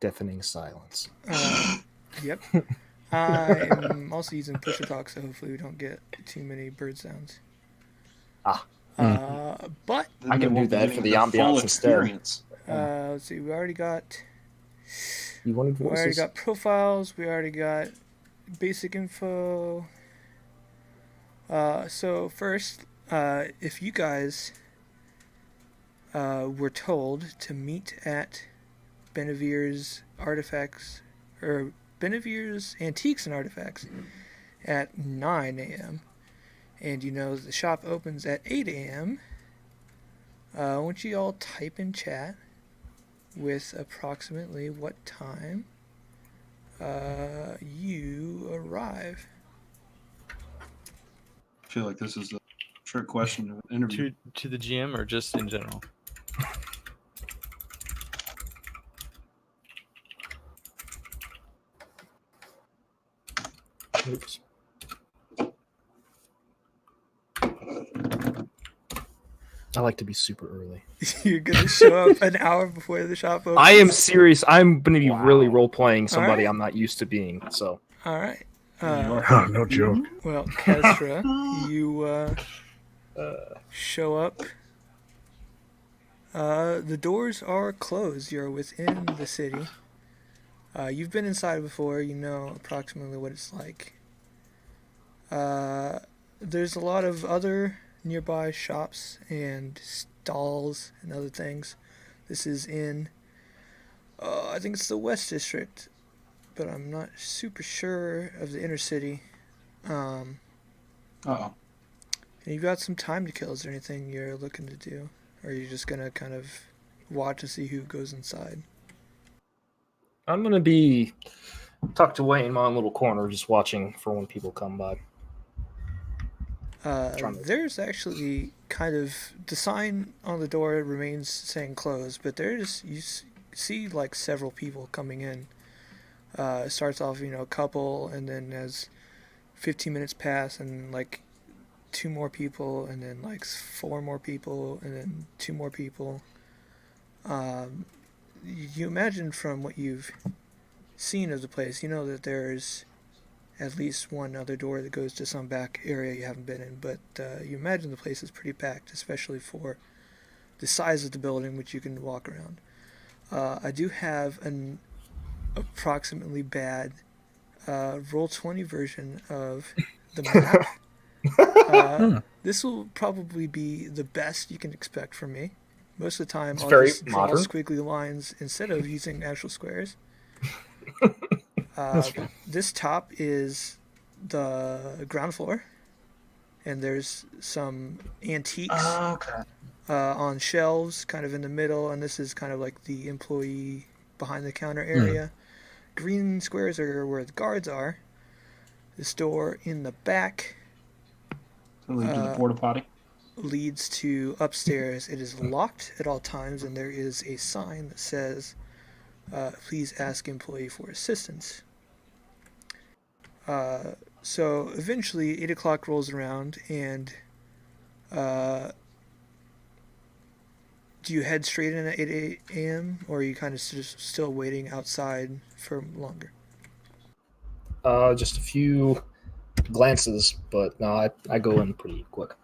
deafening silence. Yep. I'm also using push to talk, so hopefully we don't get too many bird sounds. But I can do that for the ambiance instead. let's see. We already got voices? profiles. We already got basic info. So first, if you guys were told to meet at Benevir's Artifacts, or Benevir's Antiques and Artifacts at 9 a.m., and you know the shop opens at 8 a.m., why don't you all type in chat with approximately what time you arrive? I feel like this is a trick question of an interview. To the GM or just in general? Oops. I like to be super early. You're gonna show up an hour before the shop opens? I am serious. I'm going to be really role-playing somebody I'm not used to being, so... All right. No joke. Well, Kestra, you show up. The doors are closed. You're within the city. You've been inside before. You know approximately what it's like. There's a lot of other nearby shops and stalls and other things. This is in, I think it's the West District, but I'm not super sure of the inner city. And you've got some time to kill. Is there anything you're looking to do? Or are you just going to kind of watch to see who goes inside? I'm going to be tucked away in my own little corner, just watching for when people come by. There's actually kind of the sign on the door remains saying closed, but there's you see like several people coming in. It starts off, a couple, and then as 15 minutes pass, and like 2 more people, and then like 4 more people, and then 2 more people. You imagine from what you've seen of the place, you know that there's at least one other door that goes to some back area you haven't been in, but you imagine the place is pretty packed, especially for the size of the building, which you can walk around. I do have an approximately bad Roll20 version of the map. This will probably be the best you can expect from me. Most of the time, I'll just draw squiggly lines instead of using actual squares. This top is the ground floor, and there's some antiques on shelves kind of in the middle, and this is kind of like the employee behind the counter area. Green squares are where the guards are. This door in the back leads to the porta potty. Leads to upstairs. It is locked at all times, and there is a sign that says, please ask employee for assistance. So eventually 8 o'clock rolls around, and do you head straight in at 8 a.m. or are you kind of still waiting outside for longer? Just a few glances, but no, I go in pretty quick.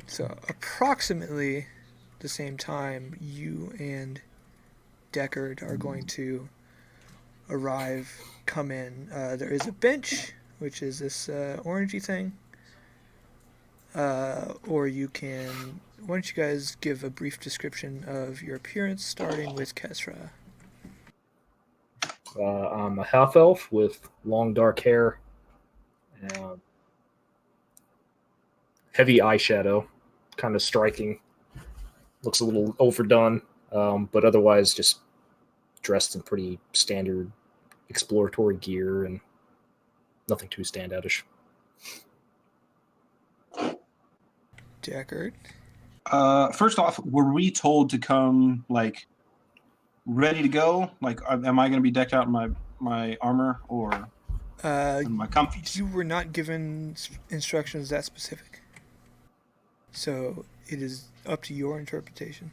So approximately the same time, you and Deckard are going to come in. There is a bench, which is this orangey thing. Or you can... Why don't you guys give a brief description of your appearance, starting with Kesra? I'm a half-elf with long dark hair, and heavy eyeshadow, kind of striking. Looks a little overdone, but otherwise just dressed in pretty standard exploratory gear and nothing too standoutish. Deckard? First off, were we told to come, like, ready to go? Like, am I going to be decked out in my armor or my comfies? You were not given instructions that specific. So it is up to your interpretation.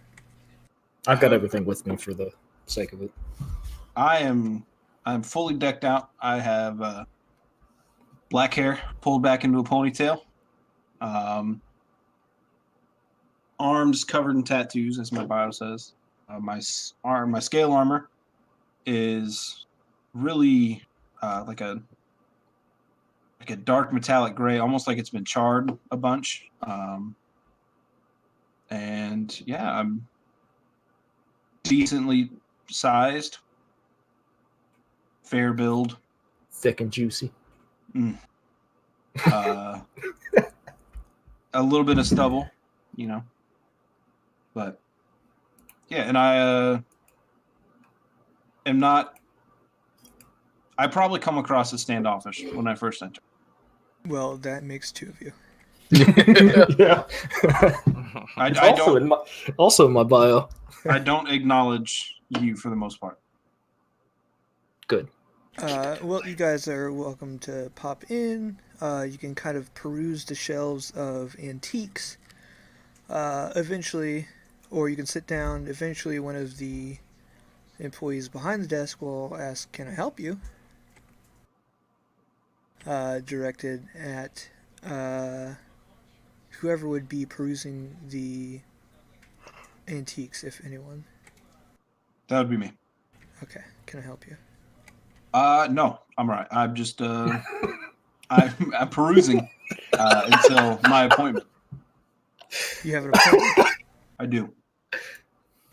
I've got everything with me for the sake of it. I'm fully decked out. I have black hair pulled back into a ponytail. Arms covered in tattoos, as my bio says. My scale armor is really like a dark metallic gray, almost like it's been charred a bunch. And yeah, I'm decently sized, fair build, thick and juicy. A little bit of stubble, but yeah, and I am not. I probably come across as standoffish when I first enter. Well, that makes two of you. Yeah. Also in my bio. I don't acknowledge you for the most part. Good. Well, you guys are welcome to pop in. You can kind of peruse the shelves of antiques. Eventually, or you can sit down. Eventually, one of the employees behind the desk will ask, "Can I help you?" Directed at whoever would be perusing the antiques, if anyone. That would be me. Okay, can I help you? No, I'm all right. I'm just I'm perusing until my appointment. You have an appointment? I do.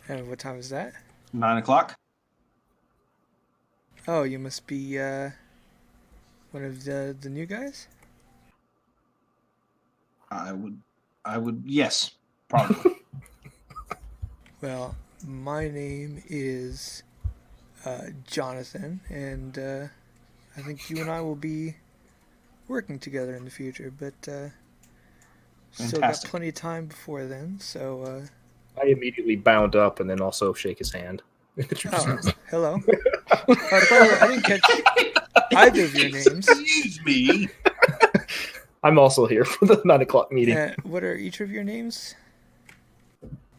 And what time is that? 9 o'clock. Oh, you must be one of the new guys? I would yes, probably. Well, my name is Jonathan, and I think you and I will be working together in the future, but still got plenty of time before then, so... I immediately bound up and then also shake his hand. Oh, hello. I didn't catch either of your names. Excuse me. I'm also here for the 9 o'clock meeting. What are each of your names?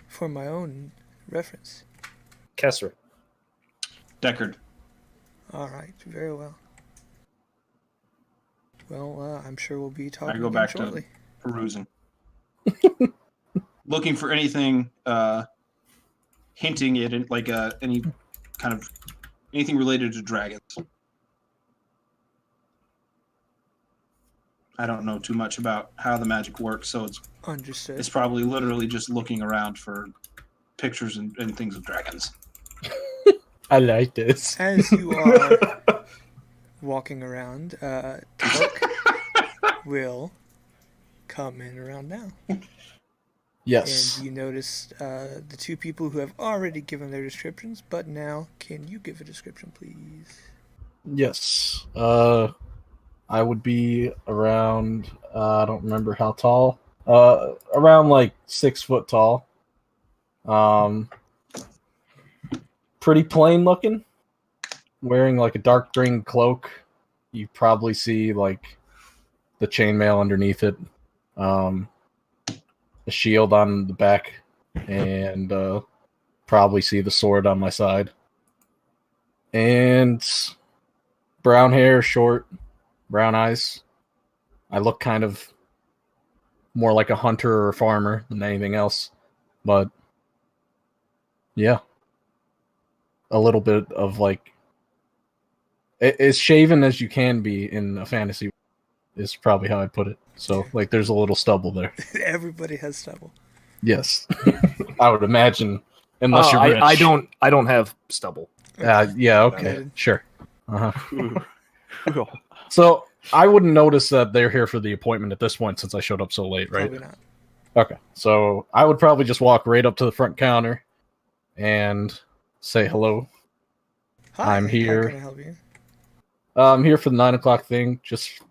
For my own reference. Kessler. Deckard. All right, very well. Well, I'm sure we'll be talking I go back shortly. To perusing. Looking for anything hinting at it, like any kind of anything related to dragons. I don't know too much about how the magic works, so it's understood. It's probably literally just looking around for pictures and things of dragons. I like this. As you are walking around, Tuck will come in around now. Yes. And you notice the two people who have already given their descriptions, but now, can you give a description, please? Yes. I would be around, I don't remember how tall, around like 6 foot tall. Pretty plain looking, wearing like a dark green cloak. You probably see like the chainmail underneath it, a shield on the back, and probably see the sword on my side. And brown hair, short, brown eyes. I look kind of more like a hunter or a farmer than anything else. But yeah. A little bit of like as shaven as you can be in a fantasy is probably how I'd put it. So like there's a little stubble there. Everybody has stubble. Yes. I would imagine unless you're rich. I don't have stubble. Yeah, okay. Sure. So I wouldn't notice that they're here for the appointment at this point since I showed up so late, right? Probably not. Okay. So I would probably just walk right up to the front counter and say hello. Hi, I'm here. How can I help you? I'm here for the 9 o'clock thing. Just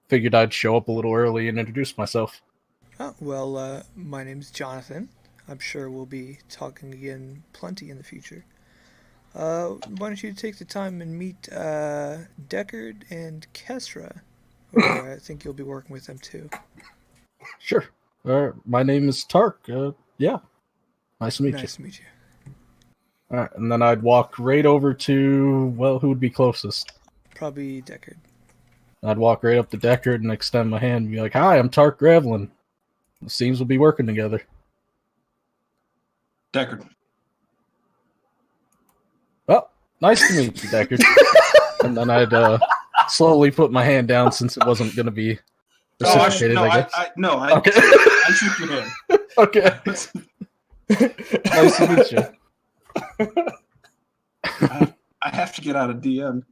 figured I'd show up a little early and introduce myself. Oh, well, my name's Jonathan. I'm sure we'll be talking again plenty in the future. Why don't you take the time and meet Deckard and Kesra? I think you'll be working with them too. Sure. My name is Tark. Yeah. Nice to meet you. Nice to meet you. All right, and then I'd walk right over to, well, who would be closest? Probably Deckard. I'd walk right up to Deckard and extend my hand and be like, "Hi, I'm Tark Gravelin. It seems we'll be working together." Deckard. Well, nice to meet you, Deckard. And then I'd slowly put my hand down since it wasn't going to be reciprocated, I guess. Okay. I shook your hand. Okay. Nice to meet you. I have to get out of DM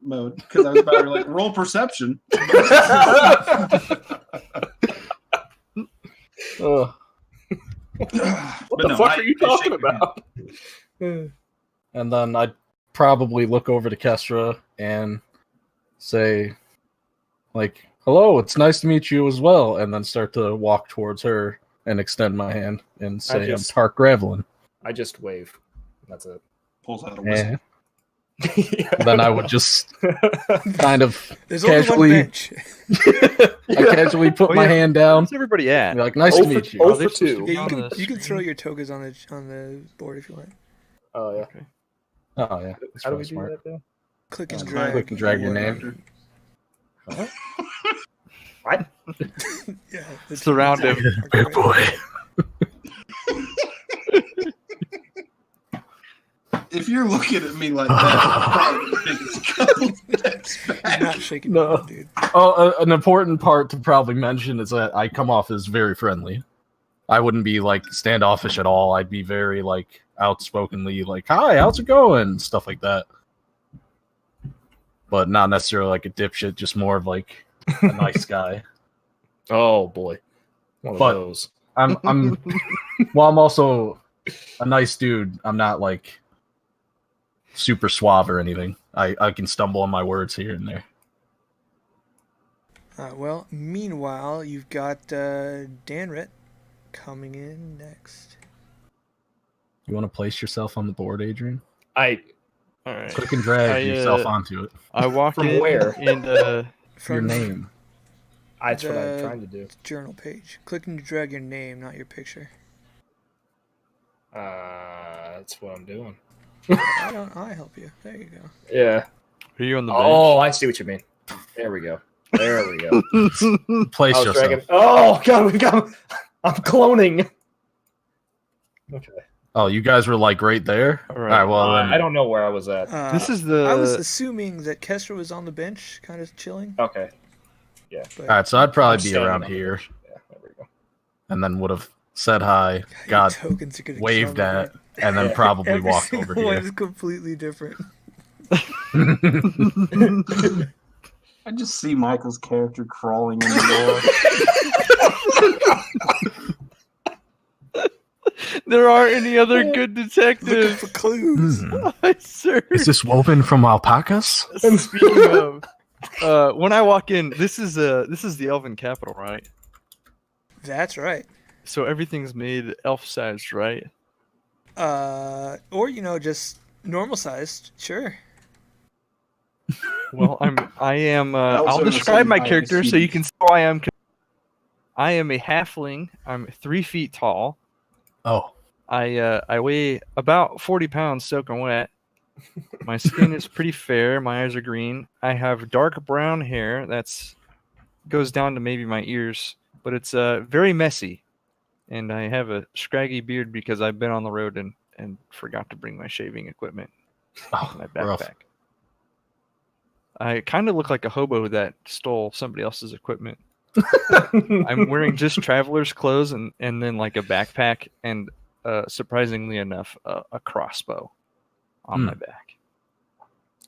mode because I was about to roll perception. What the fuck are you talking about? And then I'd probably look over to Kestra and say, "Hello, it's nice to meet you as well," and then start to walk towards her and extend my hand and say, "I'm Tark Gravelin." I just wave. That's it. Pulls out a whistle. Then I would just kind of There's casually, only one bench. I casually put my hand down. Where's everybody at? Be like, "Nice to meet you." Oh for 2. Yeah, you can throw your tokens on the board if you want. Oh yeah. Okay. Oh yeah. That's How do really we do smart. that though? Click and That's drag. Click and drag your name. What? Yeah, Surround him. Big boy. If you're looking at me like that, you probably take a couple steps He's back. not shaking No. your hand, dude. Oh, an important part to probably mention is that I come off as very friendly. I wouldn't be standoffish at all. I'd be very outspokenly "Hi, how's it going?" Stuff like that. But not necessarily a dipshit, just more of a nice guy. Oh boy. One But- of those. I'm well, I'm also a nice dude. I'm not super suave or anything. I can stumble on my words here and there. Well, meanwhile, you've got Danrit coming in next. You want to place yourself on the board, Adrian? All right. Click and drag yourself onto it. I walk From in where? and Your From name. That's what I'm the trying to do. journal page. Click and drag your name, not your picture. That's what I'm doing. I help you. There you go. Yeah. are you on the Oh, I see what you mean. There we go. There we go. Place I was yourself. dragging. Oh god, I'm cloning. Okay. Oh, you guys were right there? All All right. right, well, then, I don't know where I was at. This is I was the assuming that Kestra was on the bench, kind of chilling. Okay. But all right, so I'd probably be Standing around on the here bench. Yeah, there we go. and then would have said hi, your got tokens are gonna waved kill me, at, man. and then probably Every walked single over one here. is completely different. I just see Michael's character crawling in the door. there aren't any other good Looking detectives. for clues. I sir. Is this woven from alpacas? Speaking of, when I walk in, this is the Elven capital, right? That's right. So everything's made elf sized, right? Or just normal sized. Sure. Well, I am. Elves I'll are the describe same my height as character so you humans. can see who I am. I am a halfling. I'm 3 feet tall. Oh, I weigh about 40 pounds soaking wet. My skin is pretty fair. My eyes are green. I have dark brown hair that's goes down to maybe my ears, but it's very messy. And I have a scraggy beard because I've been on the road and forgot to bring my shaving equipment in my rough. backpack. I kind of look like a hobo that stole somebody else's equipment. I'm wearing just traveler's clothes and then a backpack and surprisingly enough a crossbow on my back.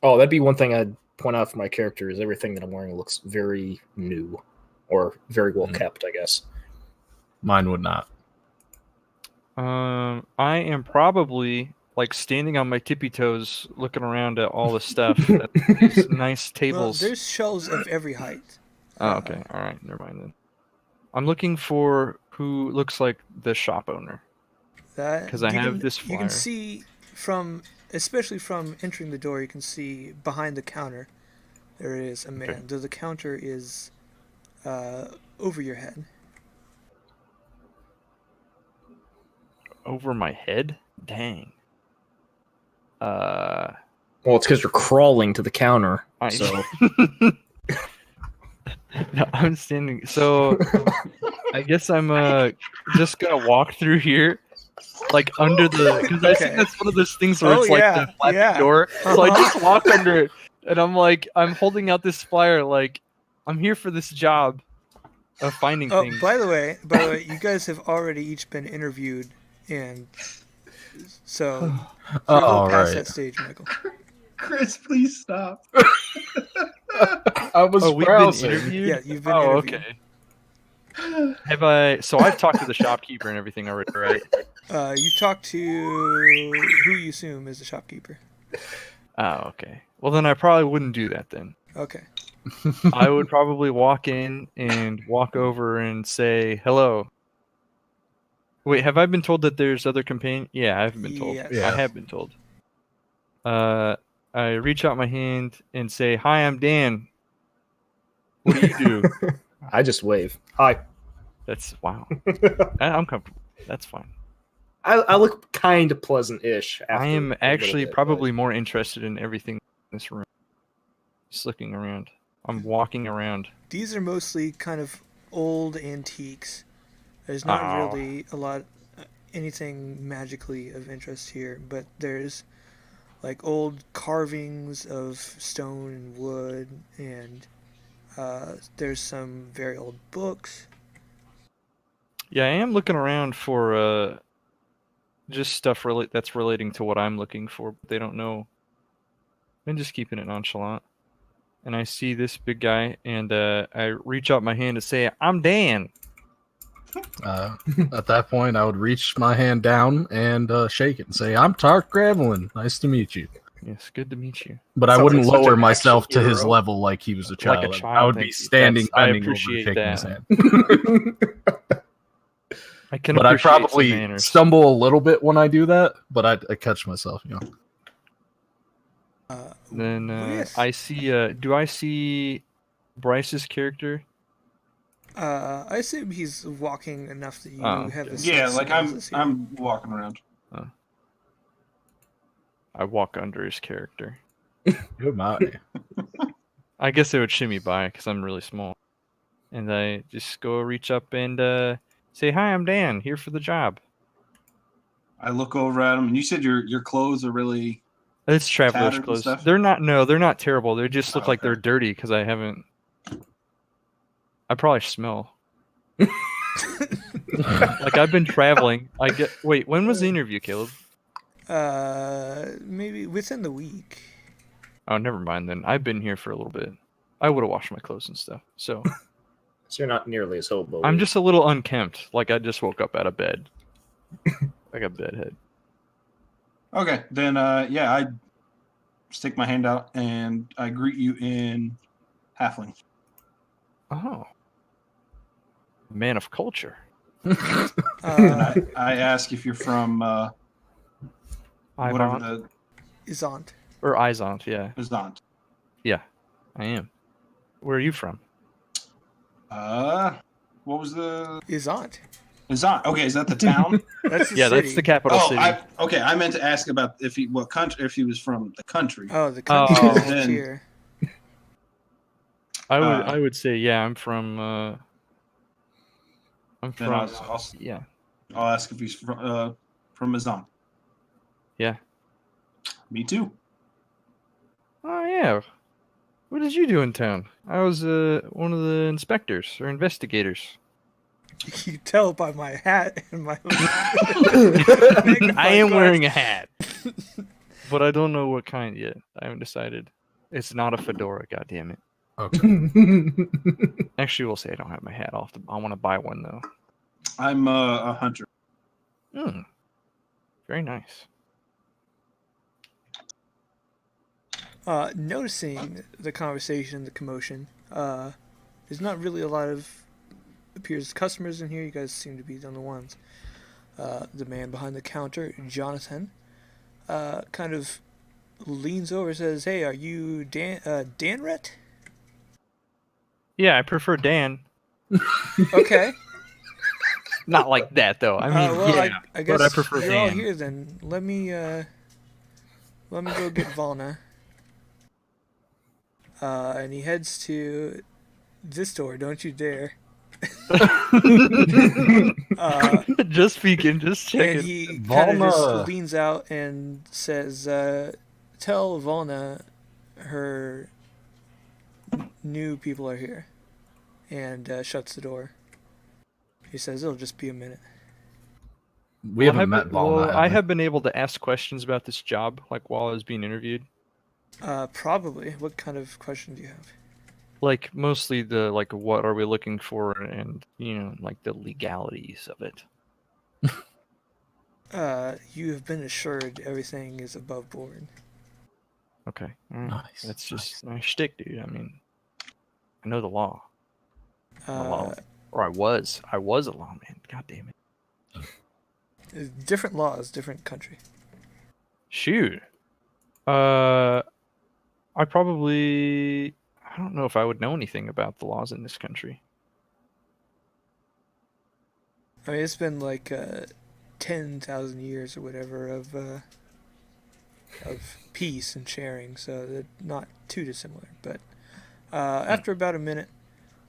Oh, that'd be one thing I'd point out for my character is everything that I'm wearing looks very new or very well kept, I guess. Mine would not. I am probably standing on my tippy toes looking around at all the stuff at these nice Well, tables. there's shelves of every height. Oh, okay. All right. Never mind then. I'm looking for who looks like the shop owner. That 'Cause I you have can- this You can flyer. see especially from entering the door, you can see behind the counter there is a man. Okay. Though the counter is over your head. Over my head? Dang. Well, it's because you're crawling to the counter. So no, I'm standing. So I guess I'm just gonna walk through here, like under the, because I think that's one of those things where it's like the flappy door. So I just walk under it, and I'm like, I'm holding out this flyer, like I'm here for this job of finding things. By the way, you guys have already each been interviewed, and so we'll pass that stage, Michael. Chris, please stop. I was browsing. Been interviewed? Yeah, you've been interviewed. Okay. Have I? So I've talked to the shopkeeper and everything already, right? You've talked to who you assume is the shopkeeper. Oh, okay. Well, then I probably wouldn't do that then. Okay. I would probably walk in and walk over and say hello. Wait, have I been told that there's other companions? Yeah, I haven't been told. Yes. I have been told. I reach out my hand and say, "Hi, I'm Dan. What do you do?" I just wave. Hi. That's wow. I'm comfortable. That's fine. I look kind of pleasant-ish. I am actually probably more interested in everything in this room. Just looking around. I'm walking around. These are mostly kind of old antiques. There's not really a lot, anything magically of interest here, but there's like old carvings of stone and wood, and there's some very old books. Yeah, I am looking around for just stuff that's relating to what I'm looking for, but they don't know. I'm just keeping it nonchalant. And I see this big guy, and I reach out my hand to say, "I'm Dan." At that point, I would reach my hand down and shake it and say, "I'm Tark Gravelin. Nice to meet you." Yes, good to meet you. But I wouldn't lower myself to his level like he was a child. Like a child, I would be standing, bending over, appreciate shaking his hand. I can, but I probably stumble a little bit when I do that. But I catch myself, you know. Then yes. I see. Do I see Bryce's character? I assume he's walking enough that you have the yeah, like I'm walking around. I walk under his character. Good my. I guess it would shimmy by because I'm really small, and I just go reach up and say, "Hi, I'm Dan. Here for the job." I look over at him, and you said your clothes are really. It's traveler's clothes. They're not terrible. They just look like they're dirty because I haven't. I probably smell. Like I've been traveling. Wait, when was the interview, Caleb? Maybe within the week. Oh, never mind then. I've been here for a little bit. I would have washed my clothes and stuff. So you're not nearly as hobo. I'm just a little unkempt. Like I just woke up out of bed. Like a bedhead. Okay, then I stick my hand out and I greet you in Halfling. Oh. Man of culture. I ask if you're from whatever the Izant. Or Izant, yeah. Izant. Yeah, I am. Where are you from? What was the Izant? Izant. Okay, is that the town? That's the yeah, city. that's the capital city. I meant to ask about if he was from the country. Oh, the country is here. I would say I'm from. Yeah. I'll ask if he's from Izant. Yeah. Me too. Oh yeah. What did you do in town? I was one of the inspectors or investigators. You can tell by my hat and my. I am wearing a hat, but I don't know what kind yet. I haven't decided. It's not a fedora. God damn it. Okay. Actually, we'll say I don't have my hat off. I want to buy one though. I'm a hunter. Very nice. Noticing the conversation, the commotion, there's not really a lot of customers in here. You guys seem to be the only ones. The man behind the counter, Jonathan, kind of leans over and says, "Hey, are you Danret?" Yeah, I prefer Dan. Okay. Not like that though. I mean, I guess but I prefer you're Dan. all here then. Let me let me go get Volna. And he heads to this door. Don't you dare. Just speaking, just checking. And he kind of just leans out and says, tell Volna her new people are here. And shuts the door. He says, it'll just be a minute. We haven't met Volna. I have been able to ask questions about this job, like while I was being interviewed. Probably. What kind of question do you have? Like mostly the like, what are we looking for, and like the legalities of it. You have been assured everything is above board. Okay. Nice. That's just my shtick, dude. I mean, I know the law. Or I was a lawman. God damn it. Different laws, different country. Shoot. I don't know if I would know anything about the laws in this country. I mean, it's been like 10,000 years or whatever of peace and sharing, so they're not too dissimilar. But after about a minute,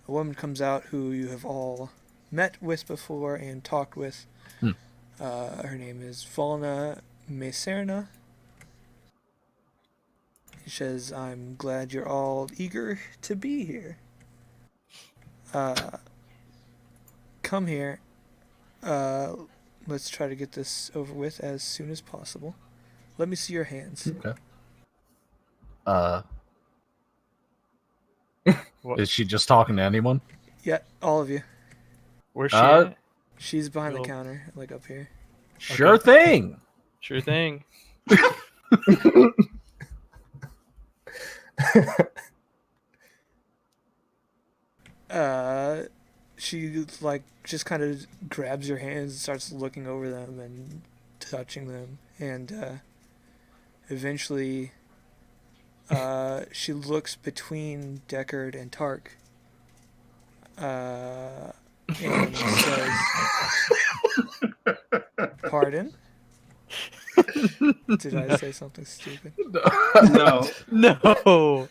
a woman comes out who you have all met with before and talked with. Her name is Volna Meserna. She says, I'm glad you're all eager to be here. Come here. Let's try to get this over with as soon as possible. Let me see your hands. Okay. Is she just talking to anyone? Yeah, all of you. Where's she at? She's behind the counter, like up here. Sure thing. Sure thing. She like just kind of grabs your hands and starts looking over them and touching them, and eventually she looks between Deckard and Tark and says, pardon? Did I say something stupid? No. No.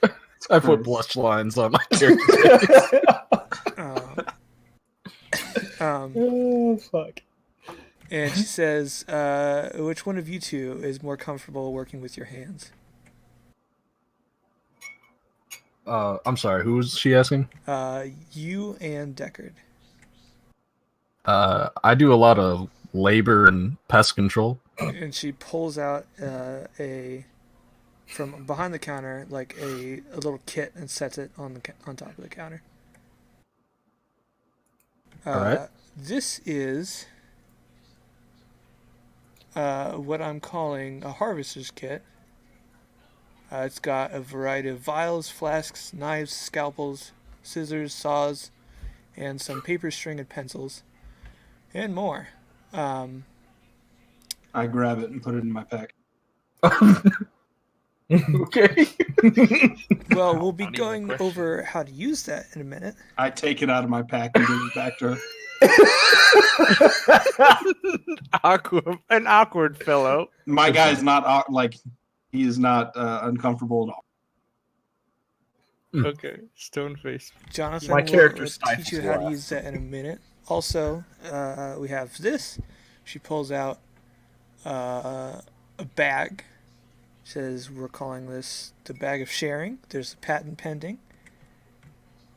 I put blush lines on my character. Oh, fuck. And she says, which one of you two is more comfortable working with your hands? I'm sorry, who was she asking? You and Deckard. I do a lot of labor and pest control. And she pulls out from behind the counter, like a little kit, and sets it on top of the counter. All right. This is what I'm calling a harvester's kit. It's got a variety of vials, flasks, knives, scalpels, scissors, saws, and some paper string and pencils, and more. I grab it and put it in my pack. Okay. Well, we'll be going over how to use that in a minute. I take it out of my pack and give it back to her. An awkward fellow. My guy's not he is not uncomfortable at all. Okay, stone face. Jonathan My character will teach you how to use that in a minute. Also, we have this. She pulls out a bag. Says we're calling this the bag of sharing. There's a patent pending.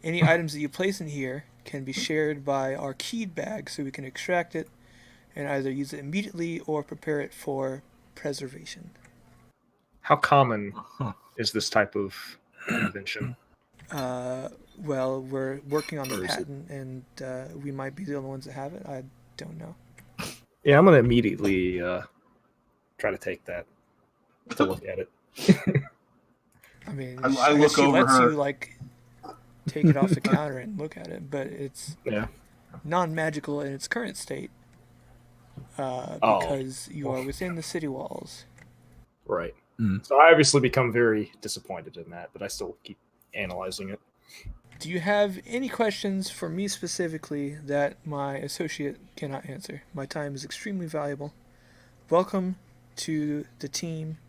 Any items that you place in here can be shared by our keyed bag, so we can extract it and either use it immediately or prepare it for preservation. How common is this type of invention? Well, we're working on the patent, and we might be the only ones that have it. I don't know. Yeah, I'm gonna immediately try to take that to look at it. I mean, I look over lets her. you like take it off the counter and look at it, but it's non-magical in its current state because you are within the city walls. Right. So I obviously become very disappointed in that, but I still keep analyzing it. Do you have any questions for me specifically that my associate cannot answer? My time is extremely valuable. Welcome to the team.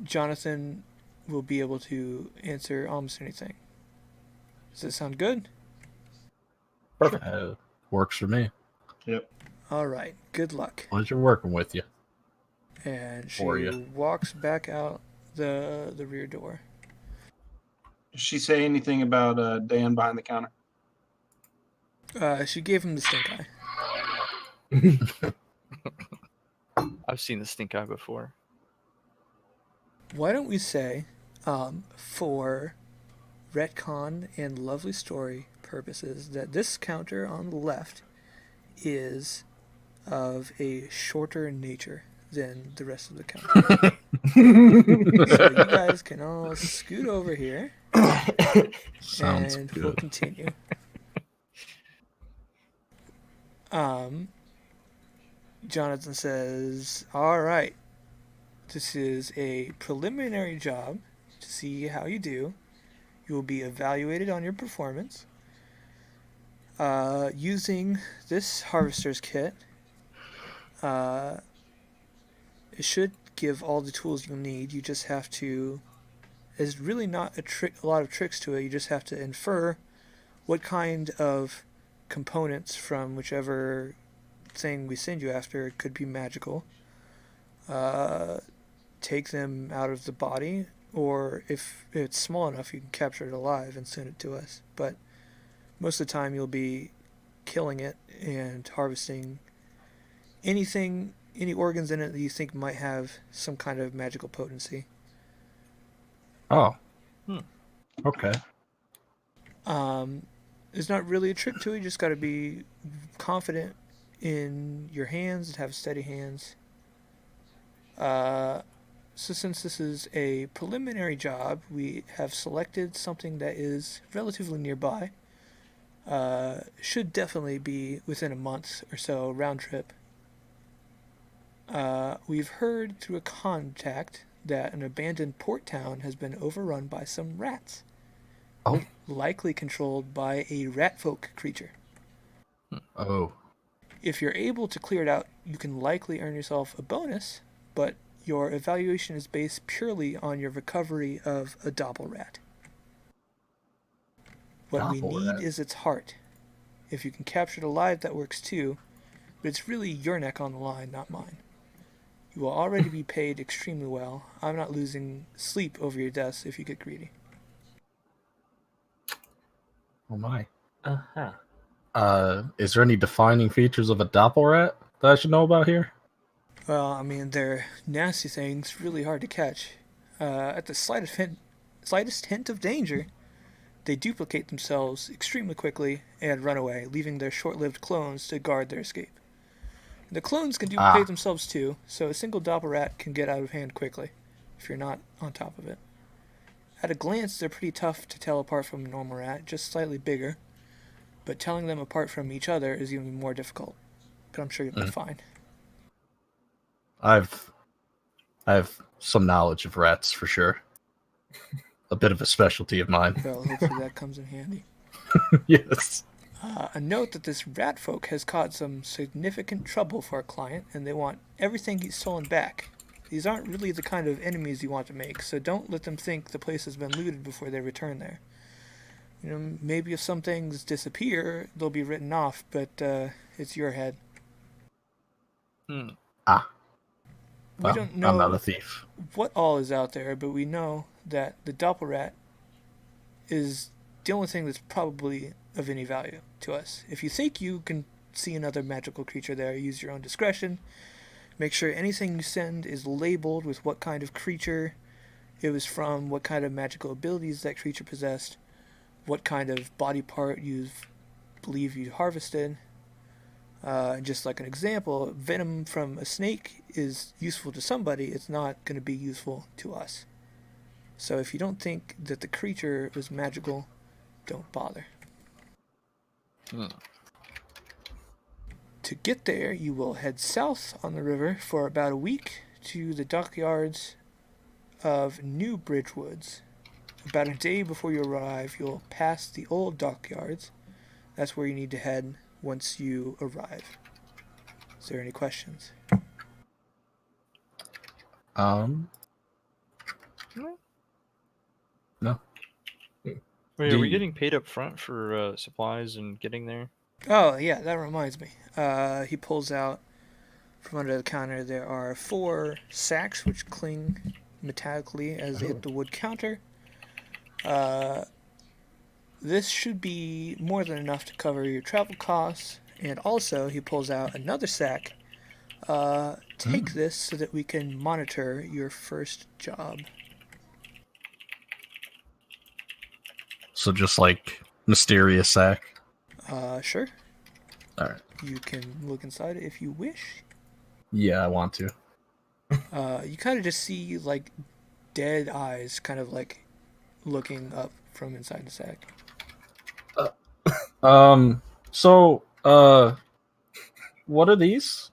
Jonathan will be able to answer almost anything. Does that sound good? Perfect. Works for me. Yep. All right. Good luck. Pleasure working with you. And she For you. walks back out the rear door. Did she say anything about Dan behind the counter? She gave him the stink eye. I've seen the stink eye before. Why don't we say, for retcon and lovely story purposes, that this counter on the left is of a shorter nature than the rest of the counter. So you guys can all scoot over here. Sounds and good. we'll continue. Jonathan says, all right, this is a preliminary job to see how you do. You will be evaluated on your performance. Using this harvester's kit, it should give all the tools you'll need. You just have to, there's really not a lot of tricks to it. You just have to infer what kind of components from whichever thing we send you after, it could be magical, take them out of the body, or if it's small enough, you can capture it alive and send it to us. But most of the time, you'll be killing it and harvesting anything, any organs in it that you think might have some kind of magical potency. Oh. Okay. There's not really a trick to it. You just got to be confident in your hands and have steady hands. So since this is a preliminary job, we have selected something that is relatively nearby. Should definitely be within a month or so round trip. We've heard through a contact that an abandoned port town has been overrun by some rats. Oh. Likely controlled by a ratfolk creature. Oh. If you're able to clear it out, you can likely earn yourself a bonus, but your evaluation is based purely on your recovery of a doppelrat. What we need is its heart. If you can capture it alive, that works too, but it's really your neck on the line, not mine. You will already be paid extremely well. I'm not losing sleep over your deaths if you get greedy. Oh my. Uh-huh. Is there any defining features of a doppelrat that I should know about here? Well, I mean, they're nasty things, really hard to catch. At the slightest hint of danger, they duplicate themselves extremely quickly and run away, leaving their short-lived clones to guard their escape. The clones can duplicate themselves too, so a single doppelrat can get out of hand quickly, if you're not on top of it. At a glance, they're pretty tough to tell apart from a normal rat, just slightly bigger, but telling them apart from each other is even more difficult. But I'm sure you'll be fine. I have some knowledge of rats for sure. A bit of a specialty of mine. Well, hopefully that comes in handy. Yes. A note that this rat folk has caused some significant trouble for our client, and they want everything he's stolen back. These aren't really the kind of enemies you want to make, so don't let them think the place has been looted before they return there. You know, maybe if some things disappear, they'll be written off, but it's your head. Well, We don't know I'm not a thief. what all is out there, but we know that the doppelrat is the only thing that's probably of any value to us. If you think you can see another magical creature there, use your own discretion. Make sure anything you send is labeled with what kind of creature it was from, what kind of magical abilities that creature possessed, what kind of body part you believe you harvested. Just like an example, venom from a snake is useful to somebody, it's not going to be useful to us. So if you don't think that the creature was magical, don't bother. To get there, you will head south on the river for about a week to the dockyards of New Bridgewoods. About a day before you arrive, you'll pass the old dockyards. That's where you need to head once you arrive. Is there any questions? No. Wait, are we getting paid up front for supplies and getting there? Oh, yeah, that reminds me. He pulls out from under the counter. There are 4 sacks which cling metallically as they hit the wood counter. This should be more than enough to cover your travel costs. And also, he pulls out another sack. Take this so that we can monitor your first job. So just like mysterious sack. Sure. All right. You can look inside it if you wish. Yeah, I want to. You kind of just see like dead eyes, kind of like looking up from inside the sack. So, what are these?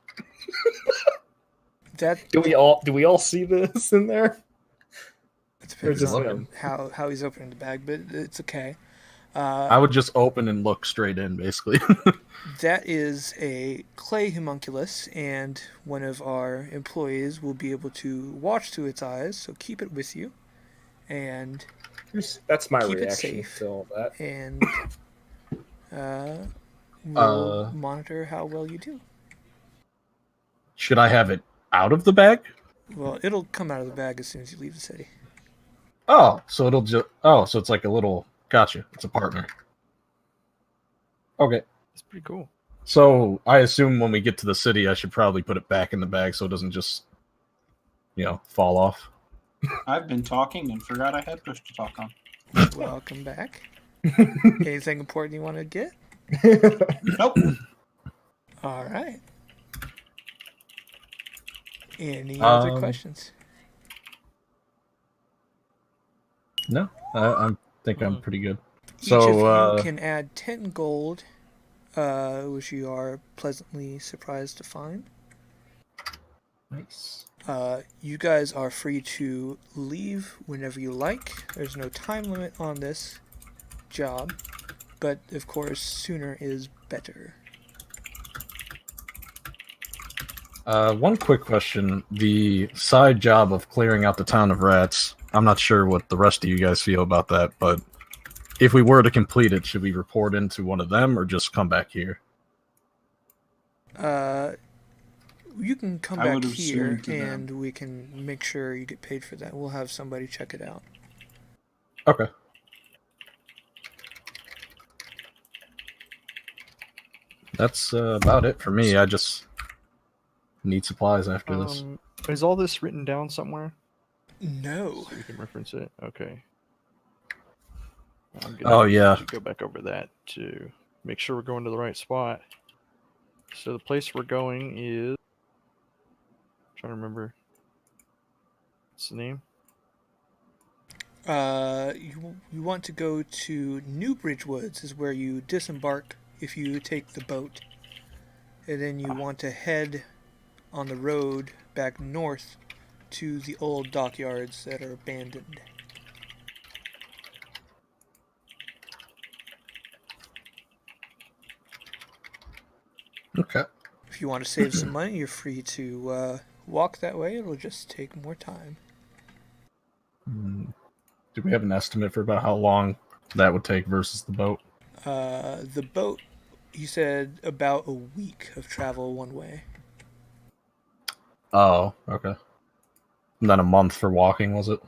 Do we all see this in there? It depends on how he's opening the bag, but it's okay. I would just open and look straight in, basically. That is a clay homunculus, and one of our employees will be able to watch through its eyes, so keep it with you. And that's my keep reaction it safe, to all that. And we'll monitor how well you do. Should I have it out of the bag? Well, it'll come out of the bag as soon as you leave the city. Oh, so it'll just... Oh, so it's like a little... Gotcha. It's a partner. Okay. That's pretty cool. So I assume when we get to the city, I should probably put it back in the bag so it doesn't just, fall off. I've been talking and forgot I had push to talk on. Welcome back. Anything important you want to get? Nope. All right. Any other questions? No, I think I'm pretty good. Each So of you can add 10 gold, which you are pleasantly surprised to find. Nice. You guys are free to leave whenever you like. There's no time limit on this job, but of course, sooner is better. One quick question. The side job of clearing out the town of rats, I'm not sure what the rest of you guys feel about that, but if we were to complete it, should we report into one of them or just come back here? You can come back here and we can make sure you get paid for that. We'll have somebody check it out. Okay. That's about it for me. I just need supplies after this. Is all this written down somewhere? No. So you can reference it? Okay. Yeah. Go back over that to make sure we're going to the right spot. So the place we're going is... I'm trying to remember. What's the name? You want to go to Newbridge Woods is where you disembark if you take the boat. And then you want to head on the road back north to the old dockyards that are abandoned. Okay. If you want to save some money, you're free to walk that way. It'll just take more time. Do we have an estimate for about how long that would take versus the boat? The boat, he said, about a week of travel one way. Oh, okay. And then a month for walking, was it?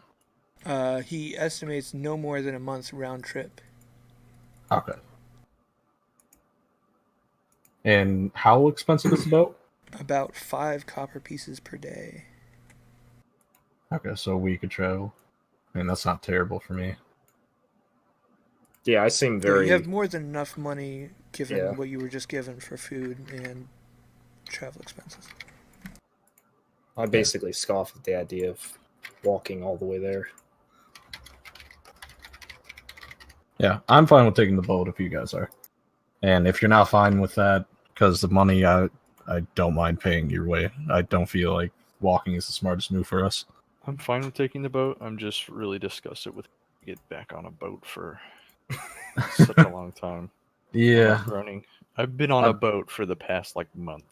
He estimates no more than a month's round trip. Okay. And how expensive is the boat? About 5 copper pieces per day. Okay, so a week of travel. I mean, that's not terrible for me. Yeah, I seem very... You have more than enough money given what you were just given for food and travel expenses. I basically scoff at the idea of walking all the way there. Yeah, I'm fine with taking the boat if you guys are. And if you're not fine with that, because the money, I don't mind paying your way. I don't feel like walking is the smartest move for us. I'm fine with taking the boat. I'm just really disgusted with get back on a boat for such a long time. Yeah. I've been on a boat for the past month.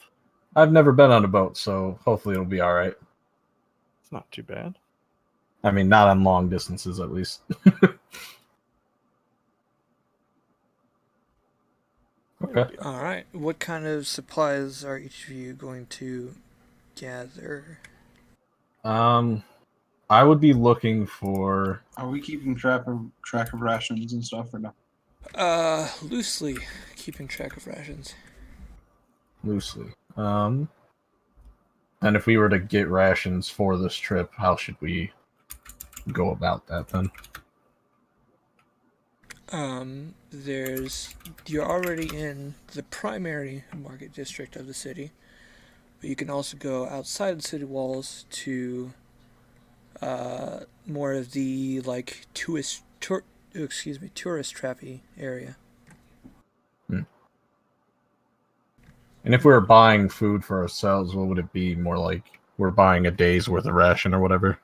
I've never been on a boat, so hopefully it'll be all right. It's not too bad. I mean, not on long distances, at least. Okay. All right. What kind of supplies are each of you going to gather? I would be looking for. Are we keeping track of rations and stuff or no? Loosely keeping track of rations. Loosely. And if we were to get rations for this trip, how should we go about that then? You're already in the primary market district of the city, but you can also go outside the city walls to more of the like tourist trappy area. And if we were buying food for ourselves, what would it be? More like we're buying a day's worth of ration or whatever?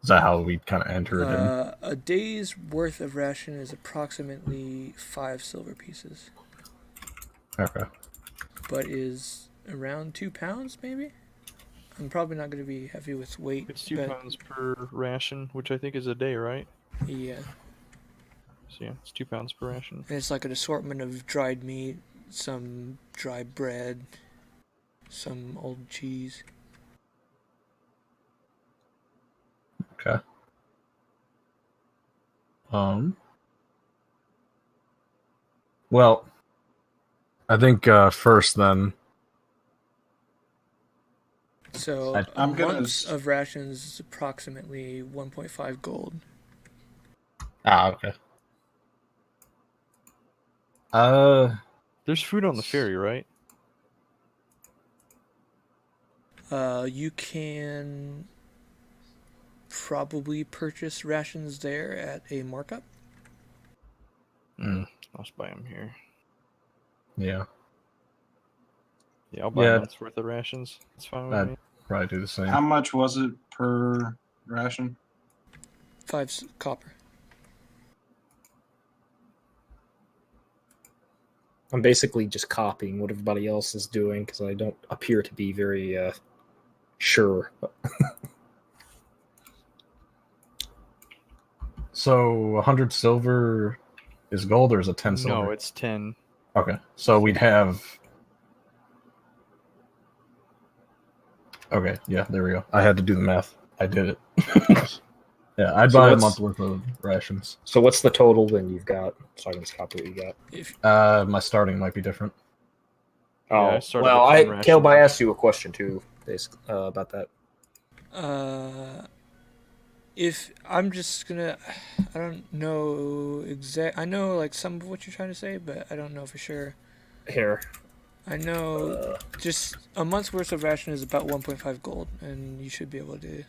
Is that how we'd kind of enter it in? A day's worth of ration is approximately 5 silver pieces. Okay. But is around 2 pounds, maybe? I'm probably not going to be heavy with weight. It's 2 pounds per ration, which I think is a day, right? Yeah. So yeah, it's 2 pounds per ration. And it's like an assortment of dried meat, some dry bread, some old cheese. Okay. Well, I think first then. So a month of rations is approximately 1.5 gold. Okay. There's food on the ferry, right? You can probably purchase rations there at a markup. I'll just buy them here. Yeah. Yeah, I'll buy a month's worth of rations. It's fine with me. Probably do the same. How much was it per ration? 5 copper. I'm basically just copying what everybody else is doing because I don't appear to be very sure. So 100 silver is gold, or is it 10 silver? No, it's 10. Okay, so we'd have. Okay, yeah, there we go. I had to do the math. I did it. Yeah, I'd buy a month's worth of rations. So what's the total then you've got? So I can just copy what you got. My starting might be different. Oh, yeah, well, Caleb, I asked you a question too, basically, about that. If I'm just gonna, I don't know I know like some of what you're trying to say, but I don't know for sure. Here. I know just a month's worth of ration is about 1.5 gold, and you should be able to.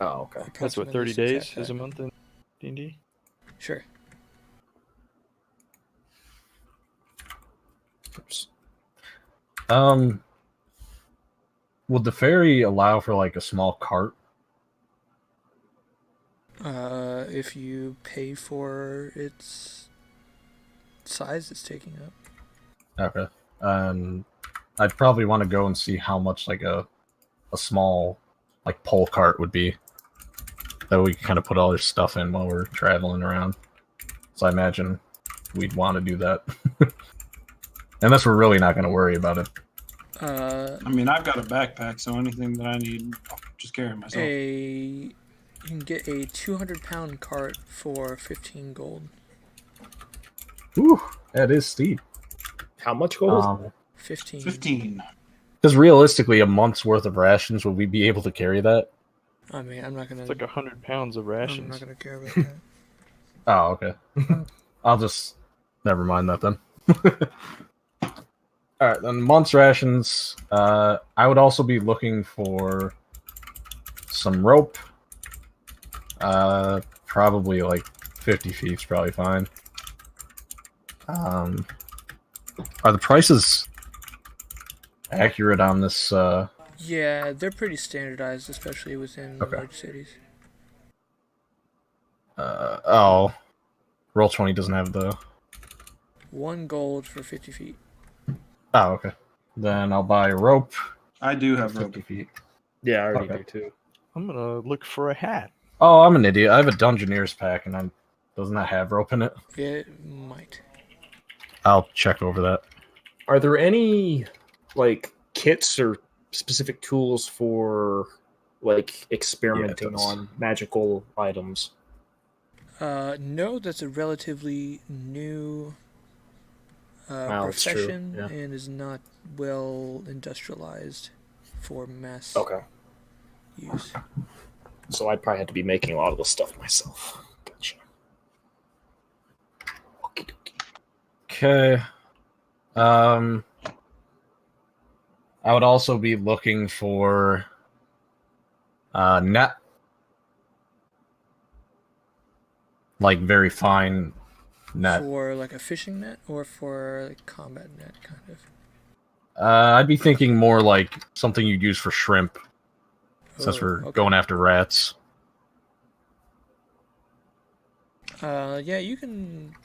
Oh, okay. That's what 30 days is a month in D&D? Sure. Oops. Would the ferry allow for like a small cart? If you pay for its size it's taking up. Okay. I'd probably want to go and see how much like a small like pole cart would be. That we can kind of put all our stuff in while we're traveling around. So I imagine we'd want to do that. Unless we're really not going to worry about it. I mean, I've got a backpack, so anything that I need, I'll just carry myself. You can get a 200-pound cart for 15 gold. Ooh, that is steep. How much gold? 15. 15. Because realistically, a month's worth of rations, would we be able to carry that? I mean, I'm not gonna. It's like 100 pounds of rations. I'm not gonna care about that. Oh, okay. I'll just never mind that then. All right, then month's rations. I would also be looking for some rope. Probably like 50 feet is probably fine. Are the prices accurate on this? Yeah, they're pretty standardized, especially within large cities. Oh, Roll20 doesn't have the 1 gold for 50 feet. Oh, okay. Then I'll buy a rope. I do have 50 rope. feet. Yeah, I already do too. I'm gonna look for a hat. Oh, I'm an idiot. I have a Dungeoneer's pack, and doesn't that have rope in it? It might. I'll check over that. Are there any like kits or specific tools for like experimenting on magical items? No, that's a relatively new profession and is not well industrialized for mass use. So I'd probably have to be making a lot of the stuff myself. Gotcha. Okay. I would also be looking for net, like very fine net. For like a fishing net or for like combat net, kind of. I'd be thinking more like something you'd use for shrimp, since we're going after rats. Yeah, you can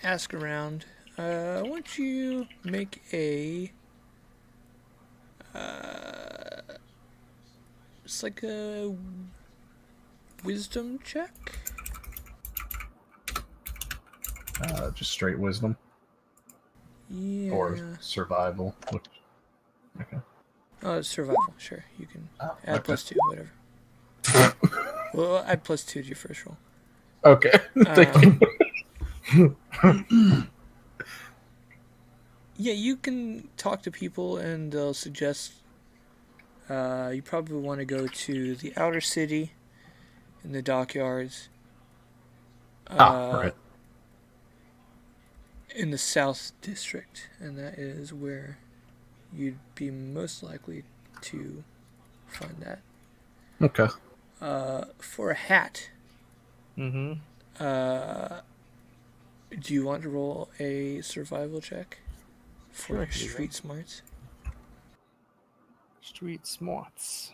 ask around. Why don't you make a it's like a wisdom check? Just straight wisdom. Yeah. Or survival. Okay. Oh, it's survival. Sure, you can add +2, whatever. Well, add +2 to your first roll. Okay. Thank you. Yeah, you can talk to people and they'll suggest you probably want to go to the outer city in the dockyards. Right. In the South District, and that is where you'd be most likely to find that. Okay. For a hat, Mm-hmm. do you want to roll a survival check for Sure, street smarts? Street smarts.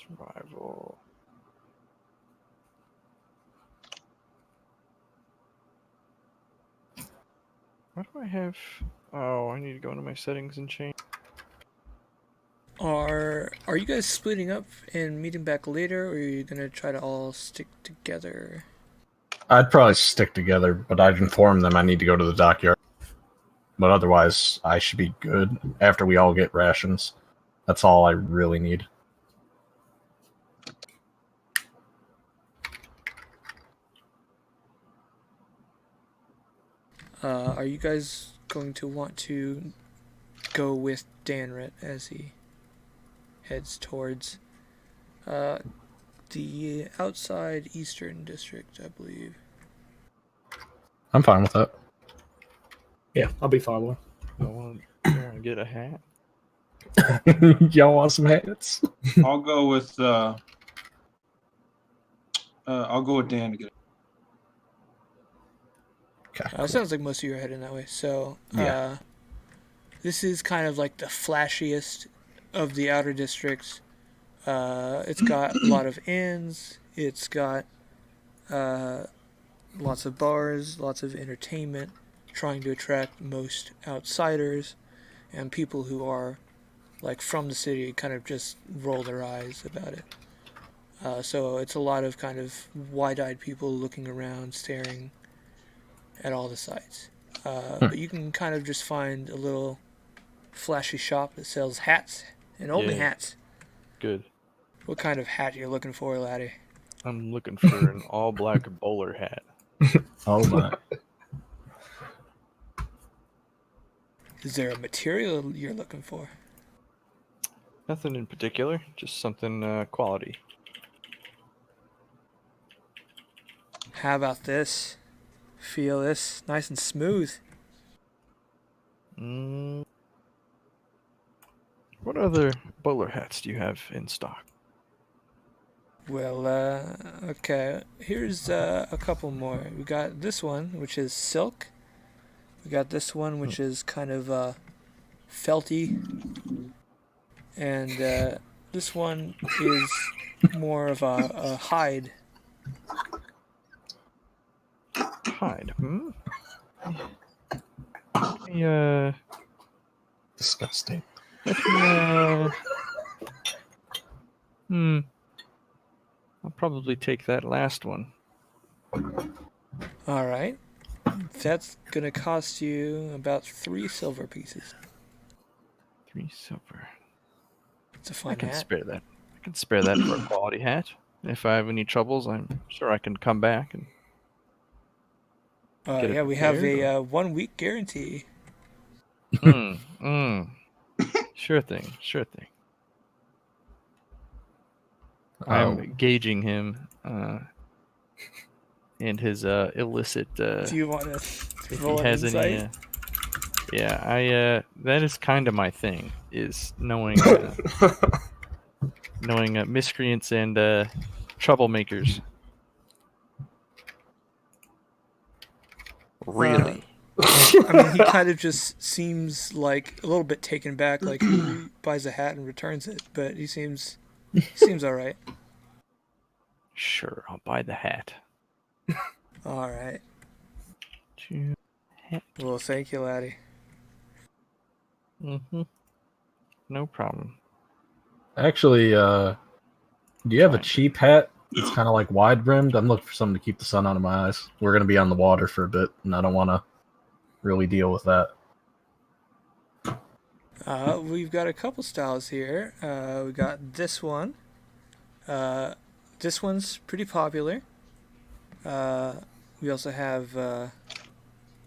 Survival. Why do I have... Oh, I need to go into my settings and change. Are you guys splitting up and meeting back later, or are you gonna try to all stick together? I'd probably stick together, but I'd inform them I need to go to the dockyard. But otherwise, I should be good after we all get rations. That's all I really need. Are you guys going to want to go with Danrit as he heads towards the outside eastern district, I believe? I'm fine with that. Yeah, I'll be following. I want to get a hat. Y'all want some hats? I'll go with Dan to get it. Okay. Sounds like most of you are heading that way. So, this is kind of like the flashiest of the outer districts. It's got a lot of inns. It's got lots of bars, lots of entertainment, trying to attract most outsiders and people who are like from the city kind of just roll their eyes about it. So it's a lot of kind of wide-eyed people looking around, staring at all the sights. But you can kind of just find a little flashy shop that sells hats and only hats. Good. What kind of hat you're looking for, laddie? I'm looking for an all-black bowler hat. Oh my. Is there a material you're looking for? Nothing in particular, just something quality. How about this? Feel this? Nice and smooth. What other bowler hats do you have in stock? Well, okay. Here's a couple more. We got this one, which is silk. We got this one, which is kind of felty. And this one is more of a hide. Hide, Yeah. Disgusting. Let me I'll probably take that last one. All right. That's going to cost you about 3 silver pieces. 3 silver. It's a fun I can hat. spare that. I can spare that for a quality hat. If I have any troubles, I'm sure I can come back and get it Yeah, we have prepared, a 1-week guarantee. Sure thing. I'm gauging him and his illicit. Do you want to if roll he an has insight? any. I that is kind of my thing, is knowing miscreants and troublemakers. Really? I mean, he kind of just seems like a little bit taken back, like who buys a hat and returns it, but he seems all right. Sure, I'll buy the hat. All right. Hat. Well, thank you, laddie. No problem. Actually, do you have a cheap hat? It's kind of like wide brimmed. I'm looking for something to keep the sun out of my eyes. We're gonna be on the water for a bit, and I don't want to really deal with that. We've got a couple styles here. We got this one. This one's pretty popular. We also have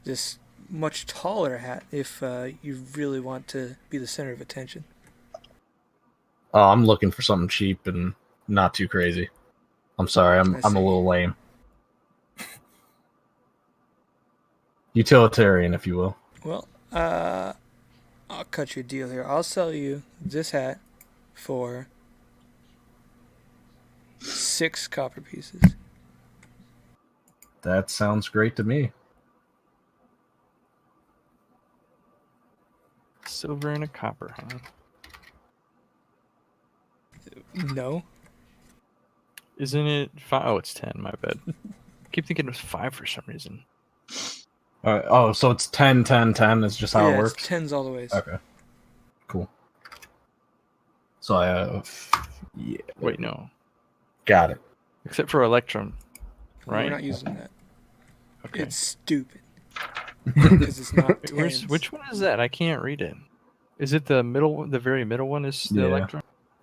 this much taller hat if you really want to be the center of attention. Oh, I'm looking for something cheap and not too crazy. I'm sorry, I'm a little lame. Utilitarian, if you will. Well, I'll cut you a deal here. I'll sell you this hat for 6 copper pieces. That sounds great to me. Silver and a copper, huh? No. Isn't it 5? Oh, it's 10. My bad. I keep thinking it was 5 for some reason. All right. Oh, so it's 10, 10, 10 is just how it works? It's 10s all the ways. Okay. Cool. So I have... Yeah. Wait, no. Got it. Except for Electrum, right? We're not using that. Okay. It's stupid. Because it's not 10s. Which one is that? I can't read it. Is it the middle? The very middle one is the Electrum?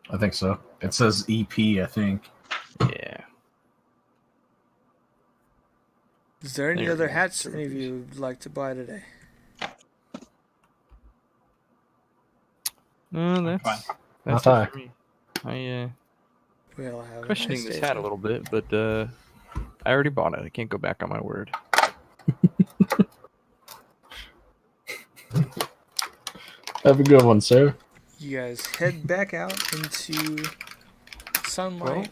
I think so. It says EP, I think. Yeah. Is there any There other we go. hats any of you would like to buy today? No, that's Not it for me. I We'll have questioning a nice this day, hat a little bit, but I already bought it. I can't go back on my word. Have a good one, sir. You guys head back out into sunlight.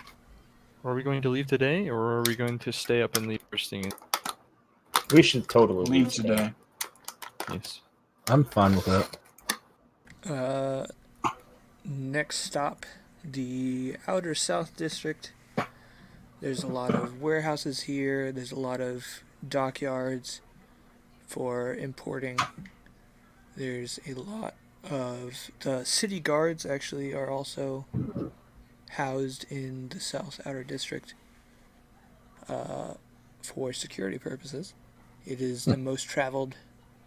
Are we going to leave today, or are we going to stay up and leave first thing? We should totally Leave today. Yes. I'm fine with Uh, that. next stop, the outer south district. There's a lot of warehouses here. There's a lot of dockyards for importing. There's a lot of the city guards actually are also housed in the south outer district for security purposes. It is the most traveled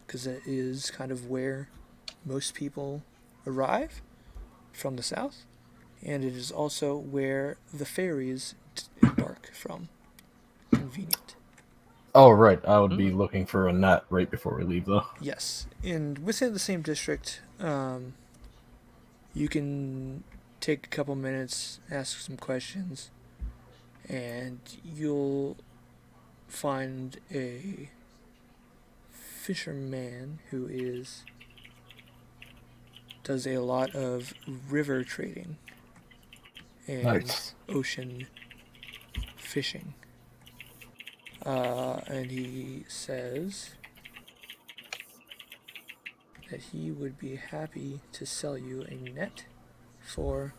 because it is kind of where most people arrive from the south, and it is also where the ferries embark from. Convenient. Oh, right. I would be looking for a net right before we leave, though. Yes, and within the same district, you can take a couple minutes, ask some questions, and you'll find a fisherman who does a lot of river trading and Nice. ocean fishing. And he says that he would be happy to sell you a net for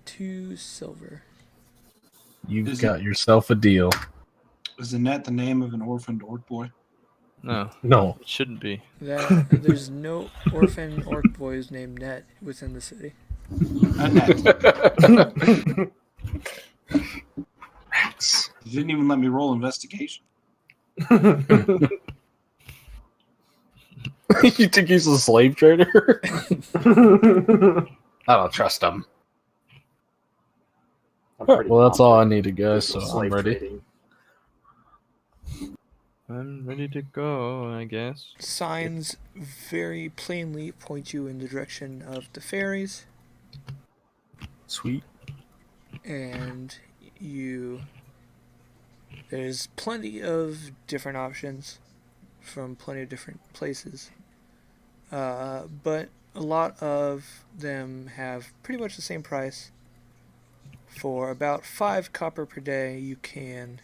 2 silver. You've got yourself a deal. Is the net the name of an orphaned orc boy? No. It shouldn't be. There's no orphan orc boys named Net within the city. Annette. Rats. You didn't even let me roll investigation. You think he's a slave trader? I don't trust him. Well, that's all I needed, guys, so I'm ready. Trading. I'm ready to go, I guess. Signs very plainly point you in the direction of the ferries. Sweet. And there's plenty of different options from plenty of different places. But a lot of them have pretty much the same price. For about 5 copper per day, you can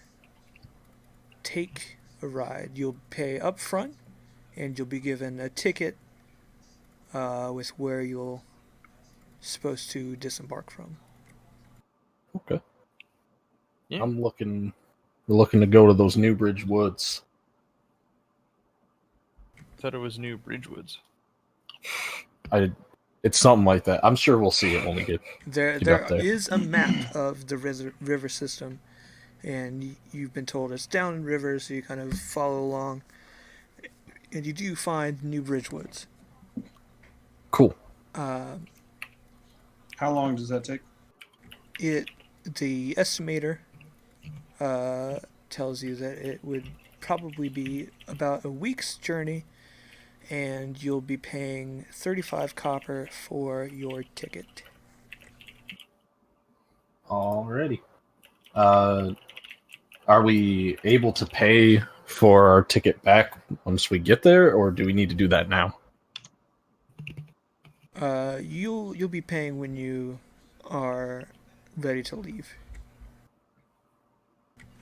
take a ride. You'll pay up front, and you'll be given a ticket with where you're supposed to disembark from. Okay. Yeah. We're looking to go to those Newbridge Woods. Thought it was New Bridgewoods. It's something like that. I'm sure we'll see it when we get There up there. is a map of the river system, and you've been told it's down river, so you kind of follow along, and you do find New Bridge Woods. Cool. How long does that take? The estimator tells you that it would probably be about a week's journey, and you'll be paying 35 copper for your ticket. Alrighty. Are we able to pay for our ticket back once we get there, or do we need to do that now? You'll be paying when you are ready to leave.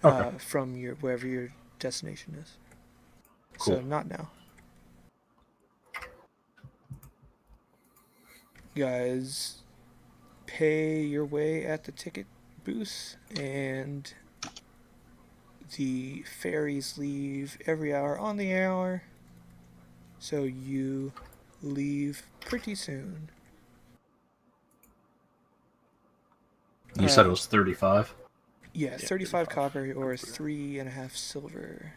Okay. From wherever your destination is. Cool. So not now. You guys pay your way at the ticket booth, and the ferries leave every hour on the hour, so you leave pretty soon. You said it was 35? Yeah, 35 copper or 3.5 silver.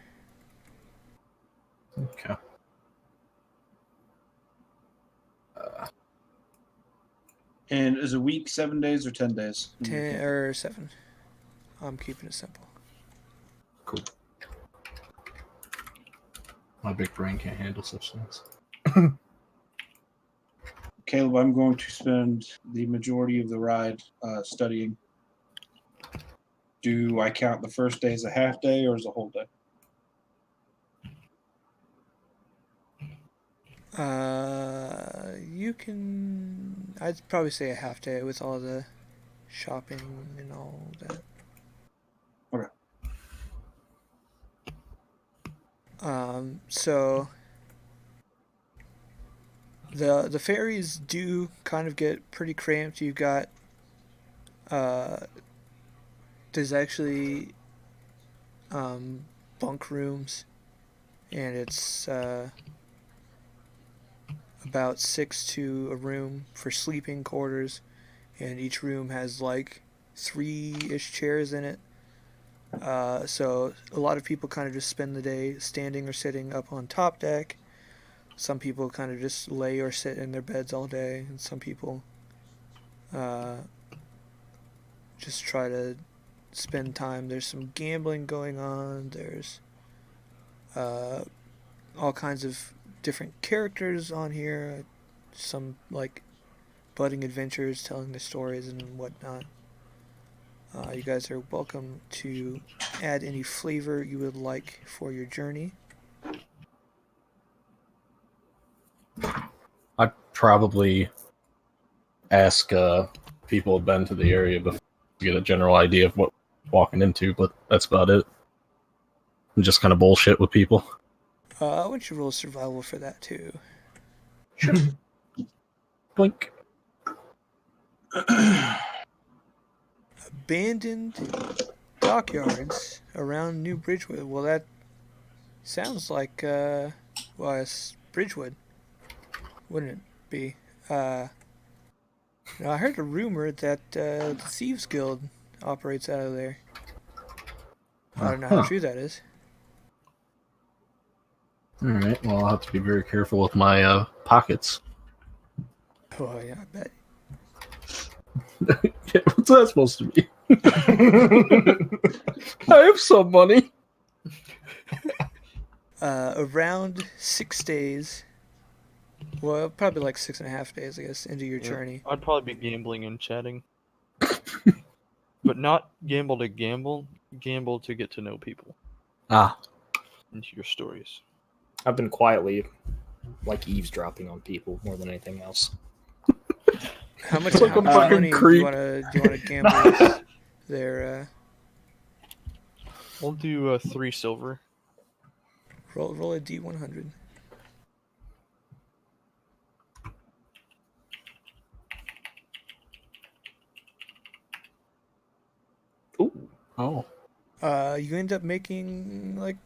Okay. And is a week 7 days or 10 days? 10 or 7. I'm keeping it simple. Cool. My big brain can't handle such things. Caleb, I'm going to spend the majority of the ride studying. Do I count the first day as a half day or as a whole day? You can... I'd probably say a half day with all the shopping and all that. Okay. So... The ferries do kind of get pretty cramped. You've got... there's actually... bunk rooms. And it's... about 6 to a room for sleeping quarters, and each room has like 3-ish chairs in it. So a lot of people kind of just spend the day standing or sitting up on top deck. Some people kind of just lay or sit in their beds all day, and some people just try to spend time. There's some gambling going on. There's all kinds of different characters on here, some like budding adventurers telling their stories and whatnot. You guys are welcome to add any flavor you would like for your journey. I'd probably ask people who've been to the area before to get a general idea of what we're walking into, but that's about it. And just kind of bullshit with people. I want you to roll survival for that too. Sure. Blink. Abandoned dockyards around New Bridgewood. Well, that sounds like, it's Bridgewood, wouldn't it be? Now, I heard a rumor that the Thieves Guild operates out of there. I don't know how true that is. All right. Well, I'll have to be very careful with my pockets. Oh, yeah, I bet. Yeah, what's that supposed to be? I have some money. Around 6 days, well, probably like 6.5 days, I guess, into your journey. I'd probably be gambling and chatting. But not gamble to gamble, gamble to get to know people. Into your stories. I've been quietly, eavesdropping on people more than anything else. How much money do you want to gamble there? We'll do 3 silver. Roll a D100. Ooh. Oh. You end up making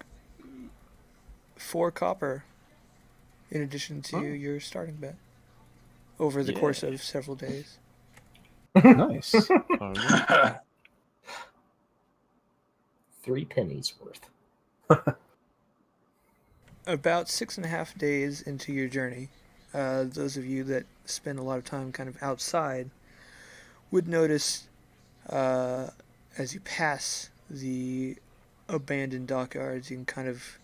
4 copper in addition to your starting bet over the course of several days. Nice. 3 pennies worth. About 6.5 days into your journey, those of you that spend a lot of time kind of outside would notice as you pass the abandoned dockyards, you can kind of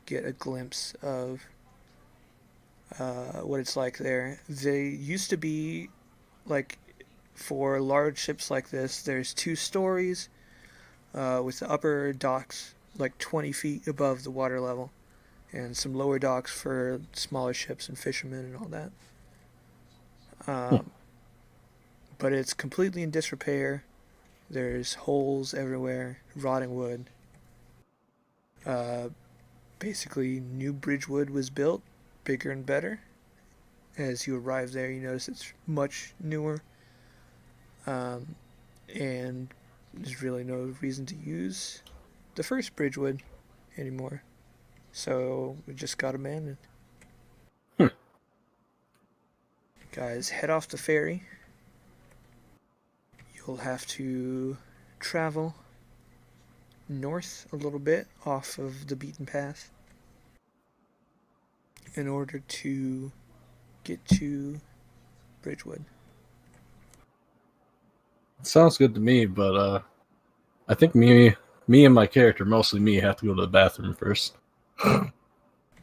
get a glimpse of what it's like there. They used to be, for large ships like this, there's 2 stories with the upper docks 20 feet above the water level, and some lower docks for smaller ships and fishermen and all that. But it's completely in disrepair. There's holes everywhere, rotting wood. Basically, new bridgewood was built, bigger and better. As you arrive there, you notice it's much newer. And there's really no reason to use the first bridgewood anymore. So it just got abandoned. Guys, head off the ferry. You'll have to travel north a little bit off of the beaten path in order to get to Bridgewood. Sounds good to me, but I think me and my character, mostly me, have to go to the bathroom first.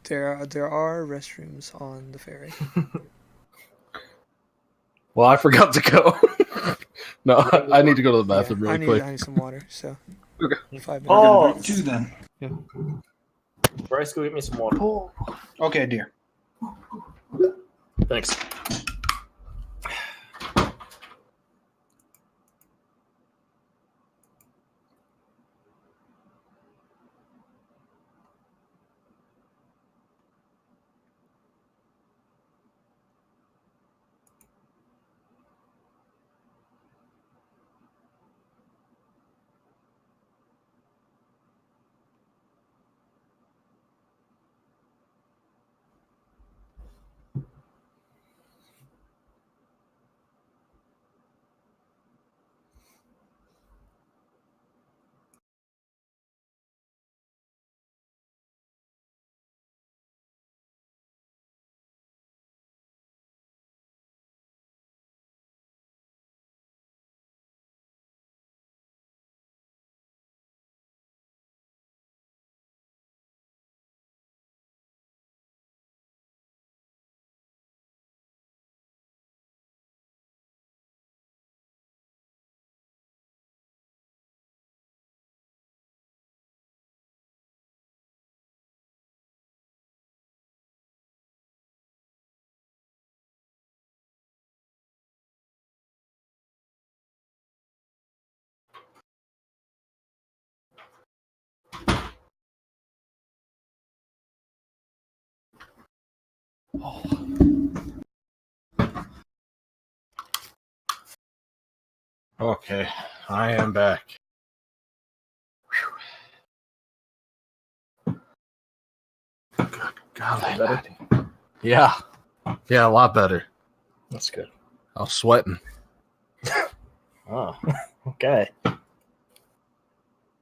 There are restrooms on the ferry. Well, I forgot to go. No, I need to go to the bathroom really quick. I need some water, so. Okay. 5 minutes. Oh, 2 then. Yeah. Bryce, go get me some water. Oh. Okay, dear. Thanks. Okay, I am back. God, Better? Yeah, a lot better. That's good. I was sweating. Oh, okay.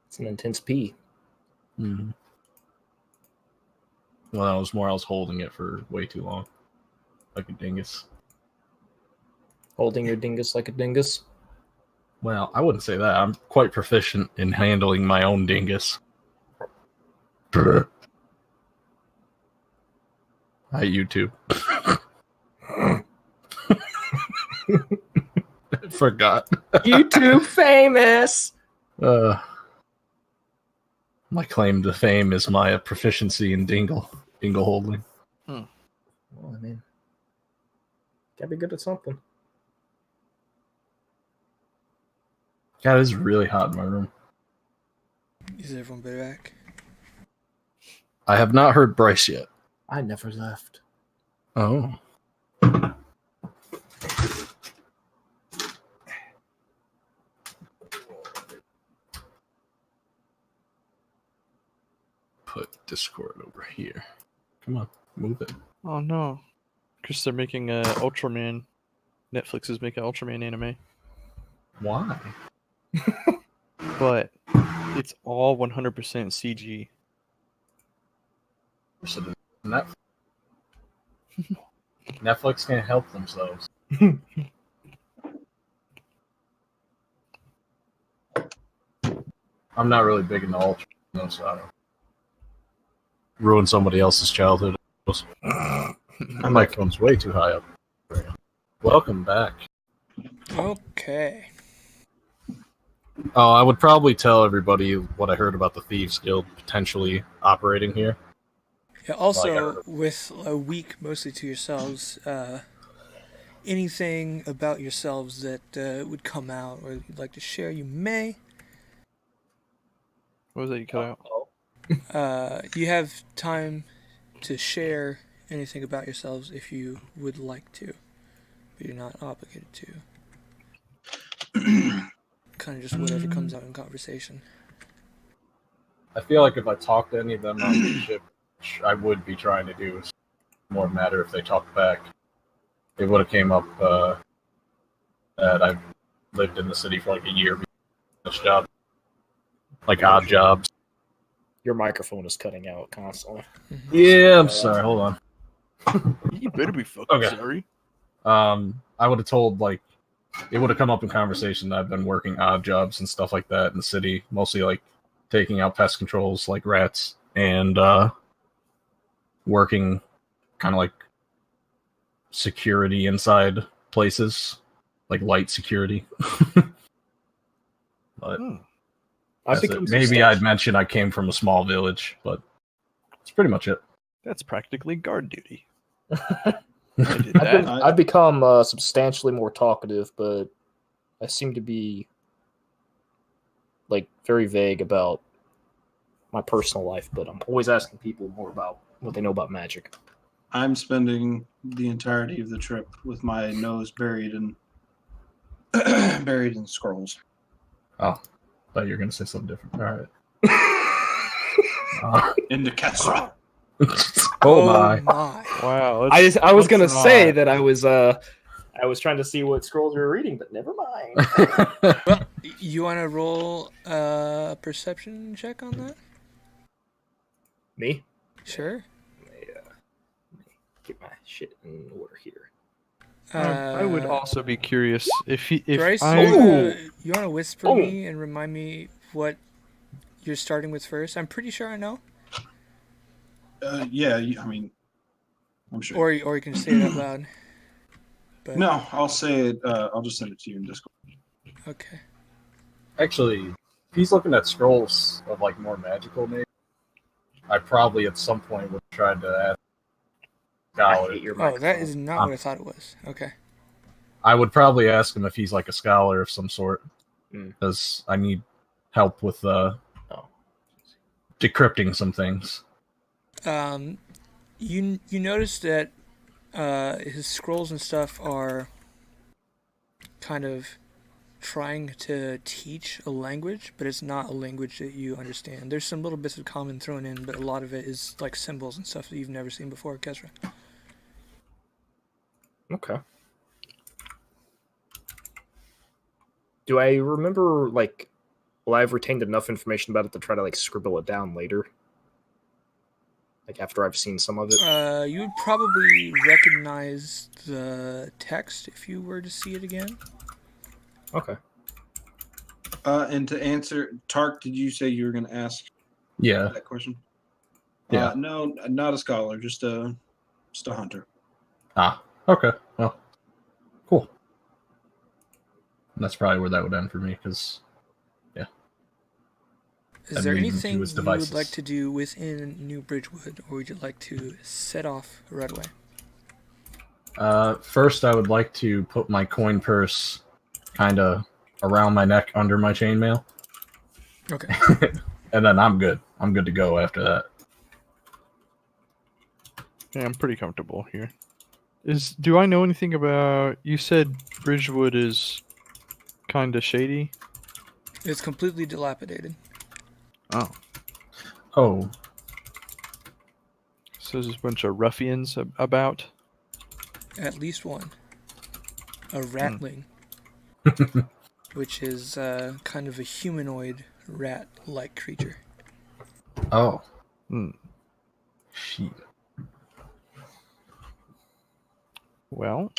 It's an intense pee. Mm-hmm. Well, that was more I was holding it for way too long. Like a dingus. Holding your dingus like a dingus? Well, I wouldn't say that. I'm quite proficient in handling my own dingus. Hi, YouTube. Forgot. YouTube famous! My claim to fame is my proficiency in dingle holding. Well, I mean, gotta be good at something. God, it's really hot in my room. Is everyone back? I have not heard Bryce yet. I never left. Oh. Put Discord over here. Come on, move it. Oh no. Because they're making a Ultraman. Netflix is making an Ultraman anime. Why? But it's all 100% CG. Netflix can't help themselves. I'm not really big into Ultra, so I don't ruin somebody else's childhood. My microphone's way too high up. Welcome back. Okay. Oh, I would probably tell everybody what I heard about the Thieves Guild potentially operating here. Yeah, also, with a week mostly to yourselves, anything about yourselves that would come out or you'd like to share, you may. What was that you cut out? You have time to share anything about yourselves if you would like to, but you're not obligated to. Kind of just whatever comes out in conversation. I feel like if I talk to any of them on the ship, which I would be trying to do, it's more a matter if they talk back. It would have came up that I've lived in the city for like a year before this job. Like odd jobs. Your microphone is cutting out constantly. Yeah, I'm sorry. Hold on. You better be fucking sorry. I would have told, like, it would have come up in conversation that I've been working odd jobs and stuff like that in the city, mostly like taking out pest controls like rats and working kind of like security inside places, like light security. But maybe I'd mention I came from a small village, but that's pretty much it. That's practically guard duty. I've become substantially more talkative, but I seem to be like very vague about my personal life, but I'm always asking people more about what they know about magic. I'm spending the entirety of the trip with my nose buried in scrolls. Oh, thought you were going to say something different. All right. In the castle. Oh my! Wow! I was gonna say that I was trying to see what scrolls we were reading, but never mind. Well, you want to roll a perception check on that? Me? Sure. Let me get my shit in order here. I would also be curious if Bryce, I... you want to whisper me and remind me what you're starting with first? I'm pretty sure I know. Yeah, I mean, I'm sure. Or you can say it out loud. But... No, I'll say it. I'll just send it to you in Discord. Okay. Actually, if he's looking at scrolls of like more magical names, I probably at some point would have tried to ask scholar. Oh, that is not what I thought it was. Okay. I would probably ask him if he's like a scholar of some sort, because I need help with decrypting some things. You notice that his scrolls and stuff are kind of trying to teach a language, but it's not a language that you understand. There's some little bits of common thrown in, but a lot of it is like symbols and stuff that you've never seen before, Kesra. Okay. Do I remember, like, will I have retained enough information about it to try to, like, scribble it down later? Like, after I've seen some of it? You would probably recognize the text if you were to see it again. Okay. And to answer, Tark, did you say you were going to ask that question? Yeah. No, not a scholar, just a hunter. Ah, okay. Well, cool. That's probably where that would end for me, because, yeah. Is there anything you would like to do within New Bridgewood, or would you like to set off right away? First, I would like to put my coin purse kind of around my neck under my chainmail. Okay. And then I'm good. I'm good to go after that. Yeah, I'm pretty comfortable here. Do I know anything about... You said Bridgewood is kind of shady? It's completely dilapidated. Oh. Oh. So there's a bunch of ruffians about? At least one. A ratling. Which is kind of a humanoid rat-like creature. Oh. Hmm. Shit. Well,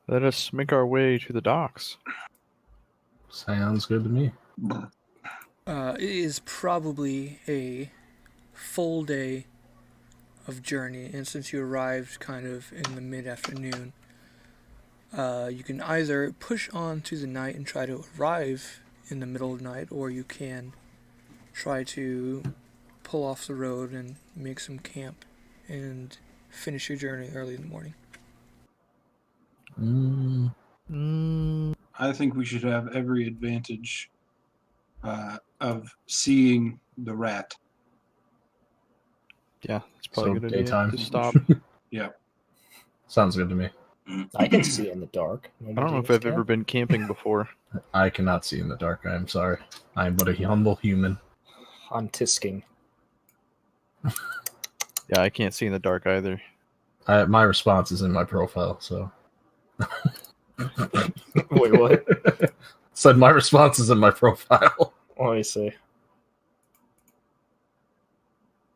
let us make our way to the docks. Sounds good to me. It is probably a full day of journey, and since you arrived kind of in the mid-afternoon, you can either push on through the night and try to arrive in the middle of the night, or you can try to pull off the road and make some camp and finish your journey early in the morning. I think we should have every advantage of seeing the rat. Yeah, it's probably a good idea daytime. to stop. Yeah. Sounds good to me. I can see in the dark. I don't know if I've ever been camping before. I cannot see in the dark. I am sorry. I am but a humble human. I'm tisking. Yeah, I can't see in the dark either. My response is in my profile, so... Wait, what? Said my response is in my profile. Let me see.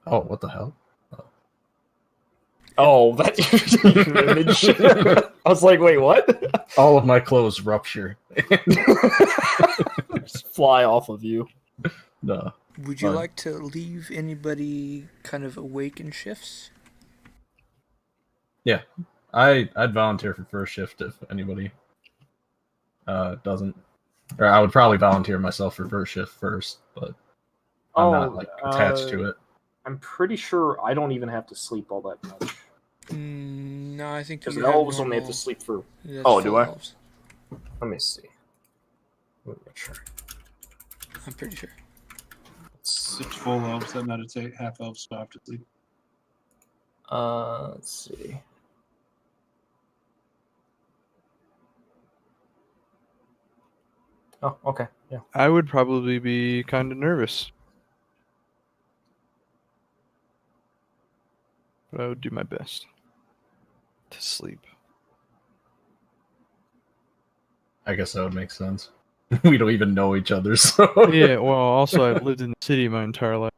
Oh, what the hell? Oh, that's your image. I was like, wait, what? All of my clothes rupture. Just fly off of you. No. Would you like to leave anybody kind of awake in shifts? Yeah. I'd volunteer for first shift if anybody doesn't. Or I would probably volunteer myself for first shift first, but I'm not attached to it. I'm pretty sure I don't even have to sleep all that much. No, I think because elves only have to sleep for. Oh, do I? Elves. Let me see. Let me make sure. I'm pretty sure. It's full elves that meditate, half elves stop to sleep. Let's see. Oh, okay. Yeah. I would probably be kind of nervous. But I would do my best to sleep. I guess that would make sense. We don't even know each other, so... Yeah, well, also I've lived in the city my entire life.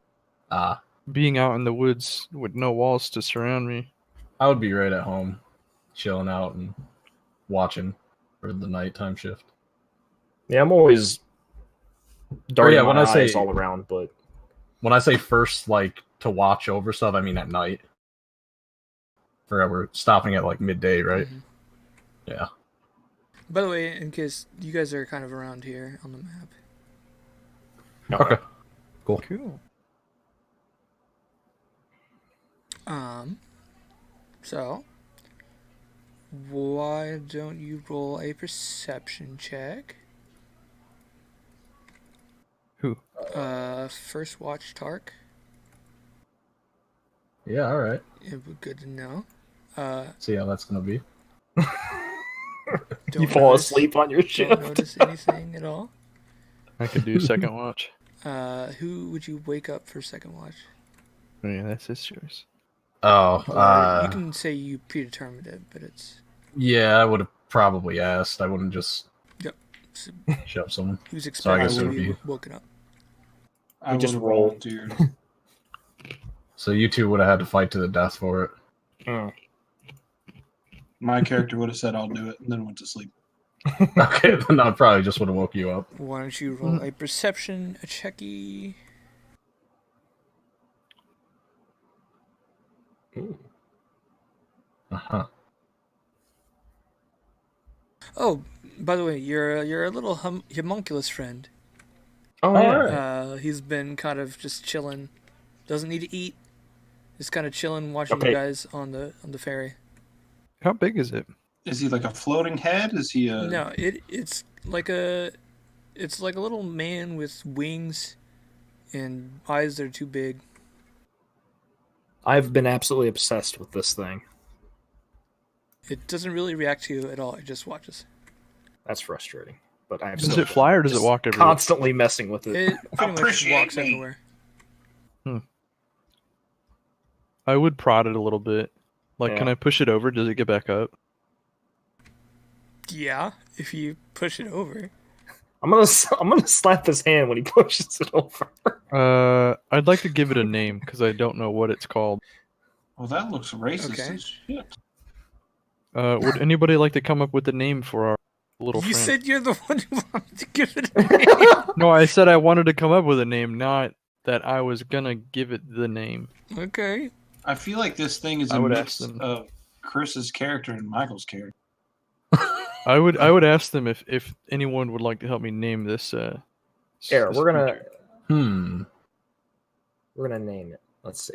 Ah. Being out in the woods with no walls to surround me. I would be right at home, chilling out and watching for the nighttime shift. Yeah, I'm always darting my eyes all around, but... When I say first, like, to watch over stuff, I mean at night. We're stopping at, like, midday, right? Mm-hmm. Yeah. By the way, in case you guys are kind of around here on the map. Okay. Cool. So, why don't you roll a perception check? Who? First watch Tark. Yeah, alright. It would be good to know. See how that's gonna be. You fall asleep on your shift. Don't notice anything at all. I could do second watch. Who would you wake up for second watch? Oh, yeah, that's his choice. Oh, you can say you predetermined it, but it's... Yeah, I would have probably asked. I wouldn't just... Yep. Shove someone. He was So I expecting guess it to would be be. woken up. I just would've roll. volunteered. So you two would have had to fight to the death for it. Hmm. My character would have said, "I'll do it," and then went to sleep. Okay, then I probably just would have woke you up. Why don't you roll a perception, a checky? Uh-huh. Oh, by the way, you're a little homunculus friend. Oh, yeah. He's been kind of just chilling. Doesn't need to eat. Just kind of chilling, watching Okay. you guys on the ferry. How big is it? Is he like a floating head? Is he a? No, it's like a little man with wings and eyes that are too big. I've been absolutely obsessed with this thing. It doesn't really react to you at all. It just watches. That's frustrating. But I've Does still it fly or does it just walk everywhere? constantly messing with it. It pretty much Appreciate walks me. everywhere. I would prod it a little bit. Like, Yeah. can I push it over? Does it get back up? Yeah, if you push it over. I'm gonna slap his hand when he pushes it over. I'd like to give it a name because I don't know what it's called. Well, that looks racist Okay. as shit. Would anybody like to come up with a name for our little You friend? said you're the one who wanted to give it a name. No, I said I wanted to come up with a name, not that I was gonna give it the name. Okay. I feel like this thing is I a would mix ask them. of Chris's character and Michael's character. I would ask them if anyone would like to help me name this. Here, this we're gonna creature. name it. Let's see.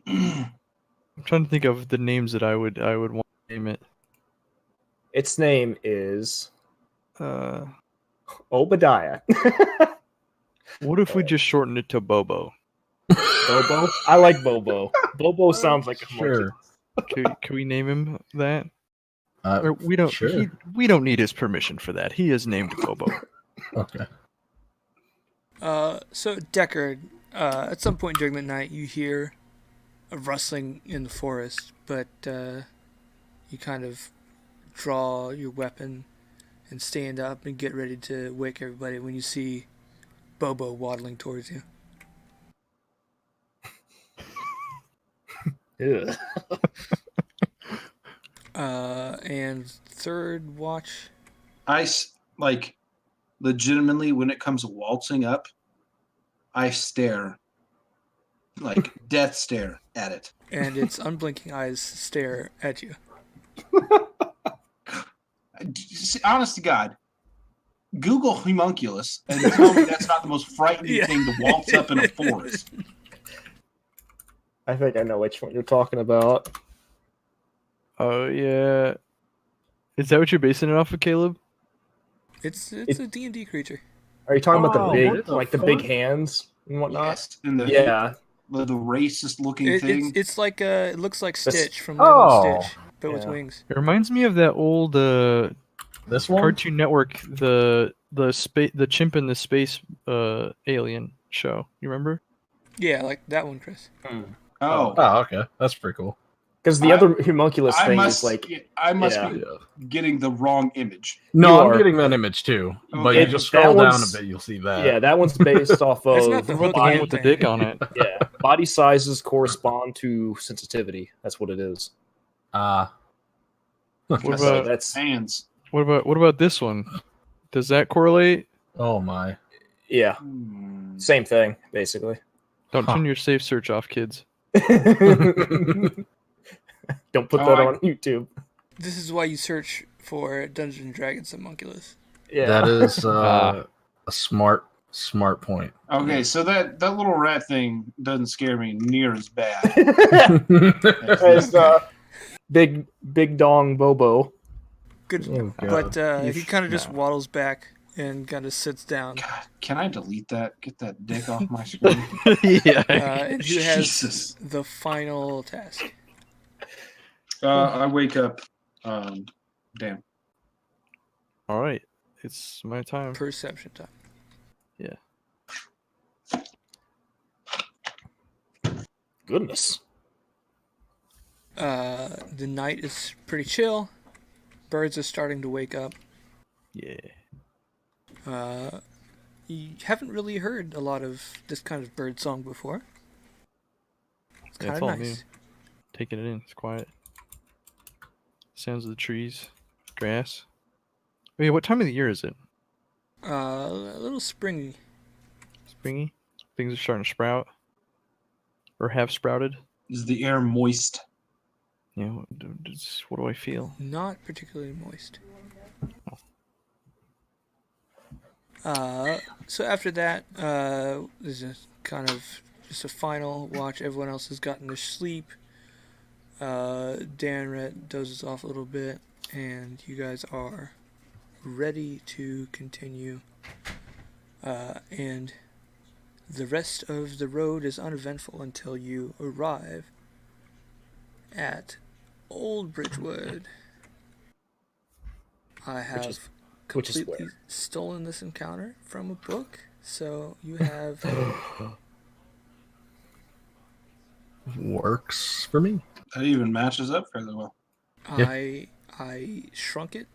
I'm trying to think of the names that I would want to name it. Its name is Uh, Obadiah. what if we just shorten it to Bobo? Bobo? I like Bobo. Bobo sounds like a Sure. Can we name him that? Uh, Or we don't. Sure. We don't need his permission for that. He is named Bobo. Okay. So Deckard, at some point during the night, you hear a rustling in the forest, but you kind of draw your weapon and stand up and get ready to wake everybody when you see Bobo waddling towards you. Ugh. And third watch. Like, legitimately, when it comes waltzing up, I stare, like death stare at it. And its unblinking eyes stare at you. Honest to God, Google homunculus and tell me that's not the most frightening Yeah. thing to waltz up in a forest. I think I know which one you're talking about. Oh yeah. Is that what you're basing it off of, Caleb? It's a D&D creature. Are you talking about Oh, the big, what the like the fuck? big hands and whatnot? Yes, and the racist looking thing. It's like it looks like This- Stitch from Lilo Oh. Stitch, but with Yeah. wings. It reminds me of that old This one? Cartoon Network, the chimp in the space alien show. You remember? Yeah, like that one, Chris. Oh, Oh, okay. That's pretty cool. Because the other homunculus I thing must, is like I must yeah. be getting the wrong image. No, You I'm are- getting that image too. But Okay. you just That scroll down a one's- bit, you'll see that. yeah, that one's based off It's of not the What about the Hook one with the thing. dick on it? yeah, body sizes correspond to sensitivity. That's what it is. What So about that's Hands. what about this one? Does that correlate? Oh my. yeah, Hmm. same thing basically. Don't Huh. turn your safe search off, kids. Don't put Oh, that I- on YouTube. This is why you search for Dungeons and Dragons homunculus. Yeah, That is a smart point. Okay, so that little rat thing doesn't scare me near as bad. As big dong Bobo. Good, Oh, God. but You he kind of just no. waddles back and kind of sits down. God, can I delete that? Get that dick off my screen. Yeah. And who has Jesus. the final task? I wake up. Damn. All right, it's my time. Perception time. Goodness. The night is pretty chill. Birds are starting to wake up. Yeah. You haven't really heard a lot of this kind of bird song before. It's Yeah, kind it's of all nice. new. Taking it in. It's quiet. Sounds of the trees, grass. Wait, what time of the year is it? A little springy. Springy? Things are starting to sprout. Or have sprouted. Is the air moist? You know, what do I feel? Not particularly moist. So after that, there's a kind of just a final watch. Everyone else has gotten to sleep. Dan Rhett dozes off a little bit, and you guys are ready to continue. And the rest of the road is uneventful until you arrive at Old Bridgewood. I have which is completely where? stolen this encounter from a book, so you have Works for me. That even matches up fairly well. I shrunk it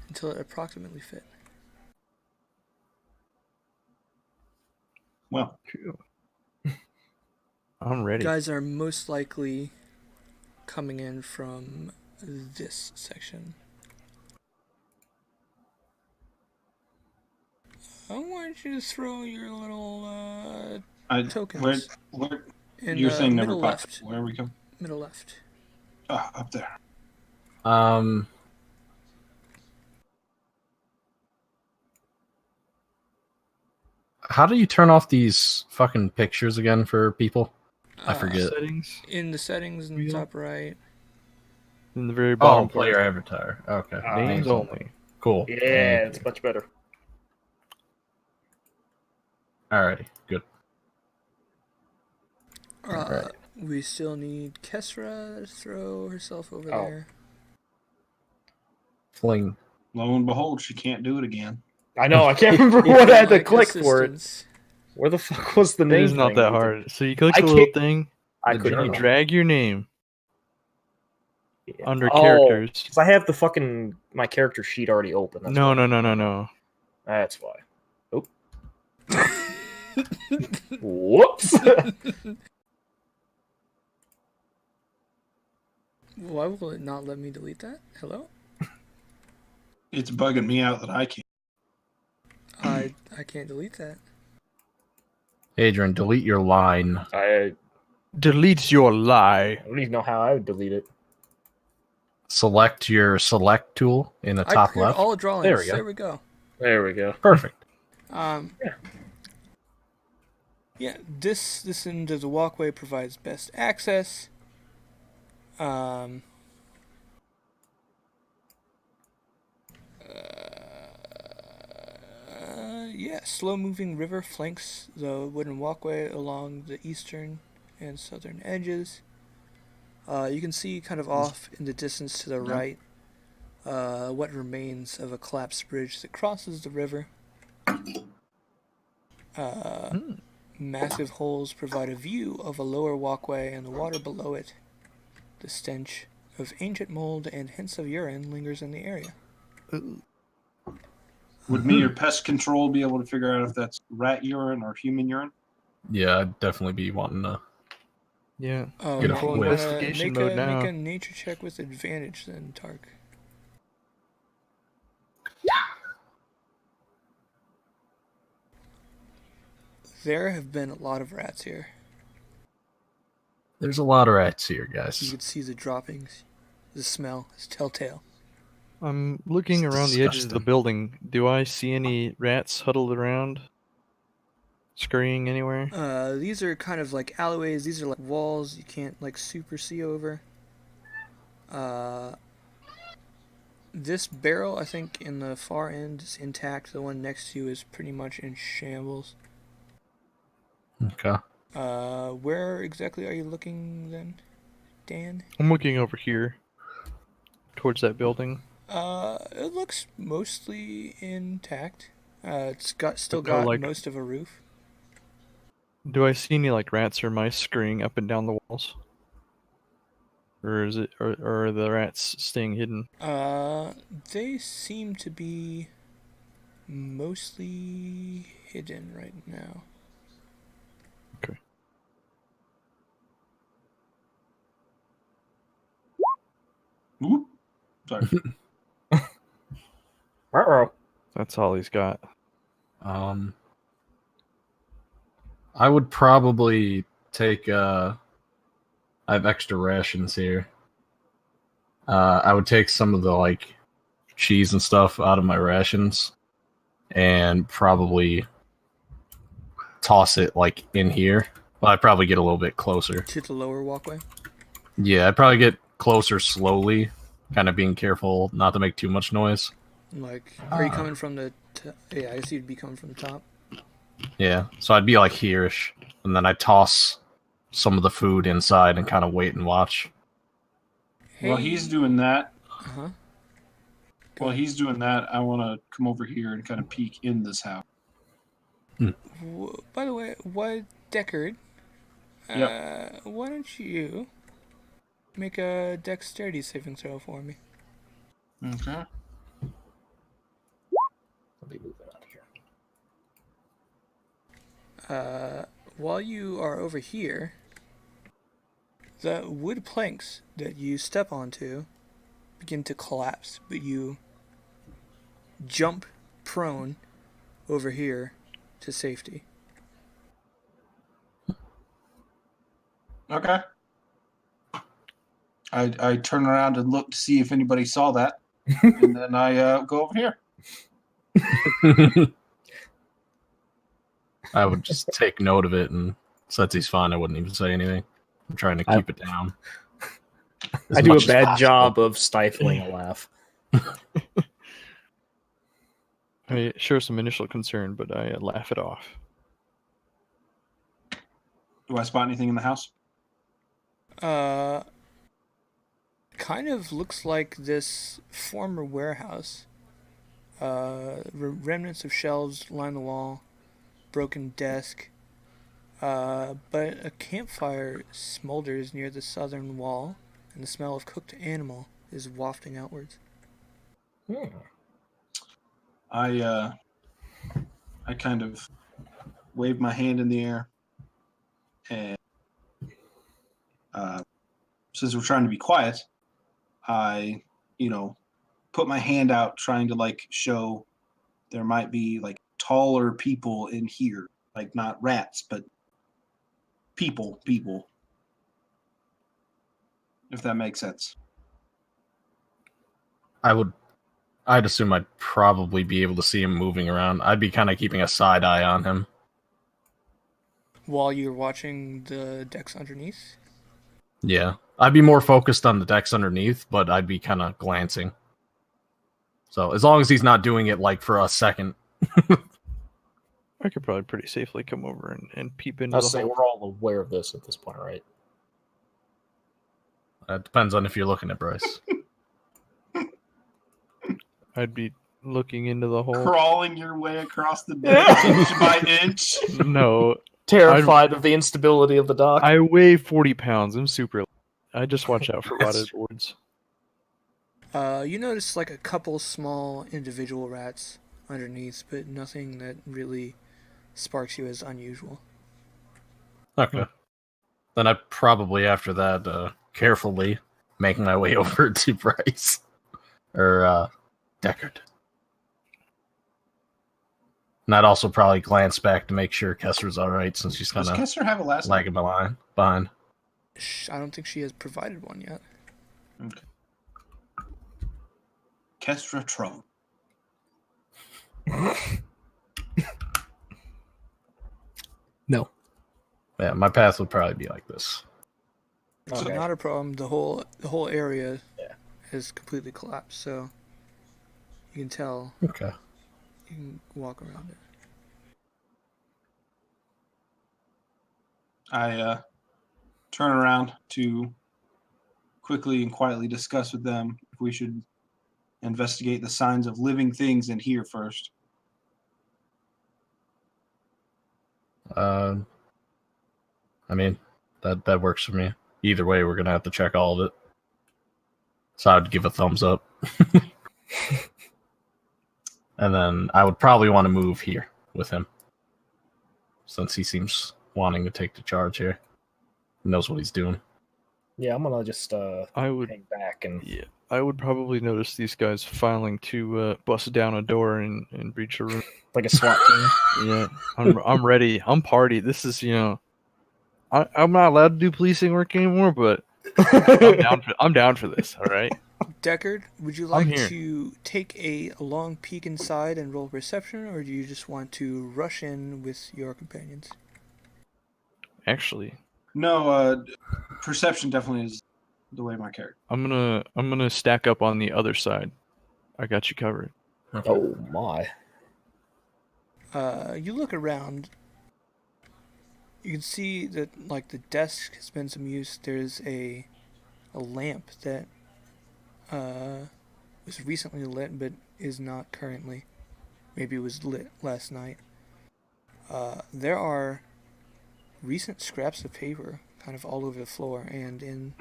until it approximately fit. Well, I'm ready. You guys are most likely coming in from this section. I want you to throw your little tokens. Where In you're saying middle never left. Where are we going? Middle left. Ah, up there. How do you turn off these fucking pictures again for people? I forget. Settings. In the settings in the top right. In the very bottom. Player avatar. Okay. Names only. Cool. Yeah, it's much better. Alrighty, good. Alright. We still need Kesra to throw herself over there. Fling. Lo and behold, she can't do it again. I know, I can't remember what I had to click for it. Where the fuck was the name? It is not that hard. So you click the little thing, I couldn't. you drag your name under characters. characters. Because I have the fucking my character sheet already open. That's No. That's why. Oh. Whoops. Why will it not let me delete that? Hello? It's bugging me out that I can't. I can't delete that. Adrian, delete your line. Delete your lie. I don't even know how I would delete it. Select your select tool in the top left. All drawings. There we go. There we go. Perfect. Yeah, this end of the walkway provides best access. Slow-moving river flanks the wooden walkway along the eastern and southern edges. You can see kind of off in the distance to the right what remains of a collapsed bridge that crosses the river. Massive holes provide a view of a lower walkway and the water below it. The stench of ancient mold and hints of urine lingers in the area. Would me or pest control be able to figure out if that's rat urine or human urine? Yeah, I'd definitely be wanting to. Yeah. Get a full whiff. investigation mode now. Make a nature check with advantage then, Tark. There have been a lot of rats here. There's a lot of rats here, guys. You can see the droppings. The smell is telltale. I'm looking around the edges of the building. Do I see any rats huddled around? Scurrying anywhere? These are kind of like alleyways. These are like walls you can't like super see over. This barrel, I think, in the far end is intact. The one next to you is pretty much in shambles. Okay. Where exactly are you looking then, Dan? I'm looking over here. Towards that building. It looks mostly intact. It's still got most of a roof. Do I see any like rats or mice scurrying up and down the walls? or is it, or are the rats staying hidden? They seem to be mostly hidden right now. Okay. Whoop. Sorry. Uh-oh. That's all he's got. I would probably take. I have extra rations here. I would take some of the like cheese and stuff out of my rations, and probably toss it like in here. Well, I'd probably get a little bit closer. To the lower walkway? Yeah, I'd probably get closer slowly, kind of being careful not to make too much noise. Like, are you coming from the... yeah, I guess you'd be coming from the top. Yeah, so I'd be like here-ish, and then I'd toss some of the food inside and kind of wait and watch. Hey. While he's doing that, Uh-huh. he's doing that, I want to come over here and kind of peek in this house. By the way, Deckard? Yep. Why don't you make a dexterity saving throw for me? Okay. Let me move it out here. While you are over here, the wood planks that you step onto begin to collapse, but you jump prone over here to safety. Okay. I turn around and look to see if anybody saw that, and then I go over here. I would just take note of it, and since he's fine, I wouldn't even say anything. I'm trying to keep it down. I do a bad job of stifling a laugh. I show some initial concern, but I laugh it off. Do I spot anything in the house? Kind of looks like this former warehouse. Remnants of shelves line the wall, broken desk, but a campfire smolders near the southern wall, and the smell of cooked animal is wafting outwards. I kind of wave my hand in the air, and since we're trying to be quiet, I, put my hand out trying to like show there might be like taller people in here, like not rats, but people, if that makes sense. I'd assume I'd probably be able to see him moving around. I'd be kind of keeping a side eye on him. While you're watching the decks underneath? Yeah. I'd be more focused on the decks underneath, but I'd be kind of glancing. So as long as he's not doing it like for a second. I could probably pretty safely come over and peep into I'll the say hole. we're all aware of this at this point, right? It depends on if you're looking at Bryce. I'd be looking into the hole. Crawling your way across the deck inch by inch. No. Terrified of the instability of the dock. I weigh 40 pounds. I'm super... I just watch out for rotted boards. You notice like a couple small individual rats underneath, but nothing that really sparks you as unusual. Okay. Then I'd probably, after that, carefully make my way over to Bryce. Or, Deckard. And I'd also probably glance back to make sure Kesser's alright, since she's kind Does of Kesser have a last name? lagging behind. I don't think she has provided one yet. Okay. Kestra Trump. No. Yeah, my path would probably be like this. It's Okay. not a problem. The whole area Yeah. has completely collapsed, so you can tell. Okay. You can walk around it. I turn around to quickly and quietly discuss with them if we should investigate the signs of living things in here first. I mean, that works for me. Either way, we're gonna have to check all of it. So I'd give a thumbs up. And then I would probably want to move here with him, since he seems wanting to take the charge here. He knows what he's doing. Yeah, I'm gonna just I would hang back and Yeah, I would probably notice these guys filing to bust down a door and breach a room. like a SWAT team. Yeah, I'm ready. I'm party. This is I'm not allowed to do policing work anymore, but I'm down for this. All right. Deckard, would you I'm like here. to take a long peek inside and roll perception, or do you just want to rush in with your companions? Actually, No, perception definitely is the way my character. I'm gonna stack up on the other side. I got you covered. Oh my! You look around. You can see that like the desk has been some use. There's a lamp that was recently lit but is not currently. Maybe it was lit last night. There are recent scraps of paper kind of all over the floor, and in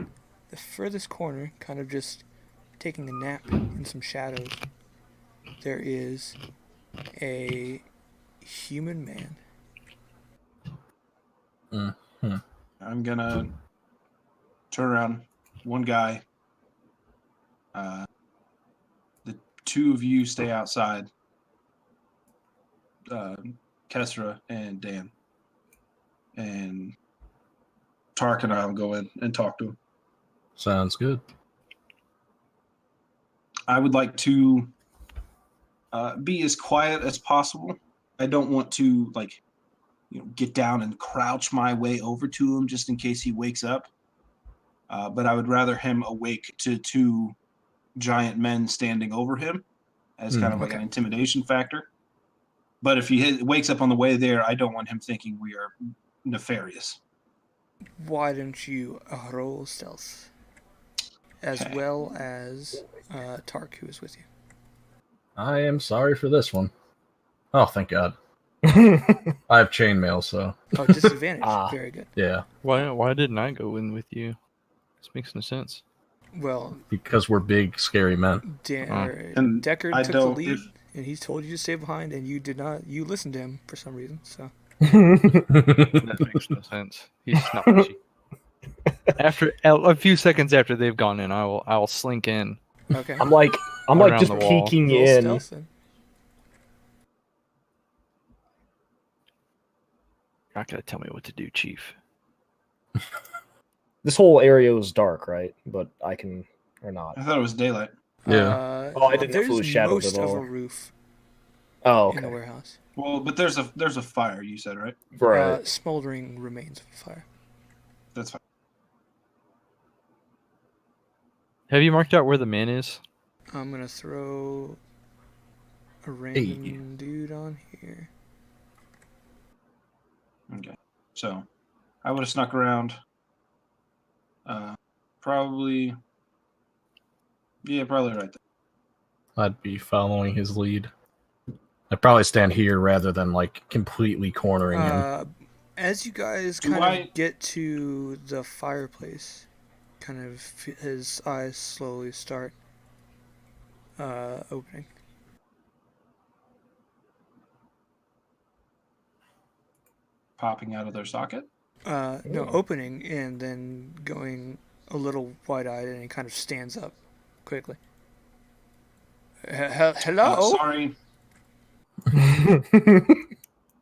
the furthest corner, kind of just taking a nap in some shadows, there is a human man. Mm-hmm. I'm gonna turn around. One guy. The two of you stay outside. Kesra and Dan. And Tark and I will go in and talk to him. Sounds good. I would like to be as quiet as possible. I don't want to get down and crouch my way over to him just in case he wakes up. But I would rather him awake to two giant men standing over him as kind of like an intimidation factor. But if he wakes up on the way there, I don't want him thinking we are nefarious. Why don't you roll stealth? As Okay. well as Tark, who is with you. I am sorry for this one. Oh, thank God. I have chainmail, so Oh, disadvantage. Very good. yeah. Why didn't I go in with you? This makes no sense. Well, Because we're big, scary men. And Deckard I took the don't- lead, if- and he told you to stay behind, and you did not. You listened to him for some reason. So That makes no sense. He's not pushy. After a few seconds after they've gone in, I will slink in. okay. I'm like Around just the wall. peeking Roll in. stealth then. You're not gonna tell me what to do, Chief. This whole area was dark, right? But I can or not. I thought it was daylight. Yeah. Oh, I didn't know if it was There's shadowed most at of all. a roof Oh, in the okay. warehouse. Well, but there's a fire, you said, right? Right. Smoldering remains of a fire. That's fine. Have you marked out where the man is? I'm gonna throw a random dude on here. Okay. So I would have snuck around. Probably right there. I'd be following his lead. I'd probably stand here rather than completely cornering him. As you guys Do kind I- of get to the fireplace, kind of his eyes slowly start opening. Popping out of their socket. No, opening and then going a little wide-eyed, and he kind of stands up quickly. Hello? Sorry,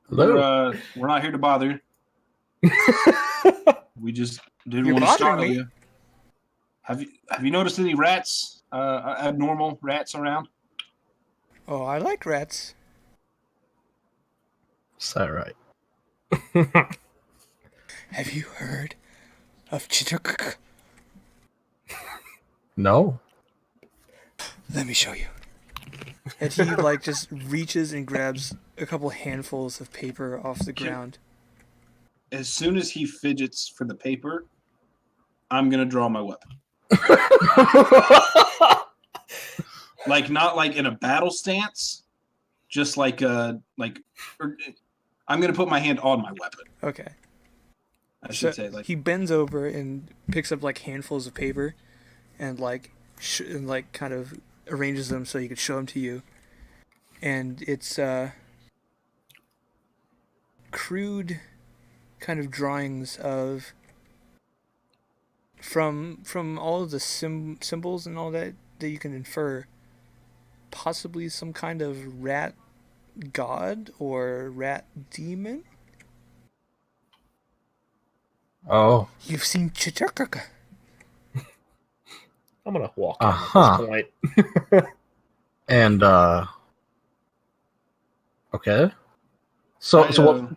Hello. we're not here to bother you. We just didn't You're want to bothering startle me. you. Have you noticed any rats? Abnormal rats around? Oh, I like rats. Is that right? Have you heard of Chichuk? No. Let me show you. And he just reaches and grabs a couple handfuls of paper off the ground. As soon as he fidgets for the paper, I'm gonna draw my weapon. Not in a battle stance, just I'm gonna put my hand on my weapon. Okay. I should So say he bends over and picks up handfuls of paper and and like kind of arranges them so he could show them to you. And it's crude kind of drawings of from all of the symbols and all that you can infer possibly some kind of rat god or rat demon. Oh. You've seen Chichakaka. I'm gonna walk in at this point. And okay. So what?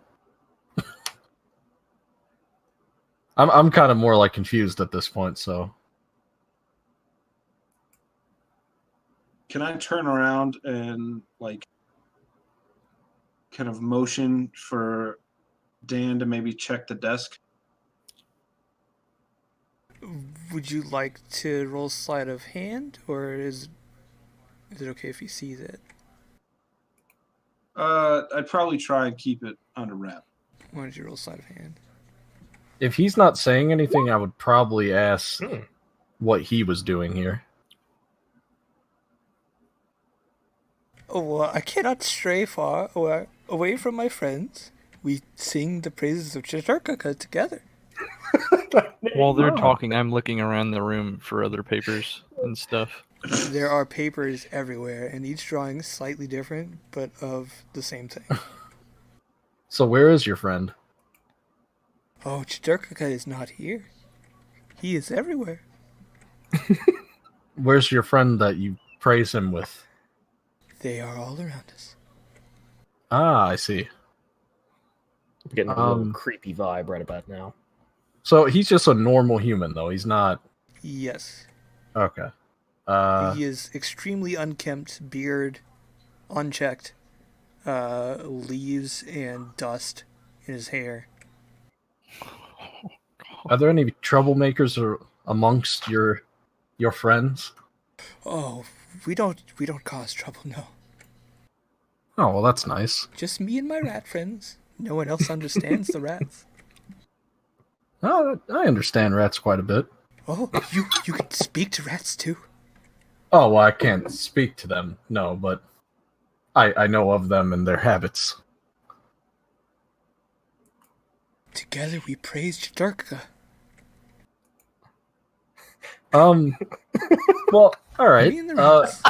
I'm kind of more like confused at this point. So can I turn around and like kind of motion for Dan to maybe check the desk? Would you like to roll sleight of hand, or is it okay if he sees it? I'd probably try and keep it under wrap. Why don't you roll sleight of hand? if he's not saying anything, I would probably ask what he was doing here. Oh, well, I cannot stray far away from my friends. We sing the praises of Chitarkaka together. While they're talking, I'm looking around the room for other papers and stuff. There are papers everywhere, and each drawing is slightly different, but of the same thing. So where is your friend? Oh, Chitarkaka is not here. He is everywhere. Where's your friend that you praise him with? They are all around us. Ah, I see. I'm getting a little creepy vibe right about now. So he's just a normal human, though. He's not... Yes. Okay. He is extremely unkempt, beard, unchecked, leaves and dust in his hair. Are there any troublemakers amongst your friends? Oh, we don't cause trouble, no. Oh, well, that's nice. Just me and my rat friends. No one else understands the rats. Oh, I understand rats quite a bit. Oh, you can speak to rats too? Oh, well, I can't speak to them, no, but I know of them and their habits. Together we praise Chitarkaka. Well, all right. Me and the rats.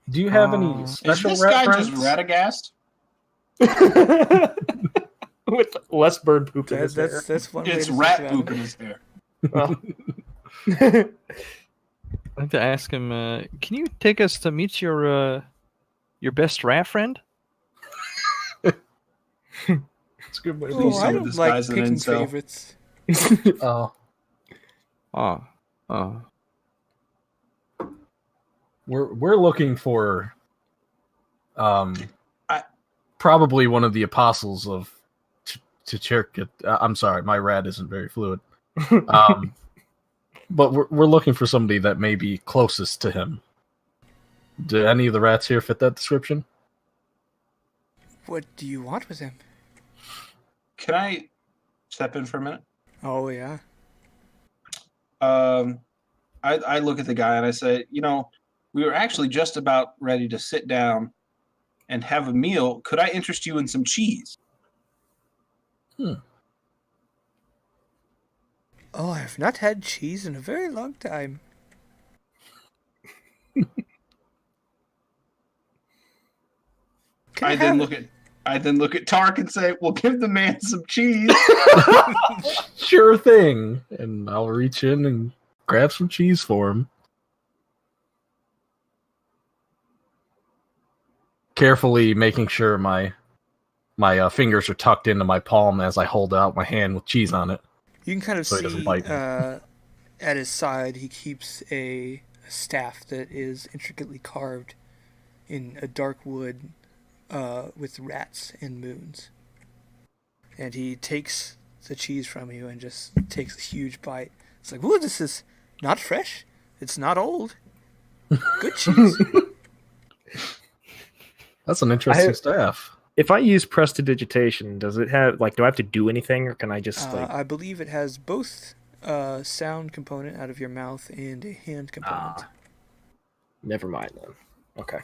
Do you have any Is special this rat guy friends? just radagast? With less bird poop in his hair. That's one way It's to rat think about poop in it. his hair. Well. I'd like to ask him, can you take us to meet your best rat friend? It's a good way to Oh, Please I don't don't disguise like an picking incel. favorites. We're looking for probably one of the apostles of Chichirka. I'm sorry, my rat isn't very fluid. But we're looking for somebody that may be closest to him. Do any of the rats here fit that description? What do you want with him? Can I step in for a minute? Oh, yeah. I look at the guy and I say, we were actually just about ready to sit down and have a meal. Could I interest you in some cheese? Oh, I have not had cheese in a very long time. I then look at Tark and say, well, give the man some cheese. Sure thing. And I'll reach in and grab some cheese for him. Carefully making sure my fingers are tucked into my palm as I hold out my hand with cheese on it. You can kind of So he doesn't see bite me. at his side he keeps a staff that is intricately carved in a dark wood with rats and moons. And he takes the cheese from you and just takes a huge bite. It's like, ooh, this is not fresh. It's not old. Good cheese. That's an interesting staff. If I use prestidigitation, does it have do I have to do anything, or can I just I believe it has both a sound component out of your mouth and a hand component. Never mind then. Okay.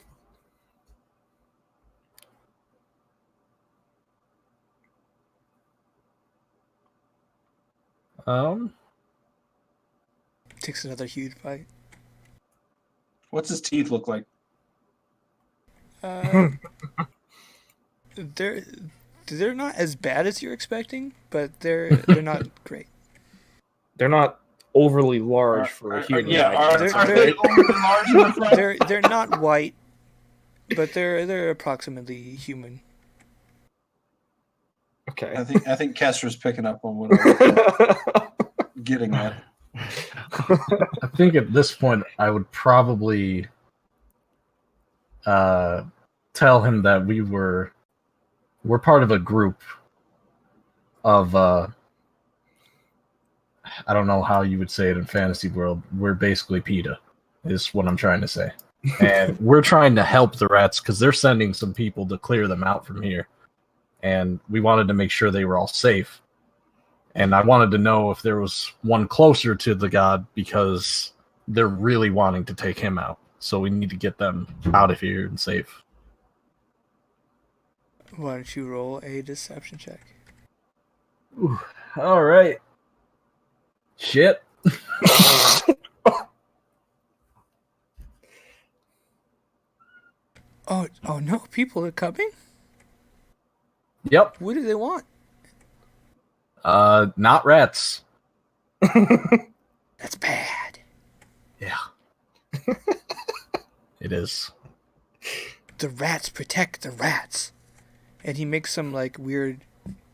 Takes another huge bite. What's his teeth look like? They're not as bad as you're expecting, but they're not great. They're not overly large for a human. Are they overly large in the front? They're not white, but they're approximately human. Okay. I think Kestra's picking up on what I'm getting at. I think at this point I would probably tell him that we're part of a group of I don't know how you would say it in fantasy world. We're basically PETA, is what I'm trying to say. And we're trying to help the rats because they're sending some people to clear them out from here. And we wanted to make sure they were all safe. And I wanted to know if there was one closer to the god because they're really wanting to take him out. So we need to get them out of here and safe. Why don't you roll a deception check? Ooh, all right. Shit. Oh no! People are coming. Yep. What do they want? Not rats. That's bad. Yeah. It is. The rats protect the rats. And he makes some like weird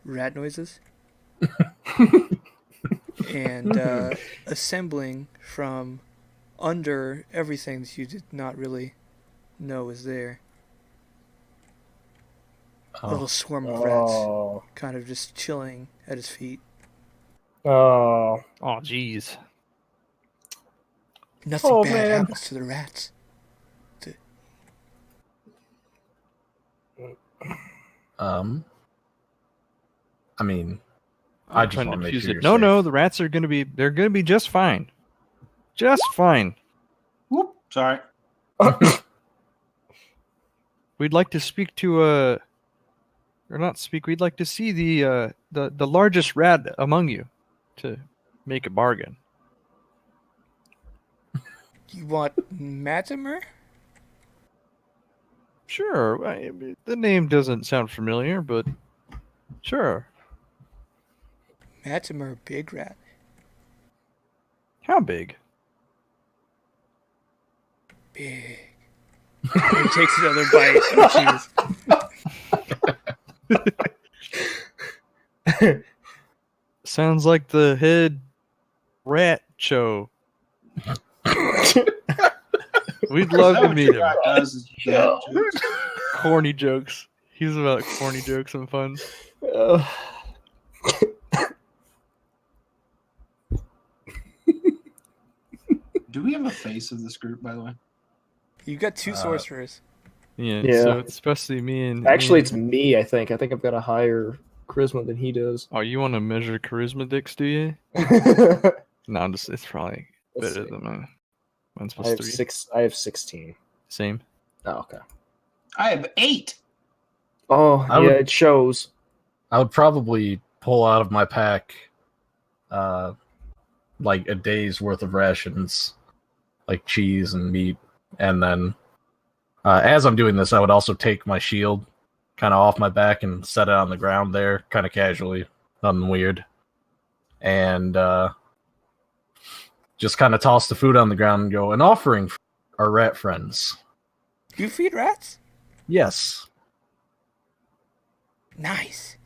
rat noises. And assembling from under everything that you did not really know was there. A little swarm of rats kind of just chilling at his feet. Oh, jeez. Nothing bad happens to the rats. I mean, I just trying want to make defuse sure it. you're No, safe. no, the rats are they're gonna be just fine. Just fine. Whoop, sorry. We'd like to speak to or not speak. We'd like to see the largest rat among you to make a bargain. You want Matimer? Sure. The name doesn't sound familiar, but sure. Matimer, big rat. How big? Big. He takes another bite. Oh, jeez. Sounds like the head rat show. We'd love to meet him. Corny jokes. He's about corny jokes and fun. Do we have a face of this group, by the way? You got two sorcerers. Yeah, Yeah. so it's especially me and... actually, it's me, I think. I think I've got a higher charisma than he does. Oh, you want to measure charisma dicks, do you? No, I'm just... It's probably better than mine. Mine's plus 3. I have 16. Same. Oh, okay. I have 8. Oh, it shows. I would probably pull out of my pack like a day's worth of rations, like cheese and meat, and then as I'm doing this, I would also take my shield kind of off my back and set it on the ground there, kind of casually, nothing weird, and just kind of toss the food on the ground and go, an offering for our rat friends. You feed rats? Yes. Nice.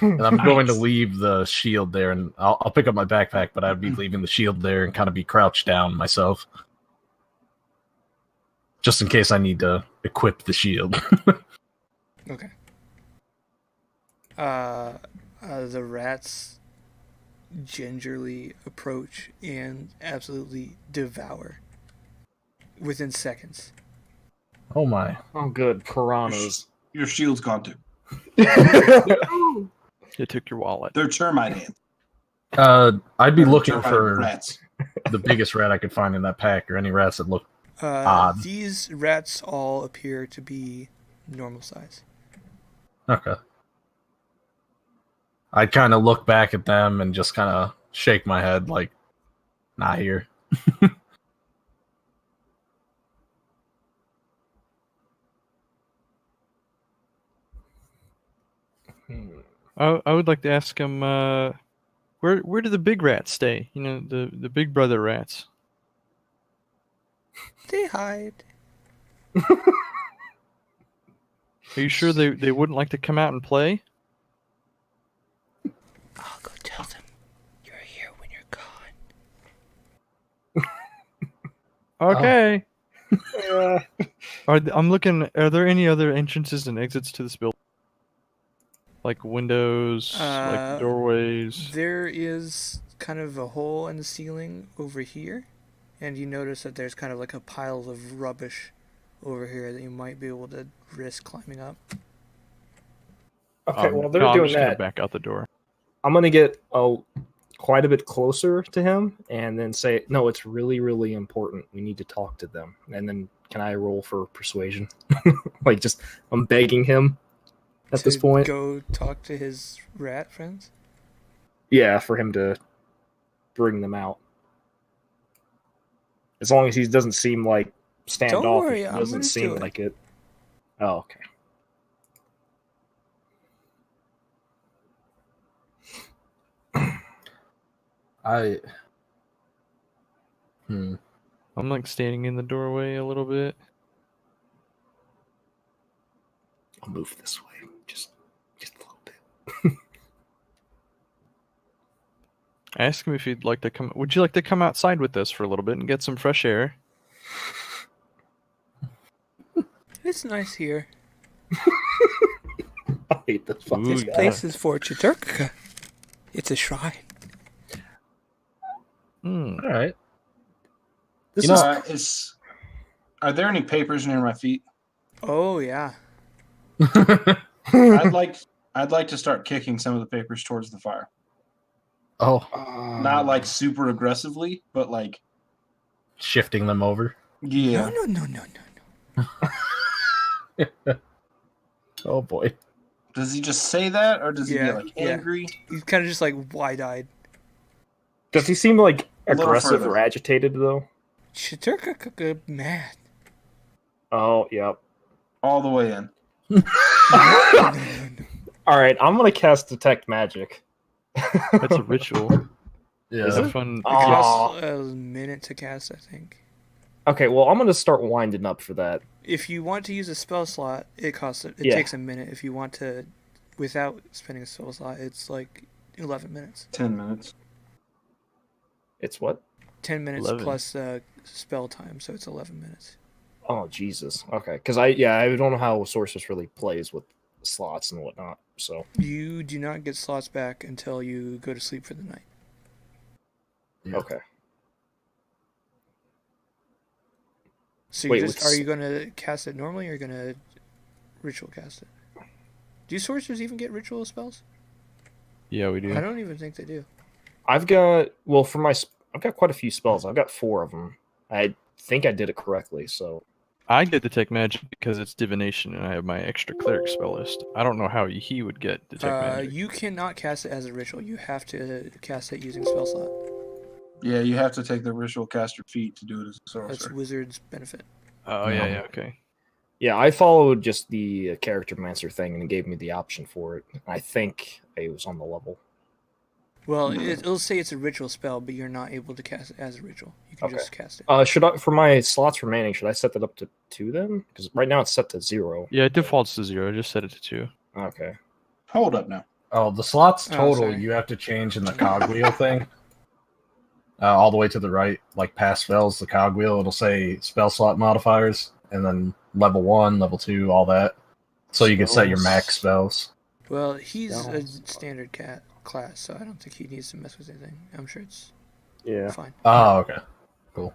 And I'm going to leave the shield there, and I'll pick up my backpack, but I'd be leaving the shield there and kind of be crouched down myself. Just in case I need to equip the shield. Okay. The rats gingerly approach and absolutely devour within seconds. Oh my. Oh, good. Piranhas. Your shield's gone too. They took your wallet. They're termite ants. I'd be Or looking termite for rats. the biggest rat I could find in that pack, or any rats that look odd. These rats all appear to be normal size. Okay. I'd kind of look back at them and just kind of shake my head like, not here. I would like to ask him, where do the big rats stay? You know, the big brother rats. They hide. Are you sure they wouldn't like to come out and play? I'll go tell them you're here when you're gone. Okay. I'm looking. Are there any other entrances and exits to this building? Like windows, like doorways. There is kind of a hole in the ceiling over here, and you notice that there's kind of like a pile of rubbish over here that you might be able to risk climbing up. Okay, well, they're I'm doing just gonna that. back out the door. I'm going to get quite a bit closer to him and then say, no, it's really, really important. We need to talk to them. And then can I roll for persuasion? Like, just, I'm begging him at this point. Go talk to his rat friends? Yeah, for him to bring them out. As long as he doesn't seem like standoffish. Don't worry, He I'm doesn't gonna seem do it. like it. Oh, okay. I'm like standing in the doorway a little bit. I'll move this way. Just a little bit. I asked him if he'd like to come. Would you like to come outside with us for a little bit and get some fresh air? It's nice here. I hate this fucking This guy. place is for Chiturka. It's a shrine. All right. This You is know, Are there any papers near my feet? Oh yeah. I'd like to start kicking some of the papers towards the fire. Oh, Not like super aggressively, but like shifting them over. yeah. No. Oh boy. Does he just say that, or does he Yeah, get like yeah. angry? He's kind of just like wide-eyed. Does he seem like A little aggressive further. or agitated though? Chiturka mad. Oh, yep. All the way in. All right, I'm gonna cast detect magic. That's a ritual. Yeah. Is it fun? It Aw. costs a minute to cast, I think. Okay, well, I'm gonna start winding up for that. If you want to use a spell slot, it Yeah. takes a minute. If you want to, without spending a spell slot, it's like 11 minutes. 10 minutes. It's what? 10 minutes 11. plus spell time, so it's 11 minutes. Oh, Jesus. Okay, because I don't know how Sorceress really plays with slots and whatnot. So You do not get slots back until you go to sleep for the night. Yeah. okay. So Wait, are you going to cast it normally, or are you going to ritual cast it? Do sorcerers even get ritual spells? Yeah, we do. I don't even think they do. I've got I've got quite a few spells. I've got 4 of them. I think I did it correctly. So I get detect magic because it's divination, and I have my extra cleric spell list. I don't know how he would get detect magic. You cannot cast it as a ritual. You have to cast it using spell slot. Yeah, you have to take the ritual caster feat to do it as a That's sorcerer. wizard's benefit. Oh yeah, okay. yeah, I followed just the character mancer thing, and it gave me the option for it. I think I was on the level. Well, it'll say it's a ritual spell, but you're not able to cast it as a ritual. You can Okay. just cast it. Should I, for my slots remaining, should I set that up to 2 then? Because right now it's set to 0. Yeah, it defaults to 0. I just set it to 2. Okay. Hold up now. Oh, the slots Oh, total sorry. you have to change in the cogwheel thing. All the way to the right, like past spells, the cogwheel, it'll say spell slot modifiers, and then level 1, level 2, all that. So you can set your max spells. Well, he's a Spells. standard cat class, so I don't think he needs to mess with anything. I'm sure it's Yeah. fine. Oh, okay. Cool.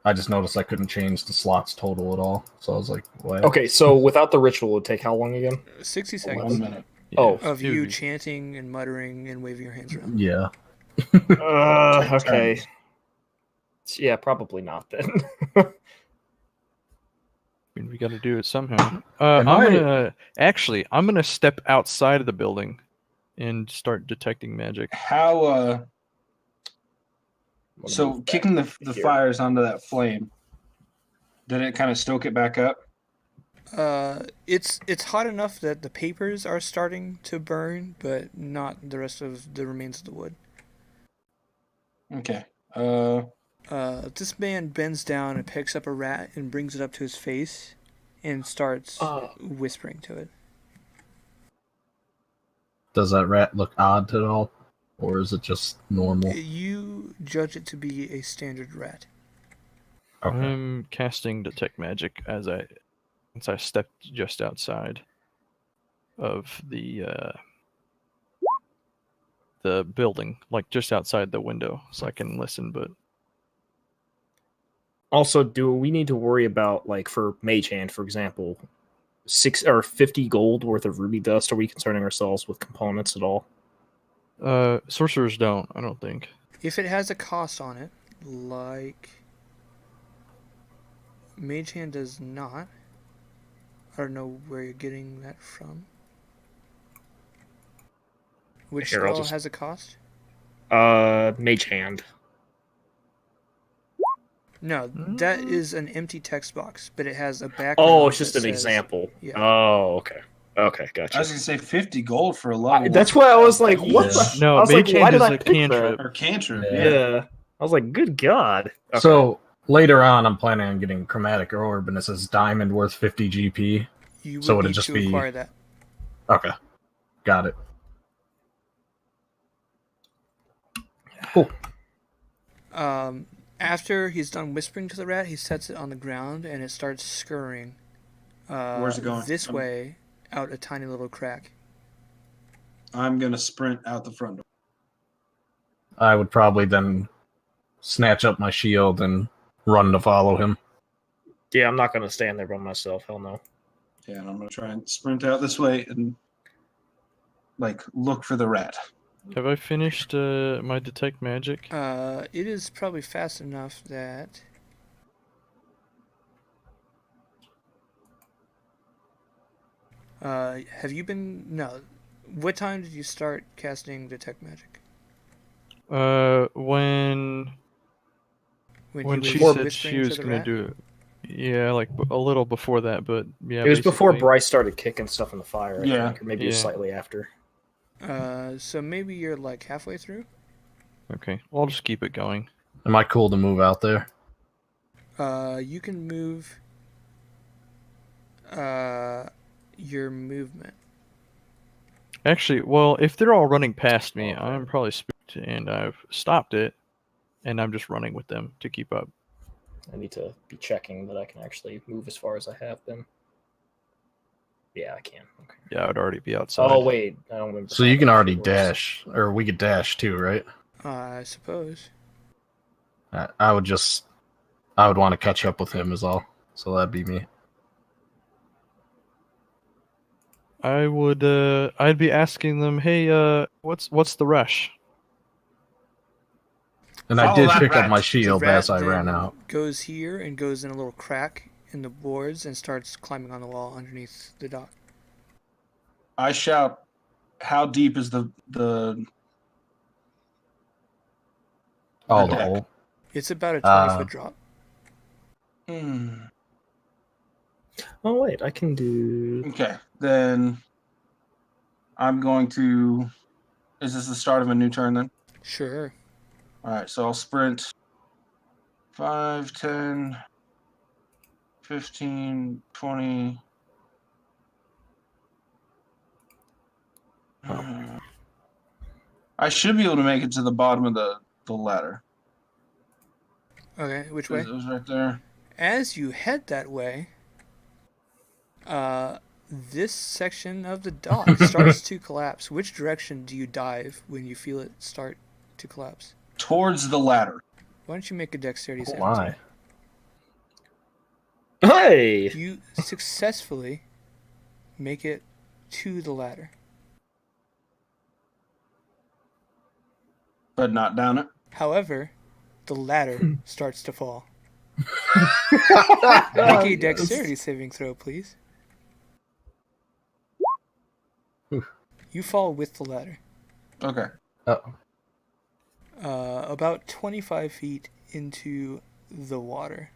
I just noticed I couldn't change the slots total at all. So I was like, what? Okay, so without the ritual, it would take how long again? 60 1 seconds. minute. Oh. of it would you be- chanting and muttering and waving your hands around. Yeah. Okay. Yeah, probably not then. I mean, we got to do it somehow. Am I'm gonna step outside of the building and start detecting magic. How I'm gonna so move back kicking the here. fires onto that flame, did it kind of stoke it back up? It's hot enough that the papers are starting to burn, but not the rest of the remains of the wood. Okay. This man bends down and picks up a rat and brings it up to his face and starts whispering to it. Does that rat look odd at all? Or is it just normal? You judge it to be a standard rat. Okay. I'm casting detect magic since I stepped just outside of the building, like just outside the window, so I can listen. But Also, do we need to worry about, like, for Mage Hand, for example, 6 or 50 gold worth of ruby dust? Are we concerning ourselves with components at all? sorcerers don't, I don't think. If it has a cost on it, like Mage Hand does not. I don't know where you're getting that from. Which Here, I'll spell just- has a cost? Mage Hand. No, that is an empty text box, but it has a background. Oh, it's just that an says- example. Yeah. Oh, okay. Okay, I gotcha. was gonna say 50 gold for a level. That's why I was like, what Yeah. the? No, I was like, Mage why Hand did is I a pick that? cantrip. Or cantrip. Yeah. Yeah. I was like, good God. Okay. So later on, I'm planning on getting Chromatic Orb, and it says diamond worth 50 GP. You would So would it need just to be- acquire that. Okay. Got it. Cool. After he's done whispering to the rat, he sets it on the ground and it starts scurrying. Where's it going? This way, out a tiny little crack. I'm gonna sprint out the front door. I would probably then snatch up my shield and run to follow him. Yeah, I'm not going to stand there by myself. Hell no. Yeah, and I'm gonna try and sprint out this way and like look for the rat. Have I finished my detect magic? It is probably fast enough that. Have you been? No. What time did you start casting detect magic? When He she was said whispering she to was the gonna rat? do it. Yeah, like a little before that, but yeah. It was before basically. Bryce started kicking stuff in the fire, I Yeah. think, or maybe it was Yeah. slightly after. So maybe you're like halfway through. Okay, well, I'll just keep it going. Am I cool to move out there? You can move. Your movement. Actually, well, if they're all running past me, I'm probably spooked, and I've stopped it, and I'm just running with them to keep up. I need to be checking that I can actually move as far as I have been. Yeah, I can. Okay. Yeah, I'd already be outside. Oh, wait. I don't remember. So how you can that already works. dash, or we could dash too, right? I suppose. I would want to catch up with him is all. So that'd be me. I would. I'd be asking them, "Hey, what's the rush?" And I Follow did that pick up rat. my The shield rat as I ran then out. Goes here and goes in a little crack in the boards and starts climbing on the wall underneath the dock. I shout, "How deep is the Oh, the deck. hole. It's about a 20-foot Uh, drop. Oh, wait. I can do. Okay, then I'm going to. Is this the start of a new turn then? Sure. All right, so I'll sprint 5, 10, 15, 20. I should be able to make it to the bottom of the ladder. Okay, which way? It was right there. As you head that way, this section of the dock starts to collapse. Which direction do you dive when you feel it start to collapse? Towards the ladder. Why don't you make a dexterity Oh saving my. throw? Hey! You successfully make it to the ladder. But not down it. However, the ladder starts to fall. Make Make a dexterity saving throw, please. Oof. You fall with the ladder. Okay. Oh, About 25 feet into the water.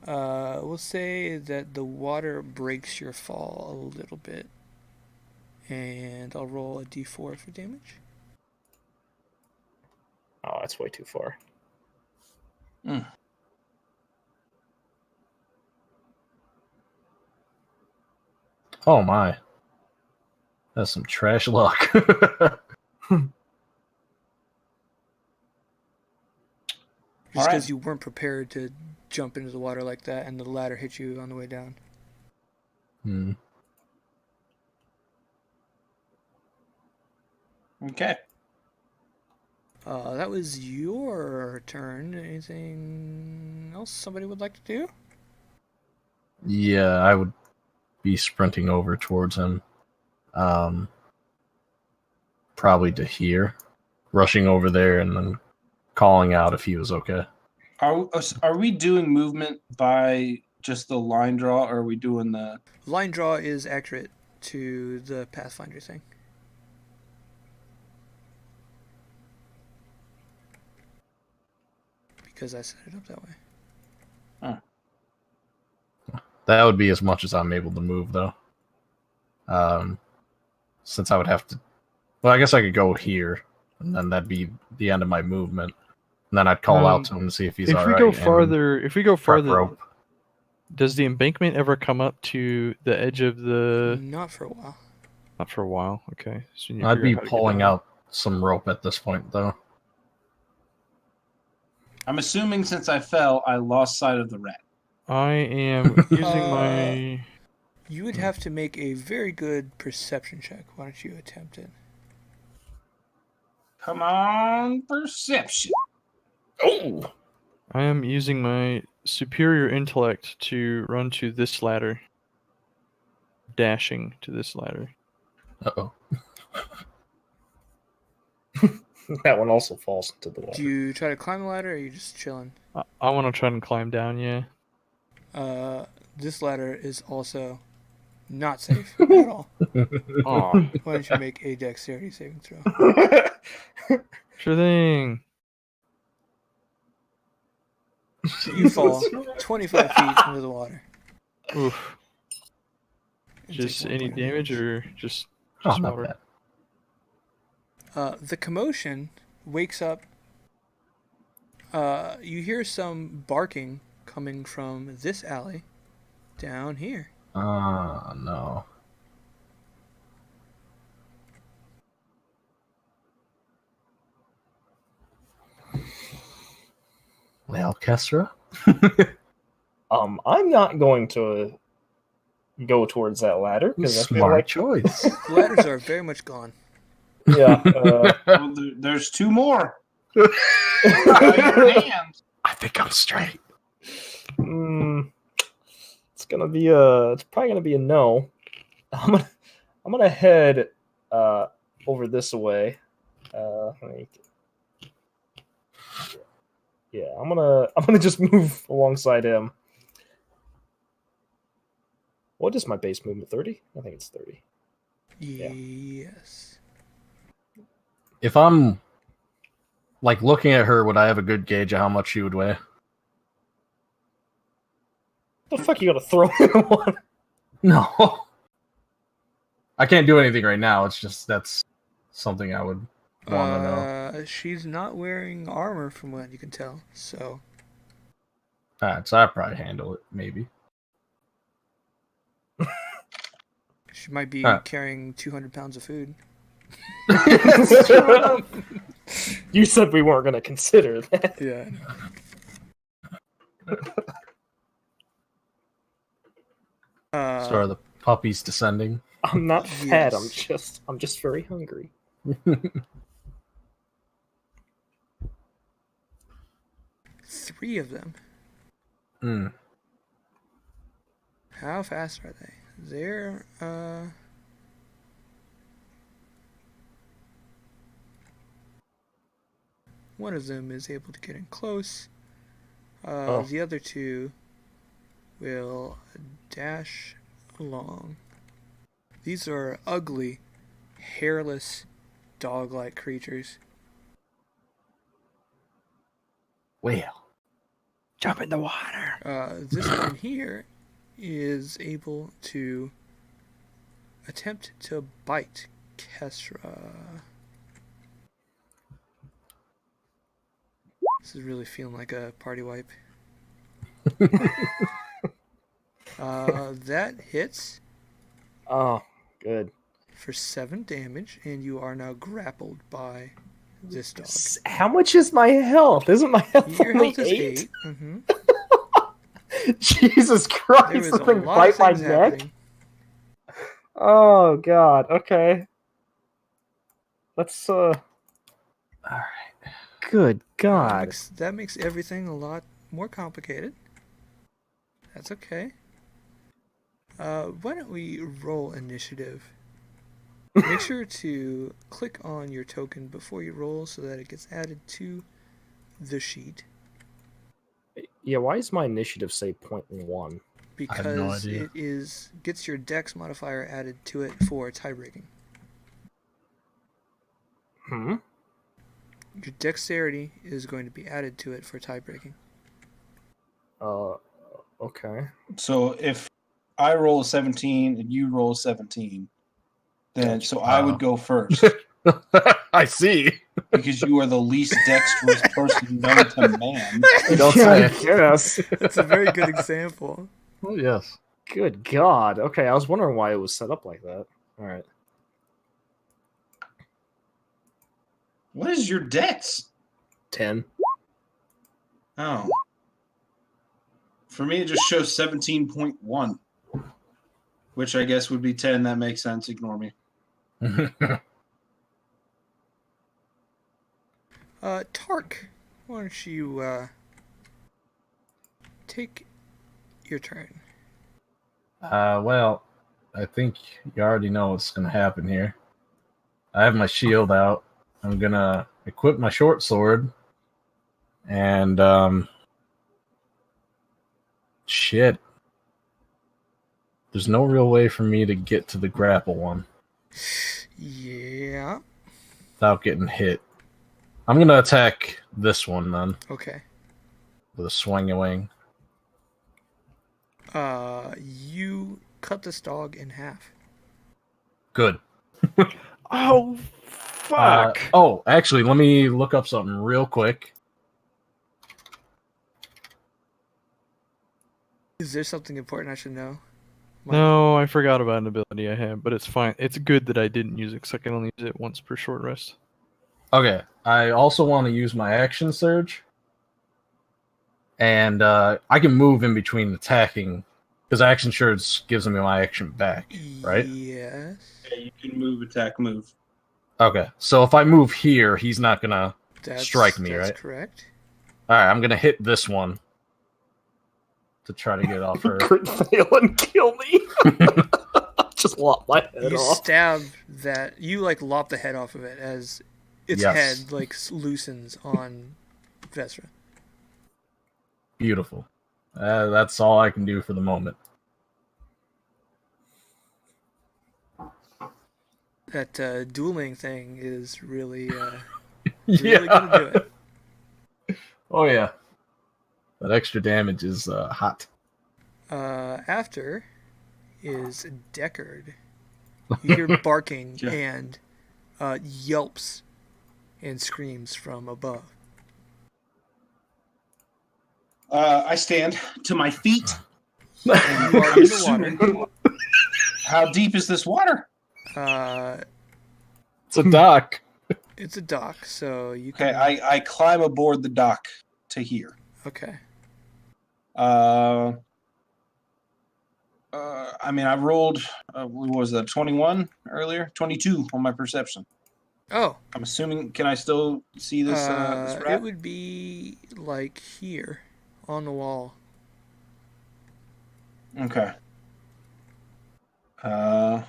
We'll say that the water breaks your fall a little bit. And I'll roll a d4 for damage. Oh, that's way too far. oh my. That's some trash luck. Just because Alright. you weren't prepared to jump into the water like that and the ladder hit you on the way down. Hmm. Okay. That was your turn. Anything else somebody would like to do? Yeah, I would be sprinting over towards him. Probably to here. Rushing over there and then calling out if he was okay. Are we doing movement by just the line draw, or are we doing the... Line draw is accurate to the Pathfinder thing. Because I set it up that way. That would be as much as I'm able to move, though. Since I would have to... Well, I guess I could go here, and then that'd be the end of my movement. And then I'd call out to him to see if he's all right. If we go farther, rope. does the embankment ever come up to the edge of the... Not for a while. Not for a while, okay. So you I'd figure be out how to get pulling down. out some rope at this point, though. I'm assuming since I fell, I lost sight of the rat. I am using my... You would have to make a very good perception check. Why don't you attempt it? Come on, perception. Oh! I am using my superior intellect to run to this ladder. Dashing to this ladder. Uh-oh. That one also falls into the water. Do you try to climb the ladder or are you just chilling? I want to try and climb down, yeah. This ladder is also not safe at all. Aw, Why don't you make a dexterity saving throw? sure thing. You fall 25 feet into the water. Oof. And Just take 1 any point of damage or just Oh, not water? bad. The commotion wakes up. You hear some barking coming from this alley down here. No. Well, Kestra? I'm not going to go towards that ladder because I feel Smart like choice. The ladders are very much gone. yeah. Well, there's two more. Got your hands. I think I'm straight. It's probably gonna be a no. I'm gonna head over this way. Yeah, I'm gonna just move alongside him. What is my base movement? 30? I think it's 30. Yeah. Yes. If I'm like looking at her, would I have a good gauge of how much she would weigh? What the fuck you gonna throw in the water? No. I can't do anything right now. It's just that's something I would want to know. She's not wearing armor from what you can tell, so Alright, so I'd probably handle it, maybe. she might be Alright. carrying 200 pounds of food. You said we weren't gonna consider that. Yeah. So are the puppies descending? I'm not fat. Yes. I'm just very hungry. 3 of them. Hmm. How fast are they? They're One of them is able to get in close. Oh. The other two will dash along. These are ugly, hairless, dog-like creatures. Well, Jump in the water. This one here is able to attempt to bite Kesra. This is really feeling like a party wipe. That hits Oh, good. for 7 damage, and you are now grappled by this dog. How much is my health? Isn't my health Your only health is 8? 8. Mm-hmm. Jesus There Christ, was the a thing lot of bite my things neck? happening. Oh, God. Okay. Let's, alright. Good God. That makes everything a lot more complicated. That's okay. Why don't we roll initiative? Make sure to click on your token before you roll so that it gets added to the sheet. Yeah, why does my initiative say 0.1? Because idea. it gets your dex modifier added to it for tie-breaking. Hmm? Your dexterity is going to be added to it for tie-breaking. Okay. So if I roll a 17 and you roll a 17, then Gotcha. so I would go first I see. because you are the least dexterous person known to man. You don't Yeah, say. Yes. That's a very good example. Oh, yes. Good God. Okay, I was wondering why it was set up like that. All right. What is your dex? 10. Oh. For me, it just shows 17.1, which I guess would be 10. That makes sense. Ignore me. Tark, why don't you take your turn? Well, I think you already know what's going to happen here. I have my shield out. I'm going to equip my short sword. And, shit. There's no real way for me to get to the grapple one Yeah. without getting hit. I'm going to attack this one, then, Okay. with a swing-a-wing. You cut this dog in half. Good. Oh, fuck. Actually, let me look up something real quick. Is there something important I should know? No, I forgot about an ability I had, but it's fine. It's good that I didn't use it because I can only use it once per short rest. Okay, I also want to use my action surge. And I can move in between attacking, because action surge gives me my action back, right? Yes. Yeah, you can move, attack, move. Okay, so if I move here, he's not going to strike me, That's right? correct. Alright, I'm going to hit this one to try to get off her. Crit fail and kill me. Just lop my head You off. stab that. You like lop the head off of it as its Yes. head like loosens on Vesra. Beautiful. That's all I can do for the moment. That dueling thing is really really gonna do it. Oh, yeah. That extra damage is hot. After is Deckard. You hear barking Yeah. and yelps and screams from above. I stand to my feet. You are in the water. How deep is this water? It's a dock. It's a dock, so you Okay, can. I climb aboard the dock to here. Okay. I mean, I rolled, what was that, 21 earlier? 22 on my perception. Oh. I'm assuming, can I still see this rat? It would be like here on the wall. Okay. How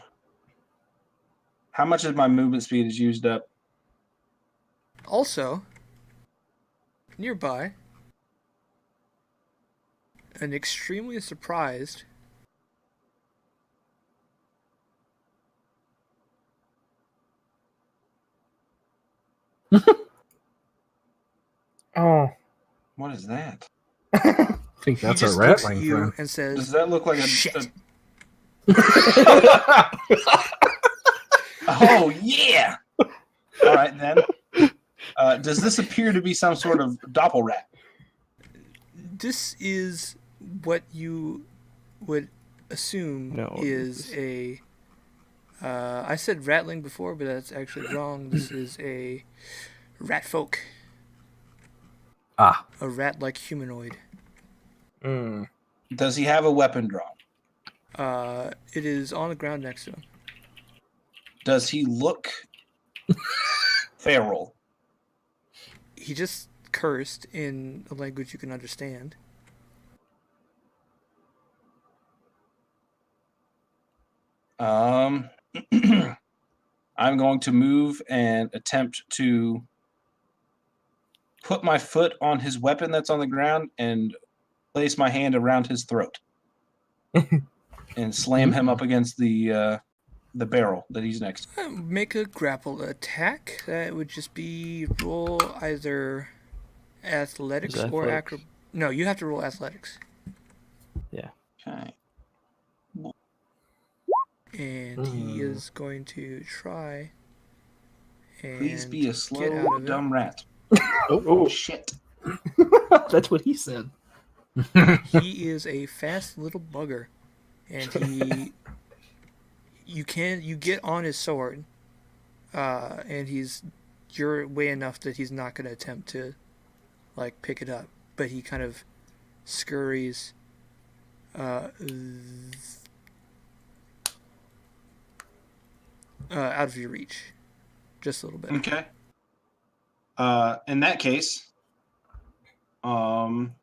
much of my movement speed is used up? Also, Nearby, an extremely surprised Oh. What is that? I think he that's a just looks at rattling you friend. and Does says, that look like a "Shit." Oh yeah! All right then. Does this appear to be some sort of doppelrat? This is what you would assume No, is this- a. I said rattling before, but that's actually wrong. This is a rat folk, Ah, a rat-like humanoid. Mm. Does he have a weapon drawn? It is on the ground next to him. Does he look feral? He just cursed in a language you can understand. I'm going to move and attempt to put my foot on his weapon that's on the ground and place my hand around his throat and slam him up against the barrel that he's next to. Make a grapple attack. That would just be roll either athletics Is it or athletics? No, you have to roll athletics. Okay. And he is going to try and Please be a get out slow, of it. dumb rat. Oh, Shit. that's what he said. He is a fast little bugger, and you get on his sword, and you're way enough that he's not going to attempt to, like, pick it up, but he kind of scurries, out of your reach, just a little bit. Okay. In that case, I'm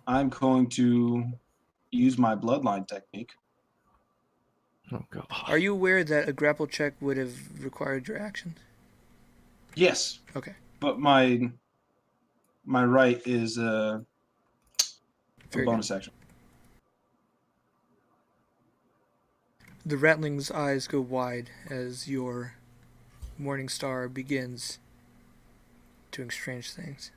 going to use my bloodline technique. Oh god. Are you aware that a grapple check would have required your action? Yes, Okay. but my right is a Very bonus action. The ratling's eyes go wide as your morning star begins doing strange things.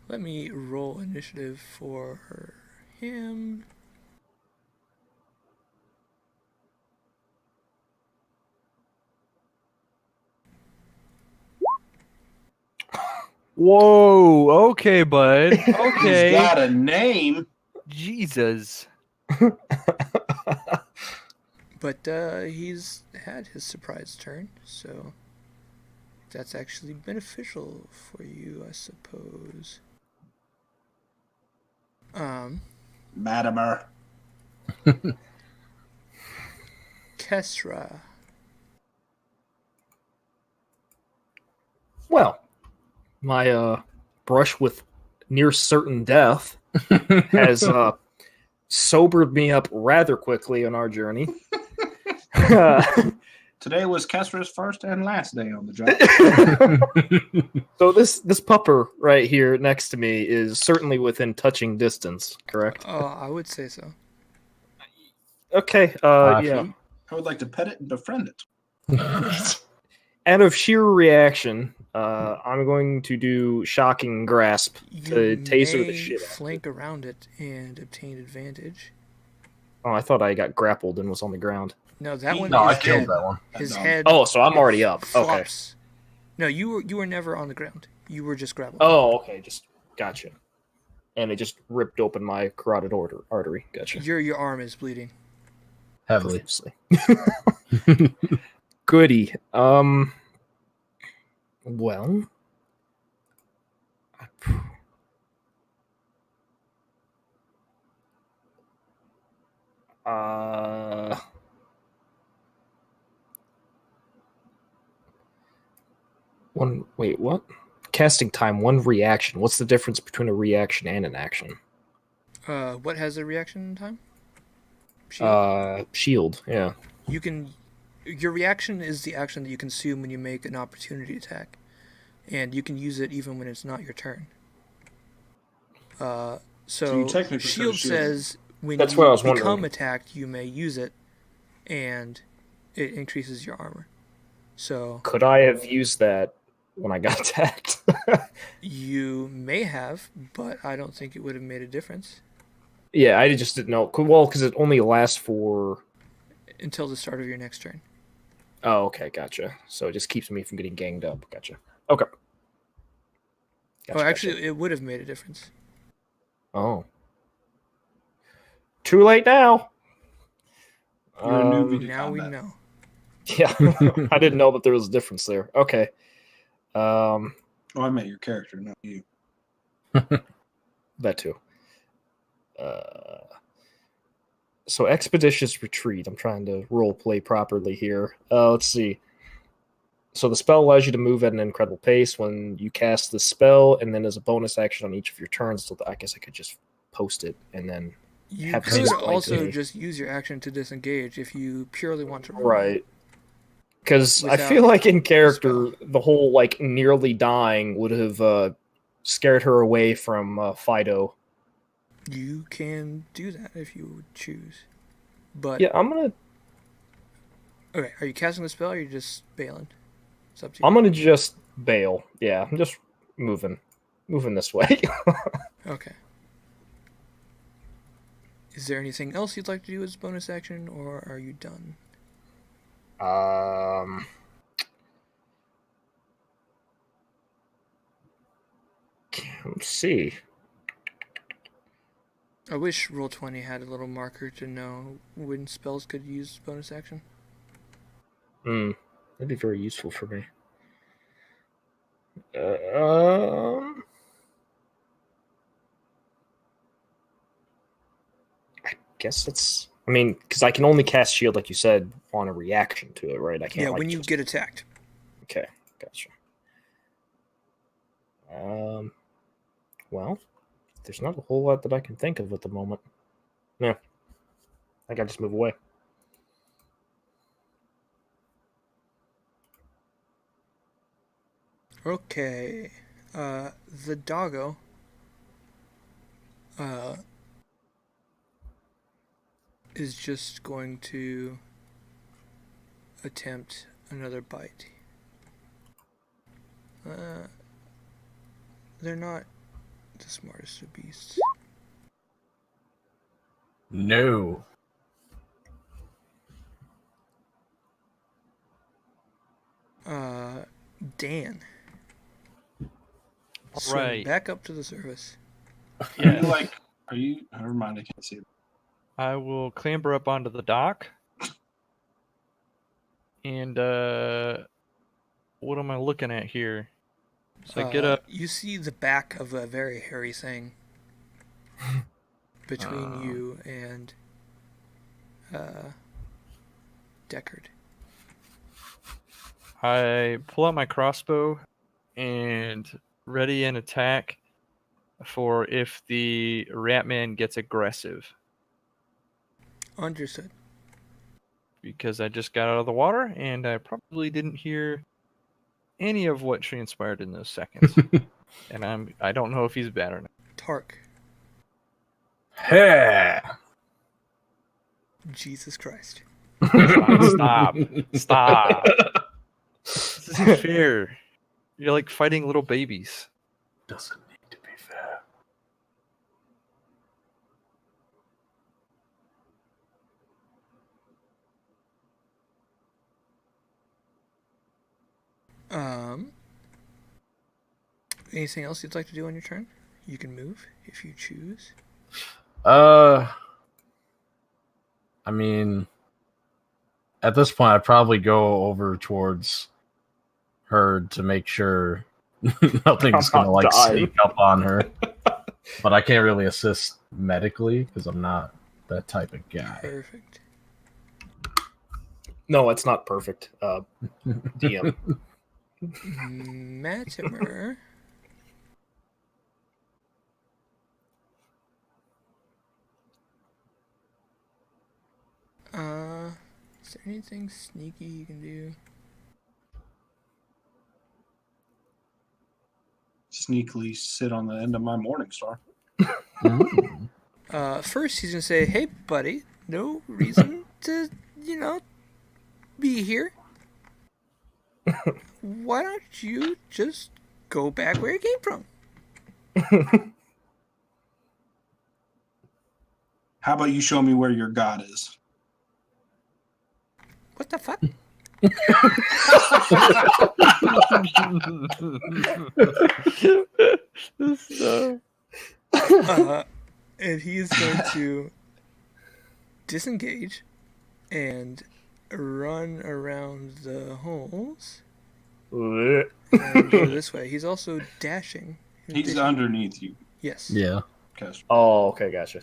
Let me roll initiative for him. Whoa. Okay, bud. He's Okay. got a name. Jesus. But he's had his surprise turn, so that's actually beneficial for you, I suppose. Madimer. Kesra. Well, my brush with near certain death has sobered me up rather quickly on our journey. Today was Kesra's first and last day on the job. So this pupper right here next to me is certainly within touching distance, correct? I would say so. Okay, yeah. I would like to pet it and befriend it. Out of sheer reaction, I'm going to do shocking grasp to taser the shit out of it. Flank around it and obtain advantage. Oh, I thought I got grappled and was on the ground. No, that one. No, I his killed head- that one. His No. head. Oh, so I'm already up. Okay. flops. No, you were never on the ground. You were just grappled. Oh, okay, just gotcha. And it just ripped open my carotid artery. Gotcha. Your arm is bleeding. Heavily. Profusely. Goody. Well. Wait, what? Casting time, one reaction. What's the difference between a reaction and an action? What has a reaction time? Shield. Shield, yeah. You can Your reaction is the action that you consume when you make an opportunity attack, and you can use it even when it's not your turn. So you So technically could shield shield. says when That's what I you was become wondering. attacked, you may use it, and it increases your armor. So Could I have used that when I got attacked? you may have, but I don't think it would have made a difference Yeah, I just didn't know. Well, because it only lasts for. until the start of your next turn. Oh, okay, gotcha. So it just keeps me from getting ganged up. Gotcha. Okay. Gotcha, Actually, gotcha. it would have made a difference. Oh. Too late now. You're a newbie to Now we combat. know. Yeah, I didn't know that there was a difference there. Okay. Oh, I meant your character, not you. That too. So expeditious retreat. I'm trying to role play properly here. Let's see. So the spell allows you to move at an incredible pace when you cast the spell, and then as a bonus action on each of your turns. So I guess I could just post it and then You have could explained to also me. just use your action to disengage if you purely want to roll. Right. Because I Without feel like in spell. character, the whole like nearly dying would have scared her away from Fido. You can do that if you would choose. But Yeah, I'm gonna okay, are you casting the spell or are you just bailing? It's up to you. I'm gonna just bail. Yeah, I'm just moving this way. Okay. Is there anything else you'd like to do as a bonus action, or are you done? Let's see. I wish Roll20 had a little marker to know when spells could use bonus action. That'd be very useful for me. I guess it's. I mean, because I can only cast shield, like you said, on a reaction to it, right? I can't. Yeah, like, when you just... get attacked. Okay, gotcha. Well, there's not a whole lot that I can think of at the moment. Yeah, I gotta just move away. Okay. The doggo is just going to attempt another bite. They're not the smartest of beasts. No. Dan. All Swim right. back up to the surface. Yes. Are you? Never mind. I can't see it. I will clamber up onto the dock. And what am I looking at here? So I get up. You see the back of a very hairy thing between you and Deckard. I pull out my crossbow and ready an attack for if the Ratman gets aggressive. Understood. Because I just got out of the water and I probably didn't hear any of what transpired in those seconds. And I don't know if he's bad or not. Tark. Hey. Jesus Christ. Stop. Stop. This isn't fair. You're like fighting little babies. Doesn't need to be fair. Anything else you'd like to do on your turn? You can move if you choose. I mean, at this point, I'd probably go over towards her to make sure nothing's I'm gonna not like dying. sneak up on her. But I can't really assist medically because I'm not that type of guy. Perfect. No, it's not perfect. DM. Matimer. Is there anything sneaky you can do? Sneakily sit on the end of my morning star. Ooh. First, he's gonna say, "Hey, buddy, no reason to, be here. Why don't you just go back where you came from?" How about you show me where your god is? What the fuck? And he is going to disengage and run around the holes and go this way. He's also dashing. He's underneath you. Yes. Yeah. Castro. Oh, okay, gotcha.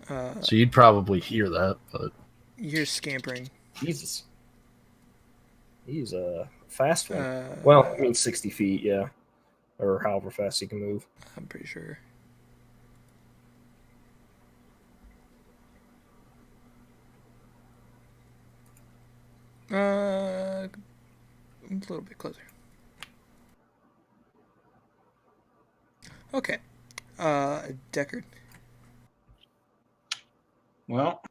So you'd probably hear that, but You're scampering. Jesus. He's a fast one. Uh, Well, I mean 60 feet, yeah. Or however fast he can move. I'm pretty sure. A little bit closer. Okay. Deckard. Well,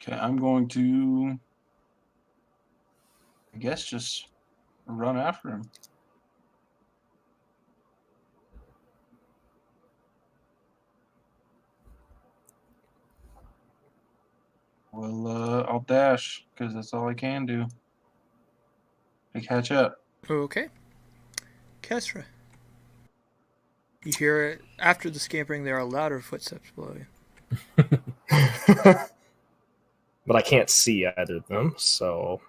okay, I'm going to, I guess, just run after him. Well, I'll dash because that's all I can do to catch up. Okay. Kestra. You hear it after the scampering. There are louder footsteps below you. But I can't see either of them, so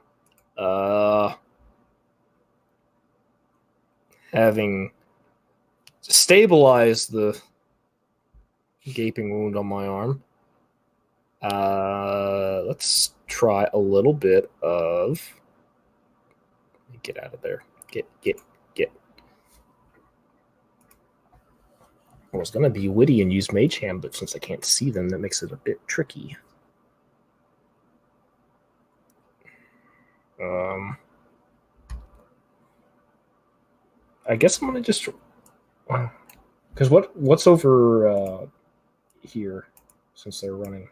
having stabilized the gaping wound on my arm, let's try a little bit of get out of there. Get. I was gonna be witty and use Mage Hand, but since I can't see them, that makes it a bit tricky. I guess I'm gonna just because what's over here since they're running.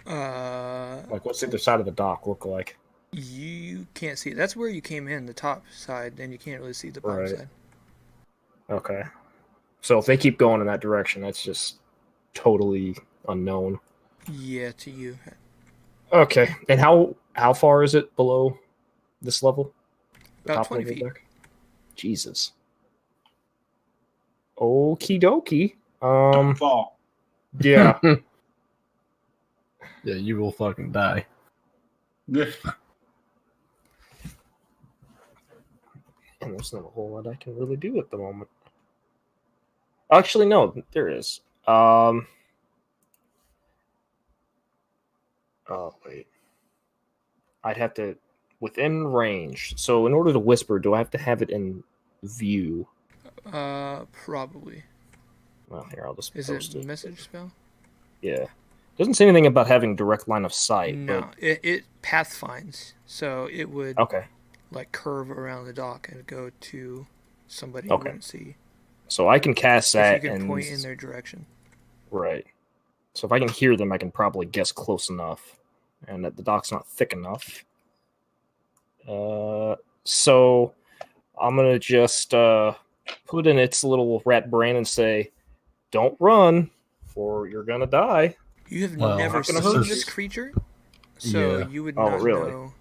Like what's the other side of the dock look like? You can't see it. That's where you came in, the top side, and you can't really see the bottom Right. side. Okay. So if they keep going in that direction, that's just totally unknown. Yeah, to you. Okay. And how far is it below this level? About Top 20 level feet. deck? Jesus. Okie dokie. Don't fall. Yeah. yeah, you will fucking die. And there's not a whole lot I can really do at the moment. Actually, no, there is. Oh, wait. I'd have to... Within range. So in order to whisper, do I have to have it in view? Probably. Well, here, I'll just Is post it it. message spell? Yeah. Doesn't say anything about having direct line of sight. No, it path finds. So it would But... Okay. like curve around the dock and go to somebody Okay. you wouldn't see. So I can cast that If you can and... point in their direction. Right. So if I can hear them, I can probably guess close enough. And that the dock's not thick enough. So I'm going to just put in its little rat brain and say, don't run or you're going to die. You have Well, never not gonna seen hurt this you. creature, so Yeah. you would Oh, not really? know.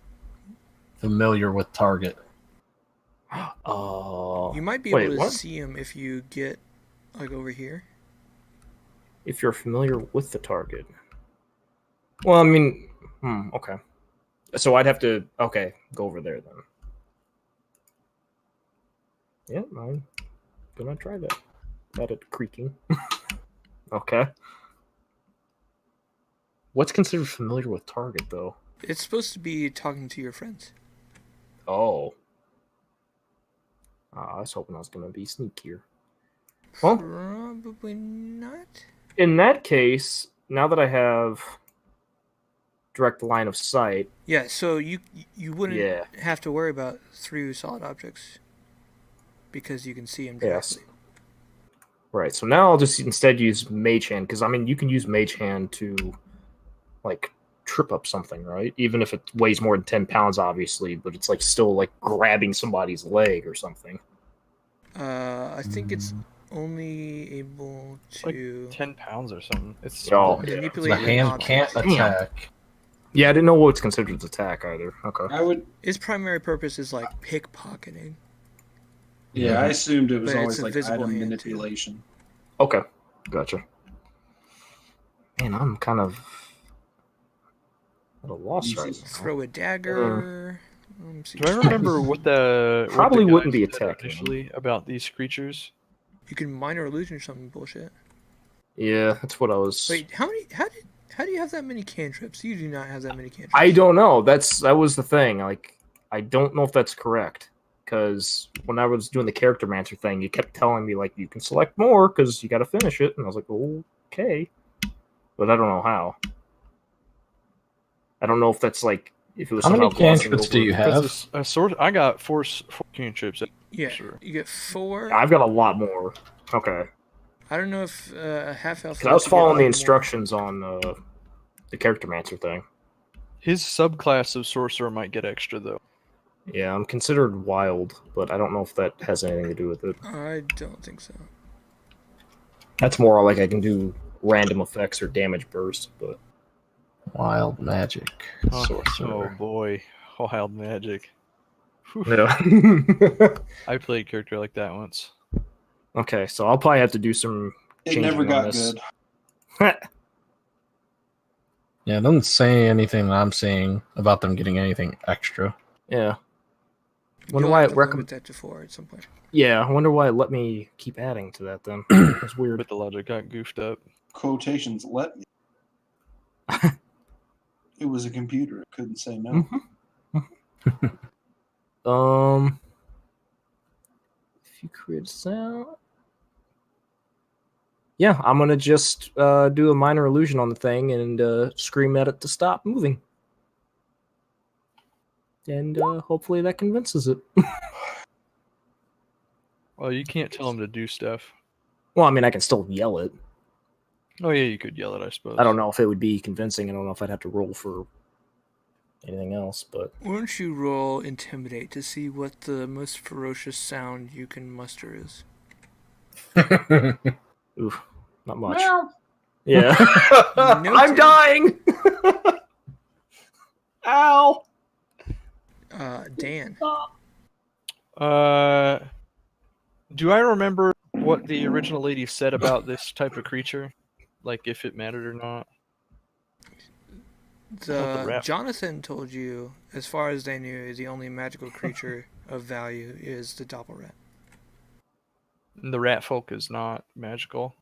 Familiar with target. Oh. You might be Wait, able to what? see him if you get like over here. If you're familiar with the target. Well, I mean, okay. So I'd have to, okay, go over there then. Yeah, I'm gonna try that. That at creaking. Okay. What's considered familiar with target, though? It's supposed to be talking to your friends. Oh. I was hoping I was gonna be sneakier. Well, Probably not. in that case, now that I have direct line of sight, Yeah, so you wouldn't yeah, have to worry about 3 solid objects because you can see them yes, directly. right. So now I'll just instead use Mage Hand because I mean you can use Mage Hand to like trip up something, right? Even if it weighs more than 10 pounds, obviously, but it's like still like grabbing somebody's leg or something. I think it's only able Like to 10 pounds or something. It's Oh, small. yeah. manipulate The an hand object. can't attack. Yeah, I didn't know what's considered as attack either. Okay. I would. Its primary purpose is like pickpocketing. Yeah, I assumed it was But it's always a like visible item hand, too. manipulation. Okay. Gotcha. Man, I'm kind of at a loss right now. Throw a dagger. Do I remember what the Probably what the wouldn't guy be said attacking. initially about these creatures? You can minor illusion or something bullshit. Yeah, that's what I was. Wait, how do you have that many cantrips? You do not have that many cantrips. I don't know. That was the thing. Like, I don't know if that's correct because when I was doing the character mancer thing, you kept telling me like you can select more because you got to finish it, and I was like, okay, but I don't know how. I don't know if that's like if it was How many somehow glossing cantrips do over- you have? Because a source, I got four cantrips. Yeah, Sure. you get 4. I've got a lot more. Okay, I don't know if a half elf. because I was following the instructions on the character mancer thing. His subclass of sorcerer might get extra though. Yeah, I'm considered wild, but I don't know if that has anything to do with it. I don't think so. That's more like I can do random effects or damage burst, but Wild magic. Oh Sorcerer. boy, wild magic. Whew. yeah. I played a character like that once. Okay, so I'll probably have to do some It changing never on got this. good. Yeah, it doesn't say anything that I'm seeing about them getting anything extra. Yeah. Wonder You'll why have it to limit recommend. that to 4 at some point. Yeah, I wonder why it let me keep adding to that then. That's weird. But the logic got goofed up. Quotations let me. It was a computer. It couldn't say no. If you create a sound. Yeah, I'm gonna just do a minor illusion on the thing and scream at it to stop moving. And hopefully that convinces it. Well, you can't tell him to do stuff. Well, I mean, I can still yell it. Oh yeah, you could yell it, I suppose. I don't know if it would be convincing. I don't know if I'd have to roll for anything else, but Why don't you roll Intimidate to see what the most ferocious sound you can muster is? oof, not much. Meow. Yeah. No I'm tip. dying! Ow! Dan. Do I remember what the original lady said about this type of creature? Like if it mattered or not? the rat- Jonathan told you, as far as they knew, the only magical creature of value is the Doppelrat. The rat folk is not magical.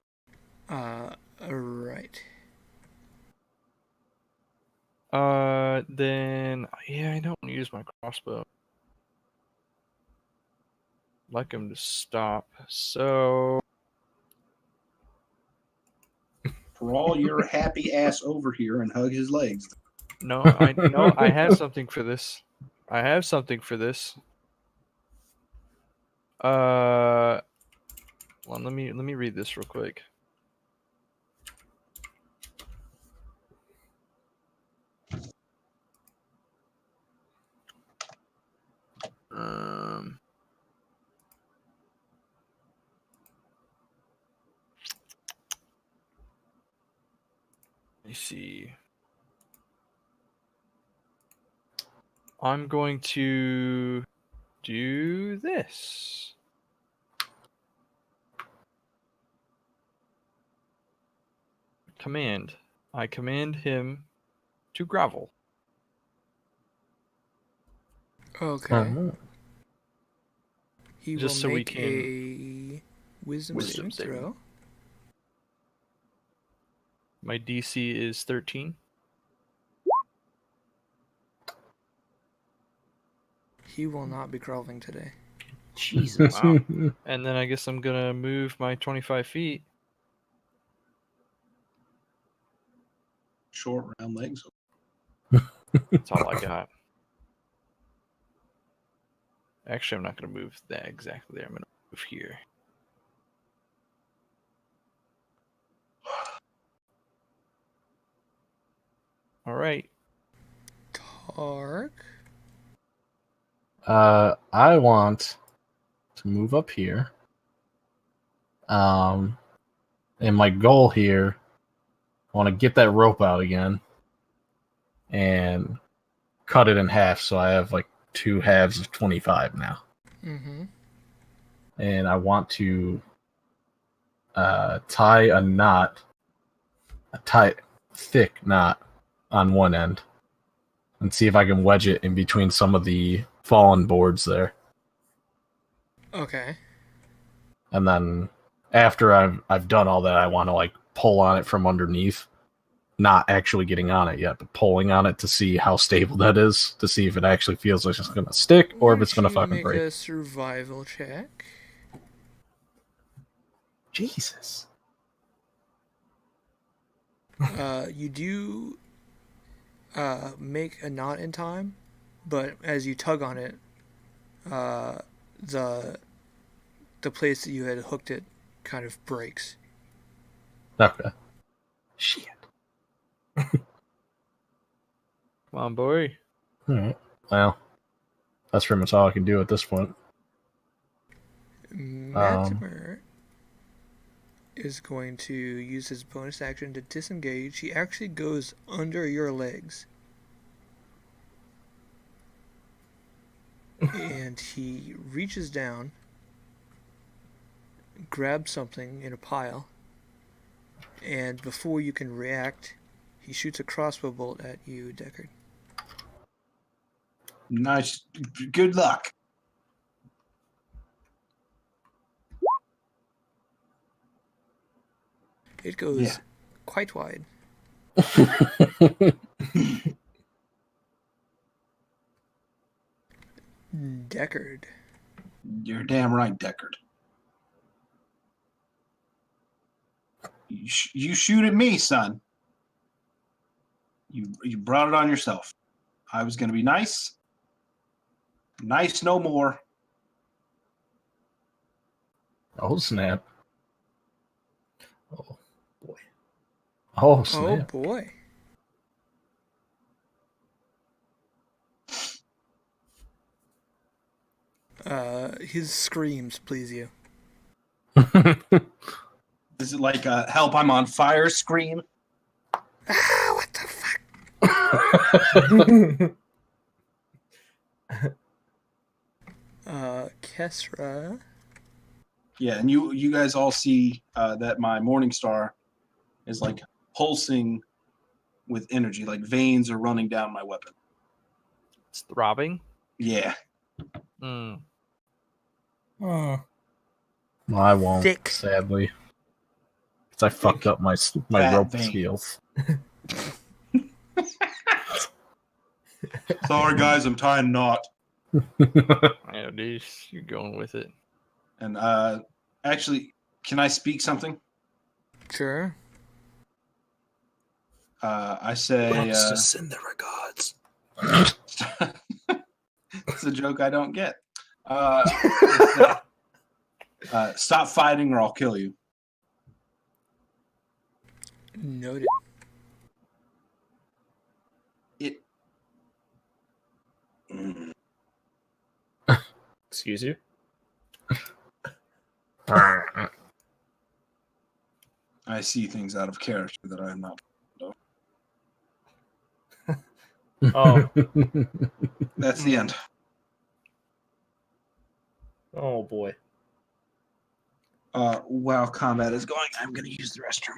Right. Then yeah, I don't use my crossbow. I'd like him to stop. So Crawl your happy ass over here and hug his legs. no, I have something for this. Well, let me read this real quick. Let me see. I'm going to do this. Command. I command him to grovel. Okay. He Just will so we make can- a wisdom saving saving. throw. My DC is 13. He will not be groveling today. Jesus. Wow. And then I guess I'm gonna move my 25 feet. Short round legs. That's all I got. Actually, I'm not gonna move that exactly there. I'm gonna move here. All right. Tark. I want to move up here. And my goal here, I want to get that rope out again and cut it in half so I have like 2 halves of 25 now. Mm-hmm. And I want to tie a tight, thick knot on one end and see if I can wedge it in between some of the fallen boards there. Okay. And then after I've done all that, I want to like pull on it from underneath, not actually getting on it yet, but pulling on it to see how stable that is, to see if it actually feels like it's gonna stick or if it's gonna fucking break. Make a survival check. Jesus. You do make a knot in time, but as you tug on it, the place that you had hooked it kind of breaks. Okay. Shit. Come on, boy. All right. Well, that's pretty much all I can do at this point. Matimer is going to use his bonus action to disengage. He actually goes under your legs. And he reaches down, grabs something in a pile, and before you can react, he shoots a crossbow bolt at you, Deckard. Nice. Good luck. It goes quite wide. Deckard. You're damn right, Deckard. You shoot at me, son. You brought it on yourself. I was going to be nice. Nice no more. Oh, snap. Oh, boy. Oh, snap. Oh, boy. His screams please you. Is it like a help I'm on fire scream? Ah, what the fuck? Kesra. Yeah, and you guys all see that my Morning Star is like pulsing with energy, like veins are running down my weapon. It's throbbing. Yeah. Mm. Well, I won't, Thick. sadly. Because I fucked up my Fat rope veins. skills. Sorry, guys, I'm tying a knot. Yeah, dude, you're going with it. And actually, can I speak something? Sure. I say send the regards. it's a joke I don't get. Stop fighting or I'll kill you. Noted. It. Excuse you? I see things out of character that I am not. Oh. That's the end. Oh, boy. While combat is going, I'm going to use the restroom.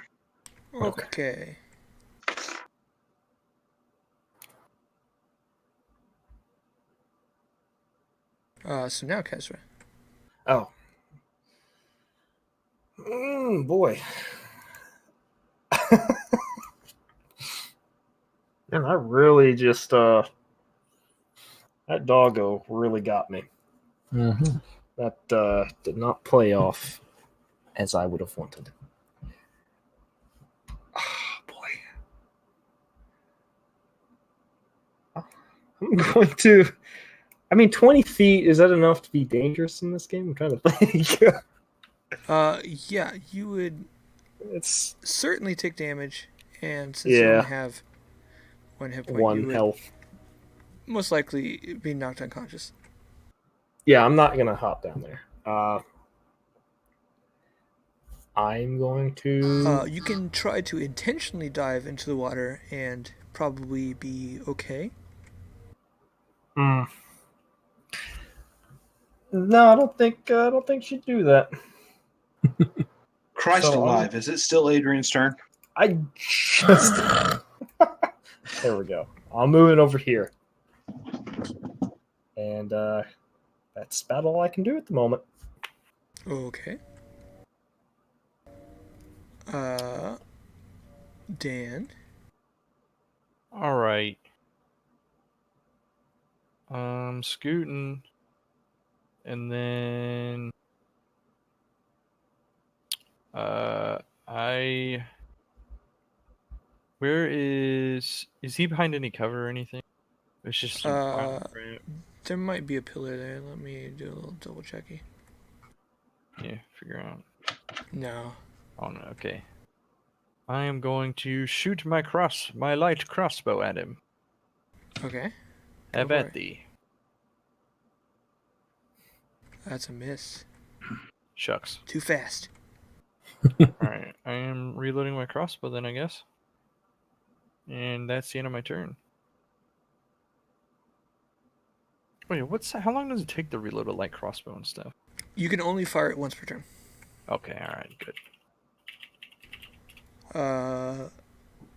Okay. So now, Kesra. Oh. Boy. Man, I really just, that doggo really got me. Mm-hmm. That did not play off as I would have wanted. Oh, boy. I'm going to... I mean, 20 feet, is that enough to be dangerous in this game? I'm trying to think. Yeah, you would It's certainly take damage, and since you only have 1 hit point, you one would health. most likely be knocked unconscious. Yeah, I'm not going to hop down there. I'm going to... You can try to intentionally dive into the water and probably be okay. No, I don't think she'd do that. Christ So, alive! Is it still Adrian's turn? I just... There we go. I'll move it over here. And that's about all I can do at the moment. Okay. Dan. All right. Scooting, and then where is he behind any cover or anything? It's just some crap. There might be a pillar there. Let me do a little double checky. Yeah, figure out. No. Oh no, okay. I am going to shoot my light crossbow at him. Okay. Have Go for at it. thee. That's a miss. Shucks. Too fast. Alright, I am reloading my crossbow then, I guess. And that's the end of my turn. Wait, how long does it take to reload a light crossbow and stuff? You can only fire it once per turn. Okay, alright, good.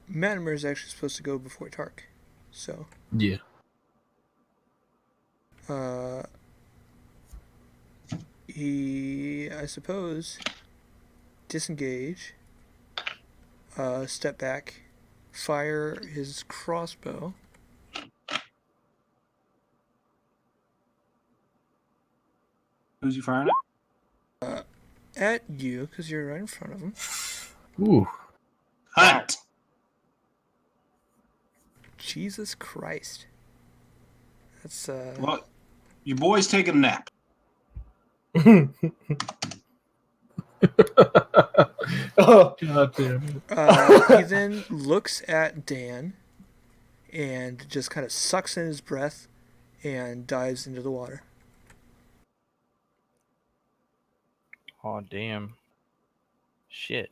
Matimer is actually supposed to go before Tark. So, Yeah. he, I suppose, disengage, step back, fire his crossbow. Who's he firing at? At you, because you're right in front of him. Ooh. Hunt! Jesus Christ. That's, Well, your boy's taking a nap. Oh, God damn it. he then looks at Dan and just kind of sucks in his breath and dives into the water. Aw, damn. Shit.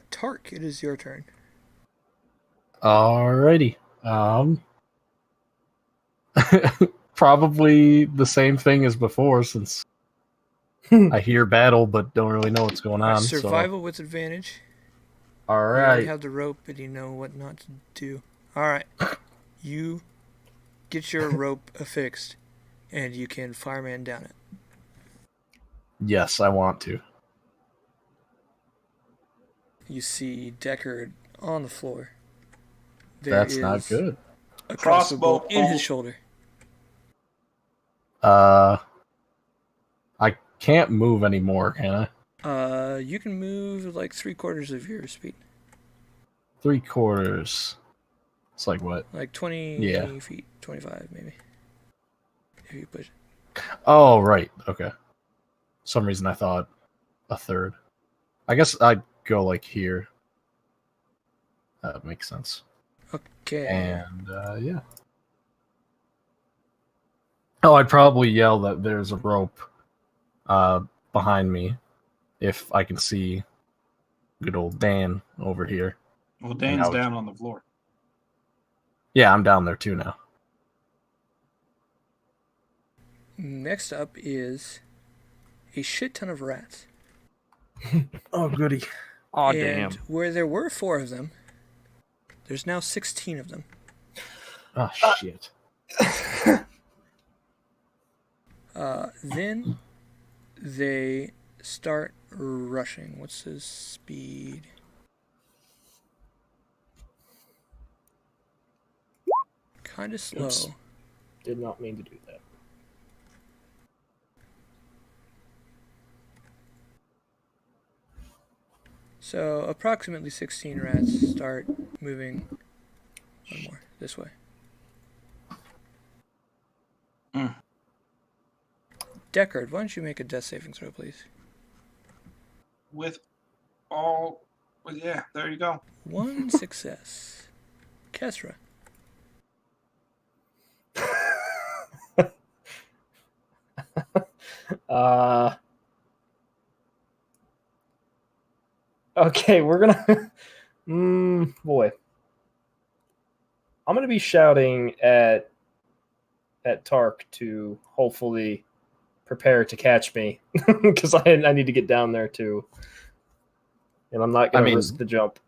Tark, it is your turn. Alrighty. Probably the same thing as before, since I hear battle but don't really know what's going on. Survival with advantage. All You already right. have the rope, and you know what not to do. All right, you get your rope affixed, and you can fireman down it. Yes, I want to. You see Deckard on the floor. That's not good. A crossbow in his pull. shoulder. I can't move anymore, can I? You can move like 3/4 of your speed. 3/4. It's like what? Like 20 Yeah. feet, 25 maybe. If you push. Oh, right. Okay. Some reason I thought a third. I guess I'd go like here. That makes sense. Okay. And yeah. Oh, I'd probably yell that there's a rope behind me if I can see good old Dan over here. Well, Dan's down on the floor. Yeah, I'm down there too now. Next up is a shit ton of rats. Oh, goody. Aw, And damn. where there were 4 of them, there's now 16 of them. Oh, shit. Then they start rushing. What's his speed? Kind of slow. Oops. Did not mean to do that. So approximately 16 rats start moving. One more this way. Deckard, why don't you make a death saving throw, please? Well, yeah, there you go. 1 success. Kesra. Okay, we're gonna. Boy, I'm gonna be shouting at Tark to hopefully prepare to catch me because I need to get down there too, and I'm not gonna risk the jump.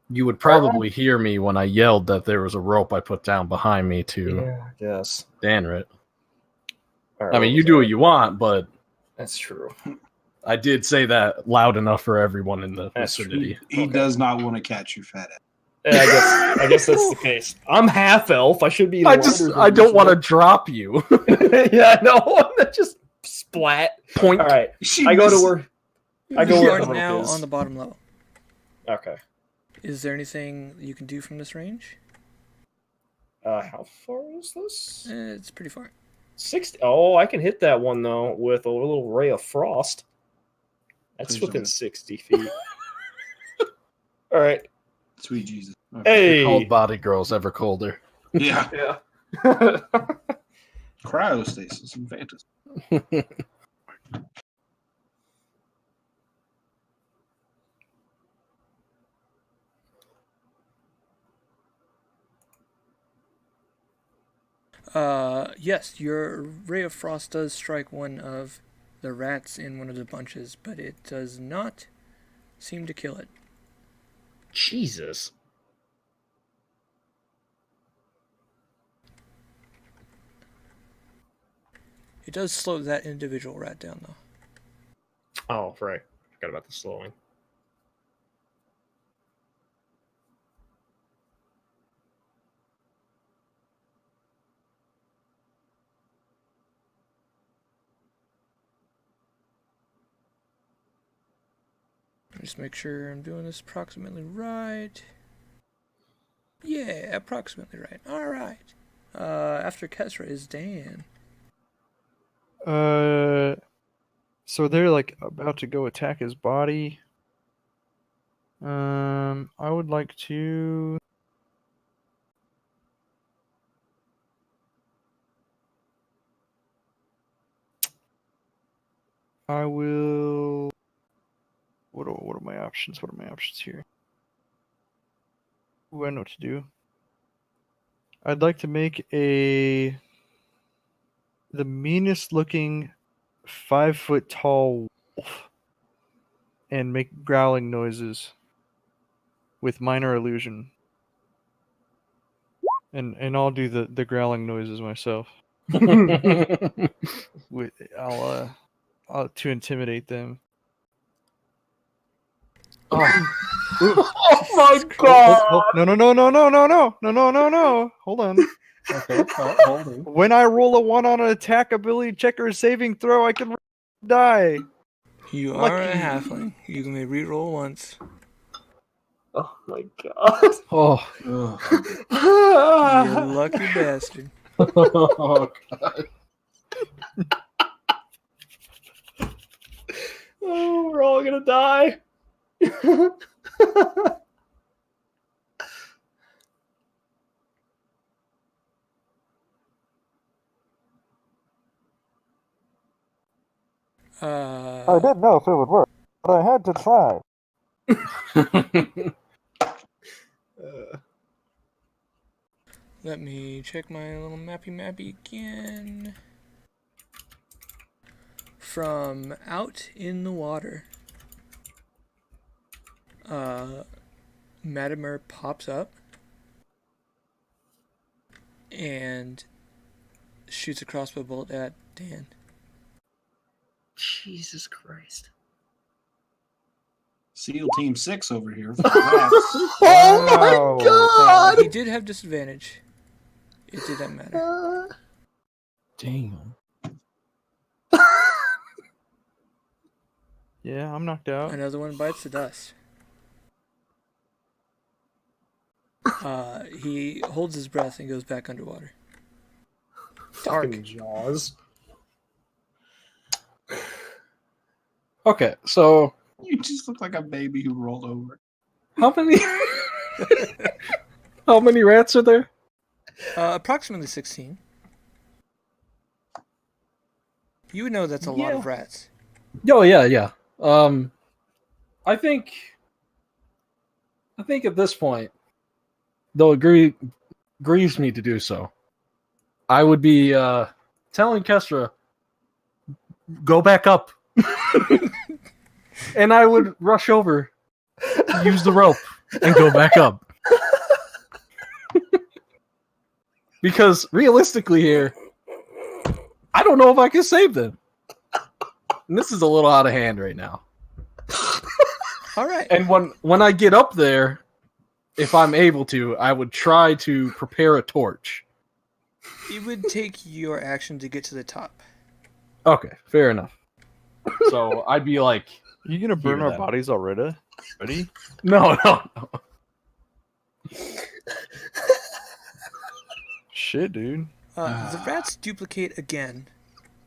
You would probably hear me when I yelled that there was a rope I put down behind me to I guess. Danrit. Right, I mean, you do what you want, but that's true. I did say that loud enough for everyone in the vicinity. He does not want to catch you, fat ass. Yeah, I guess that's the case. I'm half elf. I should be. I don't want to drop you. Yeah, no, just splat. Point. All right, I go to where. I go You where are the now hook is. on the bottom level. Okay. Is there anything you can do from this range? How far is this? It's pretty far. 60. Oh, I can hit that one though with a little ray of frost. That's within 60 feet. All right. Sweet Jesus. Okay. Hey. The cold body grows ever colder. Yeah. Yeah. Cryostasis and fantasy. Yes, your ray of frost does strike one of the rats in one of the bunches, but it does not seem to kill it. Jesus. It does slow that individual rat down, though. Oh, right. Forgot about the slowing. Just make sure I'm doing this approximately right. Yeah, approximately right. All right. After Kesra is Dan. So they're like about to go attack his body. I would like to. I will. What are my options? What are my options here? Ooh, I know what to do. I'd like to make the meanest looking 5-foot tall wolf and make growling noises with minor illusion. And I'll do the growling noises myself. I'll to intimidate them. Oh my god! No. Hold on. Okay, holding. When I roll a 1 on an attack ability check or a saving throw, I can die. You Lucky. are a halfling. You can re-roll once. Oh my god. Oh. You lucky bastard. Oh god. Oh, we're all gonna die. I didn't know if it would work, but I had to try. Let me check my little mappy again. From out in the water, Matimer pops up and shoots a crossbow bolt at Dan. Jesus Christ. SEAL Team 6 over here. Oh my god! He did have disadvantage. It didn't matter. Damn. Yeah, I'm knocked out. Another one bites the dust. He holds his breath and goes back underwater. Fucking Jaws. Okay, so You just look like a baby who rolled over. how many how many rats are there? Approximately 16. You would know that's a lot of rats. Oh yeah. I think at this point, though it grieves me to do so, I would be telling Kestra, go back up. And I would rush over, use the rope, and go back up. Because realistically here, I don't know if I can save them. And this is a little out of hand right now. All right. And when I get up there, if I'm able to, I would try to prepare a torch. It would take your action to get to the top. Okay, fair enough. So I'd be like, You gonna burn Hear our that. bodies already? Ready? no. Shit, dude. The rats duplicate again.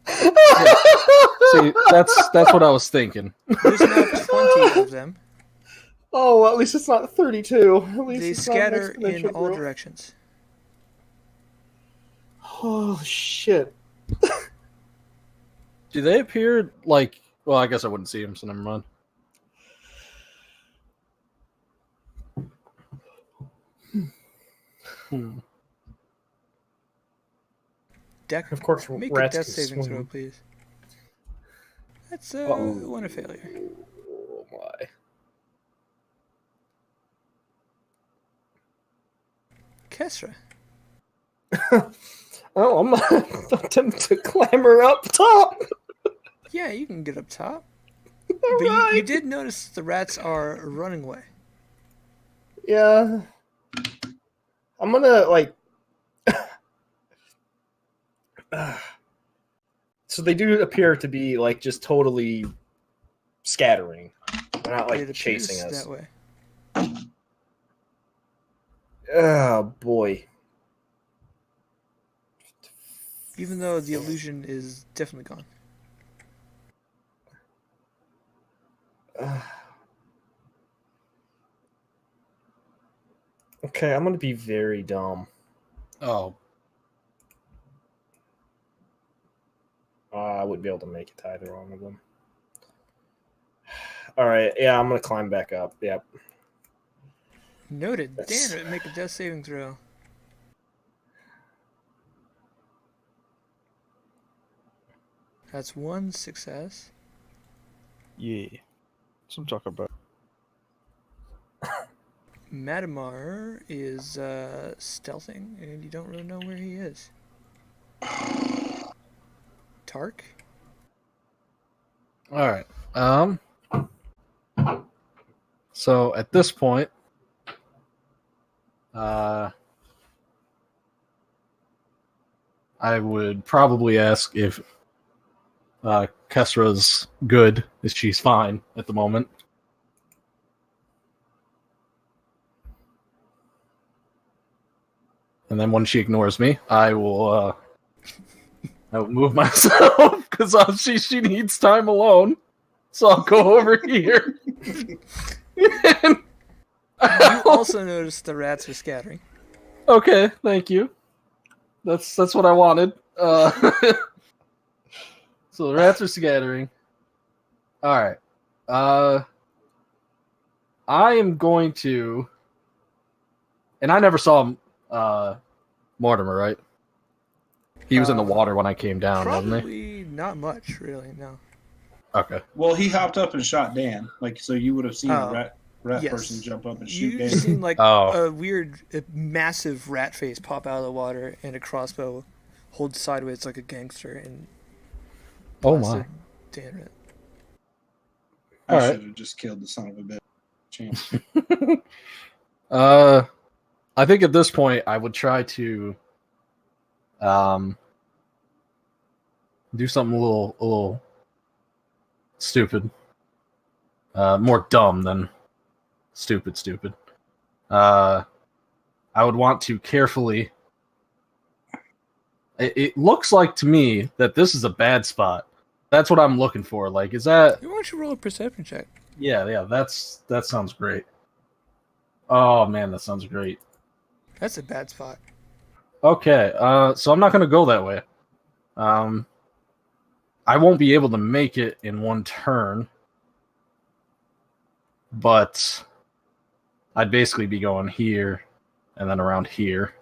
See, that's what I was thinking. There's now 20 of them. Oh, well, at least it's not 32. At least They it's not scatter in exponential all growth. directions. Oh, shit. Do they appear like? Well, I guess I wouldn't see them, so never mind. Deck, Of course, make a rats death can saving swim. throw, please. That's Uh-oh. one a failure. Oh, my. Kesra. Oh, I'm attempting to clamber up top. Yeah, you can get up top. All But right. you did notice the rats are running away. Yeah. I'm gonna, like... So they do appear to be, like, just totally scattering. They're not, It like, appears chasing us. that way. Oh, boy. Even though the illusion is definitely gone. Okay, I'm gonna be very dumb. Oh, I wouldn't be able to make it to either one of them. All right, yeah, I'm gonna climb back up. Yep. Noted. That's- Damn it, make a death saving throw. That's one success. Yeah. That's what I'm talking about. Madamar is stealthing, and you don't really know where he is. Tark? all right. So at this point, I would probably ask if Kesra's good, if she's fine at the moment. And then when she ignores me, I will move myself because she needs time alone. So I'll go over here. You also notice the rats are scattering. Okay, thank you. That's what I wanted. So the rats are scattering. All right. I am going to, and I never saw Mortimer, right? He was in the water when I came down, wasn't he? Probably not much, really, no. Okay. Well, he hopped up and shot Dan. Like, so you would have seen Oh, a rat yes. person jump up and shoot You've Dan. seen like Oh. a massive rat face pop out of the water and a crossbow hold sideways like a gangster and Oh blasted my. I Dan Rat. All right. should have just killed the son of a bitch. Chance. I think at this point I would try to do something a little stupid. More dumb than stupid. I would want to carefully. It looks like to me that this is a bad spot. That's what I'm looking for. Like, is that? Why don't you roll a perception check? Yeah. That sounds great. Oh man, that sounds great. That's a bad spot. Okay, so I'm not gonna go that way. I won't be able to make it in one turn, but I'd basically be going here and then around here.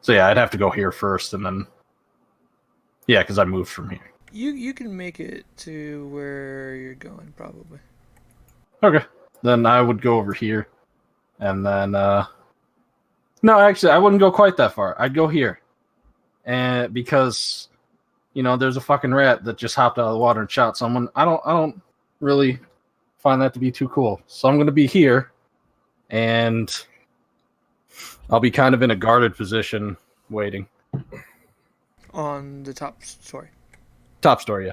So yeah, I'd have to go here first and then yeah, because I moved from here. You can make it to where you're going, probably. Okay, then I would go over here, and then no, actually, I wouldn't go quite that far. I'd go here, and because there's a fucking rat that just hopped out of the water and shot someone. I don't really find that to be too cool. So I'm gonna be here, and I'll be kind of in a guarded position, waiting. On the top story. Top story, yeah.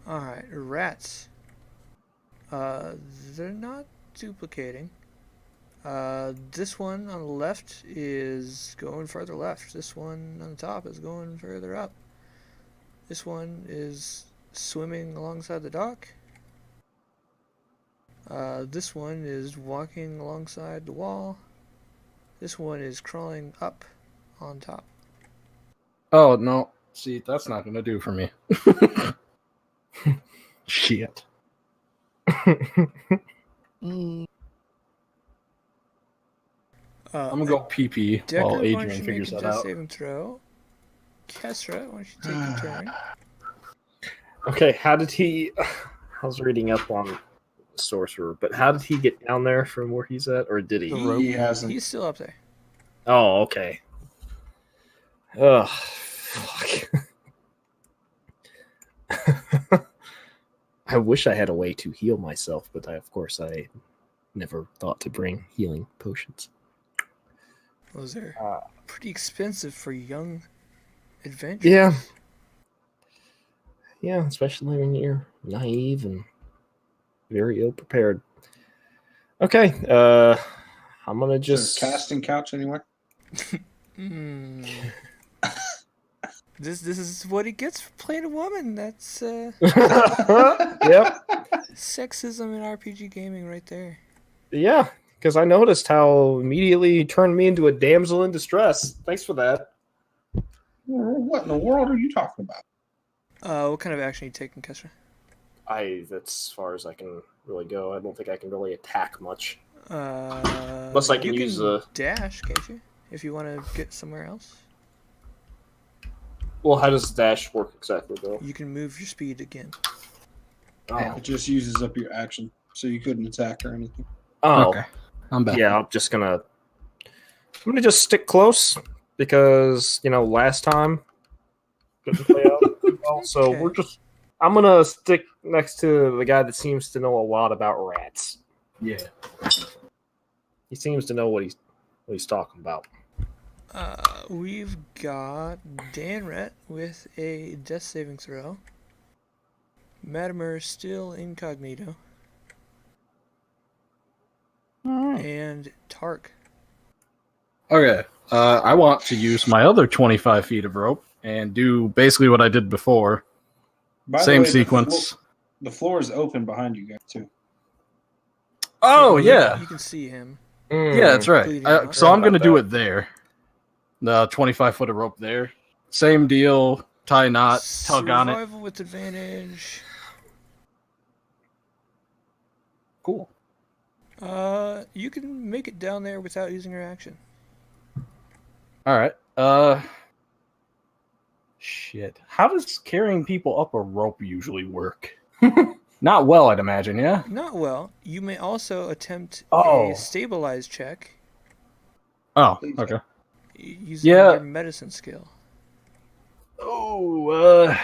Alright, rats. They're not duplicating. This one on the left is going further left. This one on the top is going further up. This one is swimming alongside the dock. This one is walking alongside the wall. This one is crawling up on top. Oh, no. See, that's not going to do for me. Shit. I'm going to go pee Decker, while why don't Adrian you figures make a that death out. saving throw? Kesra, why don't you take your turn? Okay, how did he... I was reading up on the sorcerer, but how did he get down there from where he's at, or did he? He hasn't. He's still up there. Oh, okay. Ugh, fuck. I wish I had a way to heal myself, but of course I never thought to bring healing potions. Those are pretty expensive for young adventurers. Yeah. Yeah, especially when you're naive and very ill prepared. Okay, I'm gonna Just just casting couch anywhere. This is what he gets for playing a woman. That's Yep. sexism in RPG gaming right there. Yeah, because I noticed how immediately he turned me into a damsel in distress. Thanks for that. What in the world are you talking about? What kind of action are you taking, Kesra? That's as far as I can really go. I don't think I can really attack much. Unless I can use a dash, can't you? If you want to get somewhere else. Well, how does dash work exactly, though? You can move your speed again. It just uses up your action, so you couldn't attack or anything. Oh, Okay. I'm back. yeah. I'm gonna just stick close because last time didn't play out well. So Okay. I'm gonna stick next to the guy that seems to know a lot about rats. Yeah. He seems to know what he's talking about. We've got Dan Rhett with a death saving throw. Matimer still incognito. And Tark. Okay. I want to use my other 25 feet of rope and do basically what I did before. By the Same way, sequence. The floor is open behind you guys too. Oh, yeah. You can see him. Yeah, that's right. Bleeding out. So I'm going to About do that. it there. The 25 foot of rope there. Same deal. Tie knot, tug on it. Survival with advantage. Cool. You can make it down there without using your action. All right. Shit. How does carrying people up a rope usually work? Not well, I'd imagine, yeah? Not well. You may also attempt Oh. a stabilize check Oh, okay. using Yeah. your medicine skill. Oh,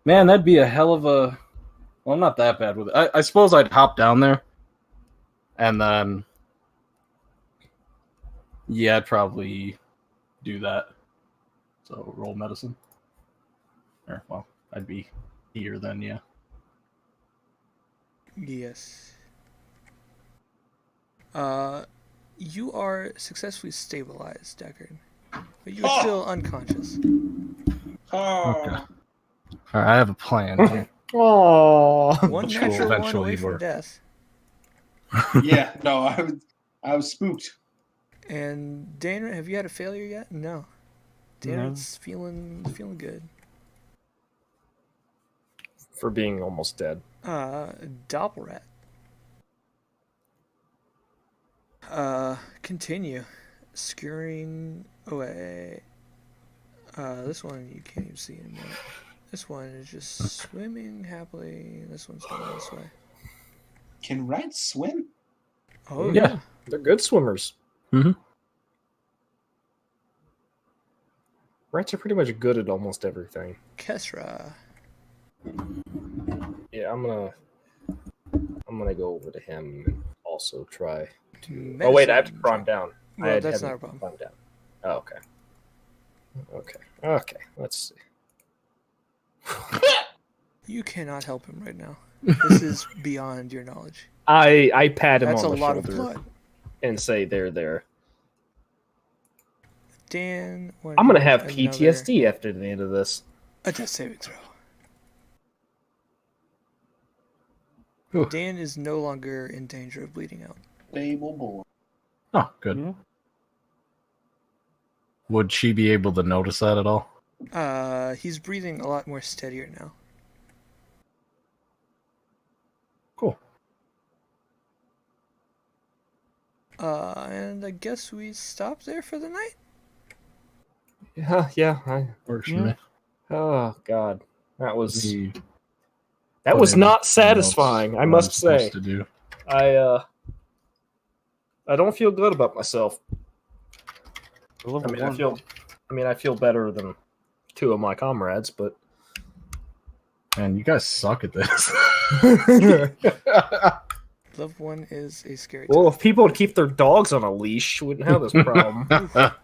man, that'd be a hell of a... Well, I'm not that bad with it. I suppose I'd hop down there, and then... Yeah, I'd probably do that. So, roll medicine. Or, well, I'd be here then, yeah. Yes. You are successfully stabilized, Deckard, but you are still unconscious. Oh. Okay. All right, I have a plan here. Oh, One Which will natural one eventually away from work. death. Yeah, no, I was spooked. And Dana, have you had a failure yet? No. No. Dana's feeling good. for being almost dead. Doppelrat. Continue scurrying away. This one you can't even see anymore. This one is just swimming happily. This one's going this way. Can rats swim? Oh Yeah. yeah. They're good swimmers. Mhm. Rats are pretty much good at almost everything. Kesra. Yeah, I'm gonna go over to him and also try to. Medicine Oh wait, I have to check. climb down. Well, that's not a problem. Climb down. Oh, okay. Okay. Let's see. You cannot help him right now. This is beyond your knowledge. I pat him That's a on the lot of shoulder blood. and say they're there. Dan, I'm gonna have PTSD after the end of this. A death saving throw. Ooh. Dan is no longer in danger of bleeding out. Stable boy. Oh, good. Yeah. Would she be able to notice that at all? He's breathing a lot more steadier now. Cool. And I guess we stop there for the night. Yeah. Works for Yeah. me. Oh God, that was We that put was in not the satisfying. notes I what must I'm supposed say. to do. I don't feel good about myself. Level one. I feel better than two of my comrades, but Man, you guys suck at this. Level 1 is a scary well, time. if people would keep their dogs on a leash, we wouldn't have this problem. What,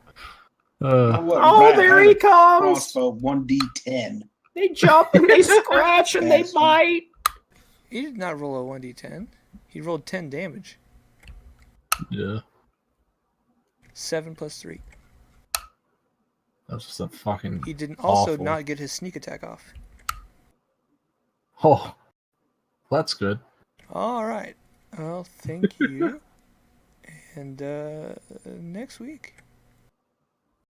Oh, rat? there I he have a comes! crossbow 1d10. They jump and they scratch and they bite. He did not roll a 1d10. He rolled 10 damage. Yeah, 7 plus 3. that's just a fucking. He did also Awful. not get his sneak attack off. Oh, that's good. Alright. Well, thank you. And next week.